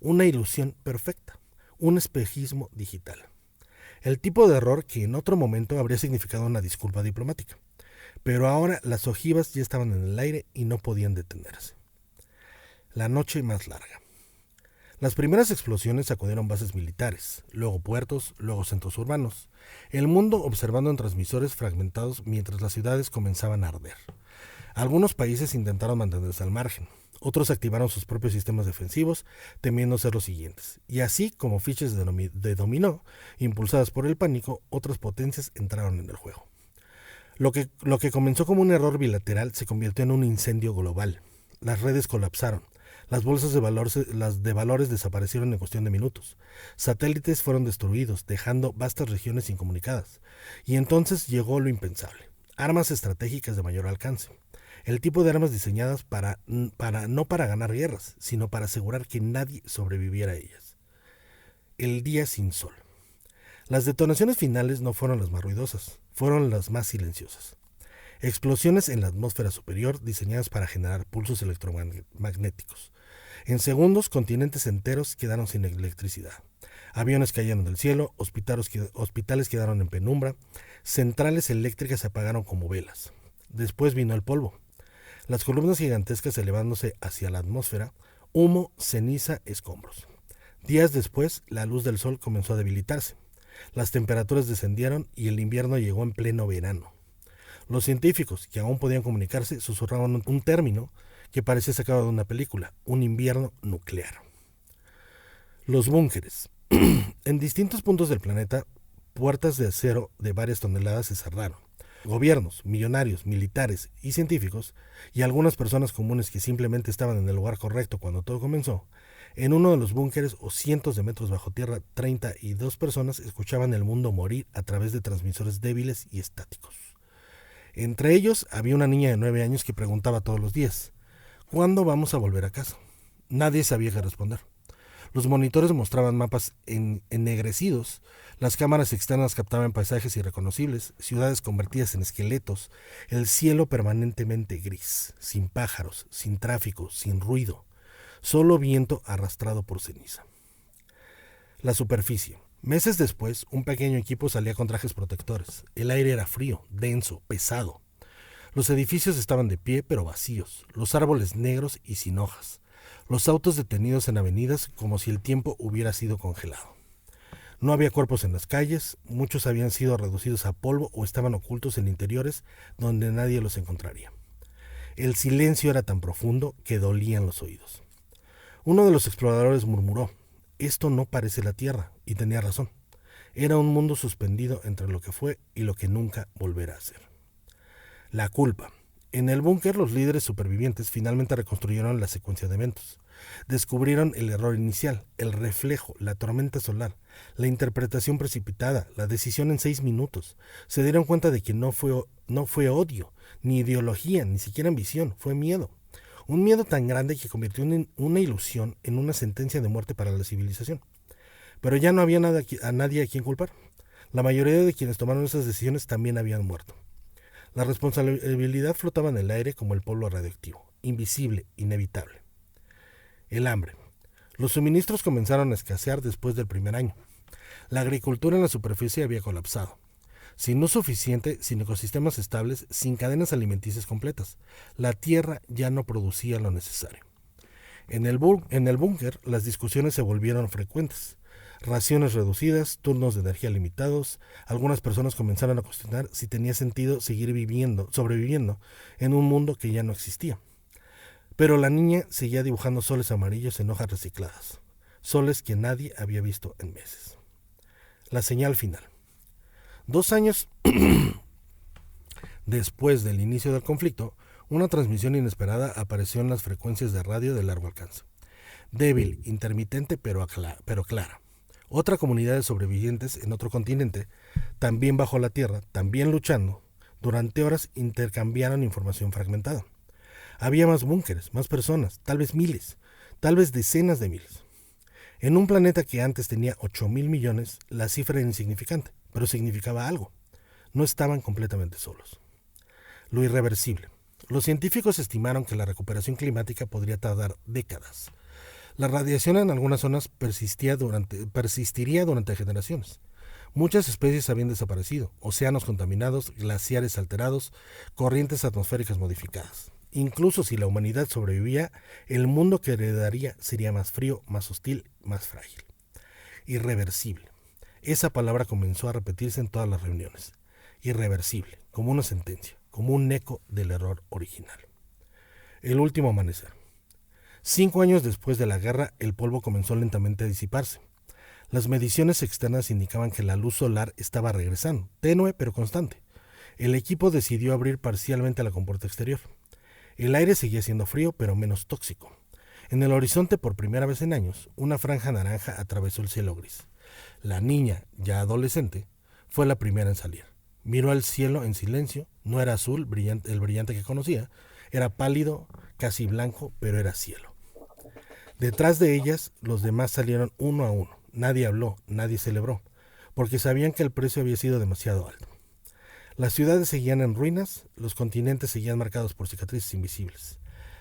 Una ilusión perfecta. Un espejismo digital. El tipo de error que en otro momento habría significado una disculpa diplomática. Pero ahora las ojivas ya estaban en el aire y no podían detenerse. La noche más larga. Las primeras explosiones sacudieron bases militares, luego puertos, luego centros urbanos. El mundo observando en transmisores fragmentados mientras las ciudades comenzaban a arder. Algunos países intentaron mantenerse al margen. Otros activaron sus propios sistemas defensivos, temiendo ser los siguientes. Y así, como fichas de dominó, impulsadas por el pánico, otras potencias entraron en el juego. Lo que comenzó como un error bilateral se convirtió en un incendio global. Las redes colapsaron. Las bolsas de valores desaparecieron en cuestión de minutos. Satélites fueron destruidos, dejando vastas regiones incomunicadas. Y entonces llegó lo impensable. Armas estratégicas de mayor alcance. El tipo de armas diseñadas no para ganar guerras, sino para asegurar que nadie sobreviviera a ellas. El día sin sol. Las detonaciones finales no fueron las más ruidosas, fueron las más silenciosas. Explosiones en la atmósfera superior diseñadas para generar pulsos electromagnéticos. En segundos, continentes enteros quedaron sin electricidad. Aviones cayeron del cielo, hospitales quedaron en penumbra, centrales eléctricas se apagaron como velas. Después vino el polvo. Las columnas gigantescas elevándose hacia la atmósfera, humo, ceniza, escombros. Días después, la luz del sol comenzó a debilitarse. Las temperaturas descendieron y el invierno llegó en pleno verano. Los científicos, que aún podían comunicarse, susurraban un término que parecía sacado de una película, un invierno nuclear. Los búnkeres. En distintos puntos del planeta, puertas de acero de varias toneladas se cerraron. Gobiernos, millonarios, militares y científicos, y algunas personas comunes que simplemente estaban en el lugar correcto cuando todo comenzó, en uno de los búnkeres o cientos de metros bajo tierra, 32 personas escuchaban el mundo morir a través de transmisores débiles y estáticos. Entre ellos había una niña de 9 años que preguntaba todos los días, ¿cuándo vamos a volver a casa? Nadie sabía qué responder. Los monitores mostraban mapas ennegrecidos, las cámaras externas captaban paisajes irreconocibles, ciudades convertidas en esqueletos, el cielo permanentemente gris, sin pájaros, sin tráfico, sin ruido, solo viento arrastrado por ceniza. La superficie. Meses después, un pequeño equipo salía con trajes protectores. El aire era frío, denso, pesado. Los edificios estaban de pie pero vacíos, los árboles negros y sin hojas. Los autos detenidos en avenidas como si el tiempo hubiera sido congelado. No había cuerpos en las calles, muchos habían sido reducidos a polvo o estaban ocultos en interiores donde nadie los encontraría. El silencio era tan profundo que dolían los oídos. Uno de los exploradores murmuró, «Esto no parece la Tierra», y tenía razón. Era un mundo suspendido entre lo que fue y lo que nunca volverá a ser. La culpa. En el búnker, los líderes supervivientes finalmente reconstruyeron la secuencia de eventos. Descubrieron el error inicial, el reflejo, la tormenta solar, la interpretación precipitada, la decisión en 6 minutos. Se dieron cuenta de que no fue odio, ni ideología, ni siquiera ambición, fue miedo. Un miedo tan grande que convirtió una ilusión en una sentencia de muerte para la civilización. Pero ya no había a nadie a quien culpar. La mayoría de quienes tomaron esas decisiones también habían muerto. La responsabilidad flotaba en el aire como el polvo radioactivo, invisible, inevitable. El hambre. Los suministros comenzaron a escasear después del primer año. La agricultura en la superficie había colapsado. Sin luz suficiente, sin ecosistemas estables, sin cadenas alimenticias completas, la tierra ya no producía lo necesario. En el búnker, las discusiones se volvieron frecuentes. Raciones reducidas, turnos de energía limitados. Algunas personas comenzaron a cuestionar si tenía sentido seguir sobreviviendo en un mundo que ya no existía. Pero la niña seguía dibujando soles amarillos en hojas recicladas, soles que nadie había visto en meses. La señal final. 2 años después del inicio del conflicto, una transmisión inesperada apareció en las frecuencias de radio de largo alcance. Débil, intermitente, pero clara. Otra comunidad de sobrevivientes en otro continente, también bajo la tierra, también luchando, durante horas intercambiaron información fragmentada. Había más búnkeres, más personas, tal vez miles, tal vez decenas de miles. En un planeta que antes tenía 8.000 millones, la cifra era insignificante, pero significaba algo. No estaban completamente solos. Lo irreversible. Los científicos estimaron que la recuperación climática podría tardar décadas. La radiación en algunas zonas persistiría durante generaciones. Muchas especies habían desaparecido, océanos contaminados, glaciares alterados, corrientes atmosféricas modificadas. Incluso si la humanidad sobrevivía, el mundo que heredaría sería más frío, más hostil, más frágil. Irreversible. Esa palabra comenzó a repetirse en todas las reuniones. Irreversible, como una sentencia, como un eco del error original. El último amanecer. 5 años después de la guerra, el polvo comenzó lentamente a disiparse. Las mediciones externas indicaban que la luz solar estaba regresando, tenue pero constante. El equipo decidió abrir parcialmente la compuerta exterior. El aire seguía siendo frío, pero menos tóxico. En el horizonte, por primera vez en años, una franja naranja atravesó el cielo gris. La niña, ya adolescente, fue la primera en salir. Miró al cielo en silencio. No era azul, el brillante que conocía. Era pálido, casi blanco, pero era cielo. Detrás de ellas, los demás salieron uno a uno. Nadie habló, nadie celebró, porque sabían que el precio había sido demasiado alto. Las ciudades seguían en ruinas, los continentes seguían marcados por cicatrices invisibles.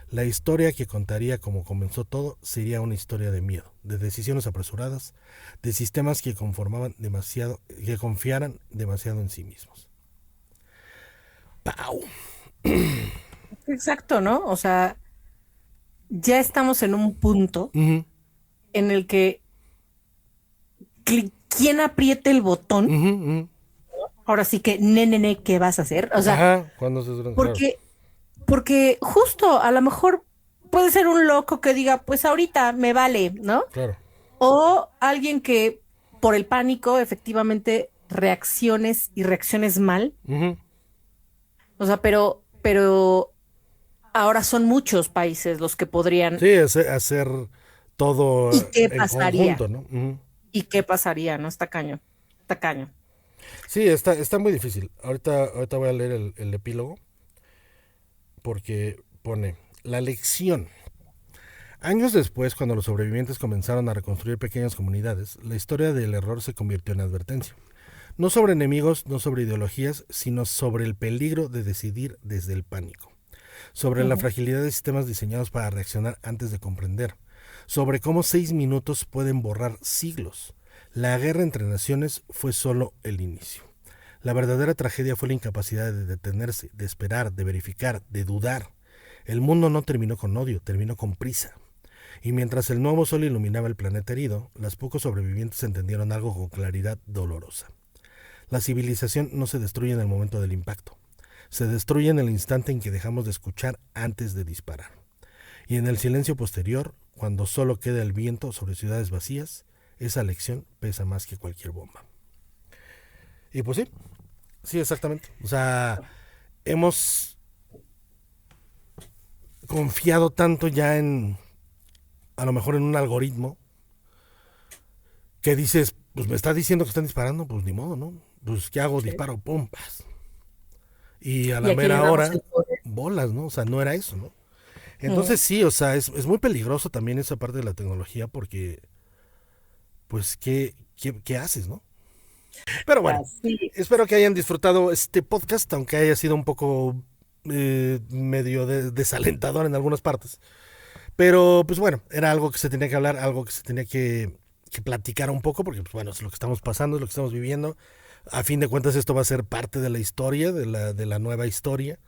La historia que contaría cómo comenzó todo sería una historia de miedo, de decisiones apresuradas, de sistemas que confiaran demasiado en sí mismos. ¡Pau! Exacto, ¿no? O sea, ya estamos en un punto Uh-huh. en el que quien apriete el botón, Uh-huh. ahora sí que, nene, ¿qué vas a hacer? O sea, ajá, cuando se porque justo a lo mejor puede ser un loco que diga, pues ahorita me vale, ¿no? Claro. O alguien que por el pánico efectivamente reacciones mal. Uh-huh. O sea, pero ahora son muchos países los que podrían. Sí, hacer todo ¿Y qué en pasaría? conjunto, ¿no? Uh-huh. ¿Y qué pasaría? ¿No? Está cañón. Está cañón. Sí, está muy difícil. Ahorita voy a leer el epílogo porque pone la lección. Años después, cuando los sobrevivientes comenzaron a reconstruir pequeñas comunidades, la historia del error se convirtió en advertencia. No sobre enemigos, no sobre ideologías, sino sobre el peligro de decidir desde el pánico. Sobre la fragilidad de sistemas diseñados para reaccionar antes de comprender. Sobre cómo 6 minutos pueden borrar siglos. La guerra entre naciones fue solo el inicio. La verdadera tragedia fue la incapacidad de detenerse, de esperar, de verificar, de dudar. El mundo no terminó con odio, terminó con prisa. Y mientras el nuevo sol iluminaba el planeta herido, los pocos sobrevivientes entendieron algo con claridad dolorosa. La civilización no se destruye en el momento del impacto. Se destruye en el instante en que dejamos de escuchar antes de disparar. Y en el silencio posterior, cuando solo queda el viento sobre ciudades vacías, esa lección pesa más que cualquier bomba. Y pues sí, exactamente. O sea, hemos confiado tanto ya en a lo mejor en un algoritmo, que dices, pues me está diciendo que están disparando, pues ni modo, ¿no? Pues ¿qué hago? Disparo, pum, paz. Y a la mera hora, bolas, ¿no? O sea, no era eso, ¿no? Entonces sí, o sea, es muy peligroso también esa parte de la tecnología porque, pues, ¿qué haces, no? Pero bueno, espero que hayan disfrutado este podcast, aunque haya sido un poco medio desalentador en algunas partes. Pero, pues bueno, era algo que se tenía que hablar, algo que se tenía que platicar un poco, porque, pues bueno, es lo que estamos pasando, es lo que estamos viviendo. A fin de cuentas, esto va a ser parte de la historia, de la nueva historia.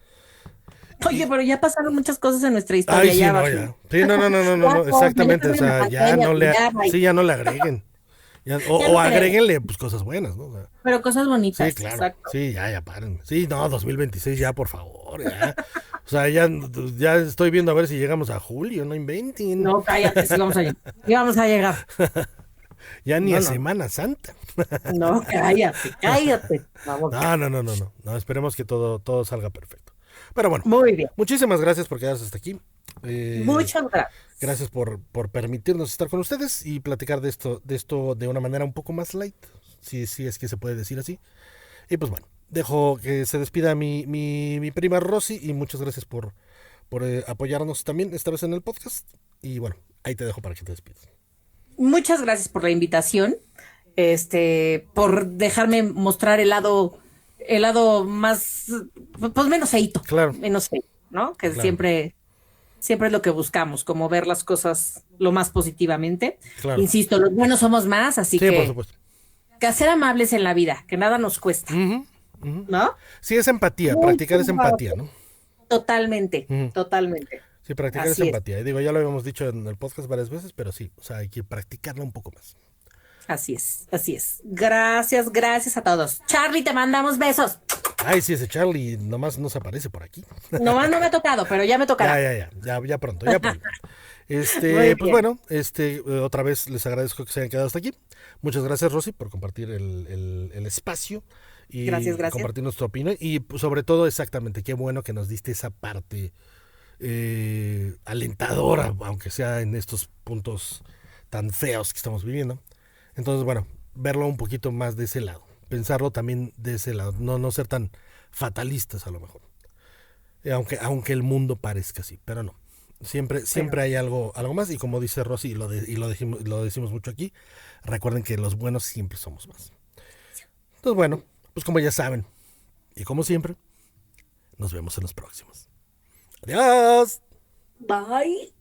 Oye, pero ya pasaron muchas cosas en nuestra historia. Ay, sí, ya no, ya. Sí, no, exactamente. O sea, ya no le agreguen. O agréguenle pues cosas buenas, ¿no? O sea, pero cosas bonitas. Sí, claro. Exacto. Sí, ya paren. Sí, no, 2026 ya, por favor, ya. O sea, ya estoy viendo a ver si llegamos a julio, no inventen. No, cállate, sí vamos a llegar. Sí vamos a llegar. Ya ni a Semana Santa. No, cállate. Vamos. No, esperemos que todo salga perfecto. Pero bueno, muy bien. Muchísimas gracias por quedarse hasta aquí. Muchas gracias. Gracias por permitirnos estar con ustedes y platicar de esto de una manera un poco más light, si es que se puede decir así. Y pues bueno, dejo que se despida mi prima Rosy y muchas gracias por apoyarnos también esta vez en el podcast. Y bueno, ahí te dejo para que te despidas. Muchas gracias por la invitación, por dejarme mostrar el lado más, pues menos feíto. Claro. Menos feíto, ¿no? Que claro. siempre es lo que buscamos, como ver las cosas lo más positivamente. Claro. Insisto, los buenos somos más, así sí, por supuesto. Que ser amables en la vida, que nada nos cuesta, ¿no? Sí, es empatía, practicar esa empatía, ¿no? Totalmente, totalmente. Sí, practicar esa empatía. Y digo, ya lo habíamos dicho en el podcast varias veces, pero sí, o sea, hay que practicarla un poco más. Así es. Gracias a todos. Charlie, te mandamos besos. Ay, sí, ese Charlie nomás no se aparece por aquí. Nomás no me ha tocado, pero ya me tocará. Ya pronto. Pues bueno, otra vez les agradezco que se hayan quedado hasta aquí. Muchas gracias, Rosy, por compartir el espacio y gracias. compartir nuestra opinión. Y sobre todo, exactamente, qué bueno que nos diste esa parte alentadora, aunque sea en estos puntos tan feos que estamos viviendo. Entonces, bueno, verlo un poquito más de ese lado, pensarlo también de ese lado, no ser tan fatalistas a lo mejor, aunque el mundo parezca así, pero no, siempre hay algo más, y como dice Rosy, y lo decimos mucho aquí, recuerden que los buenos siempre somos más. Entonces, bueno, pues como ya saben, y como siempre, nos vemos en los próximos. Adiós. Bye.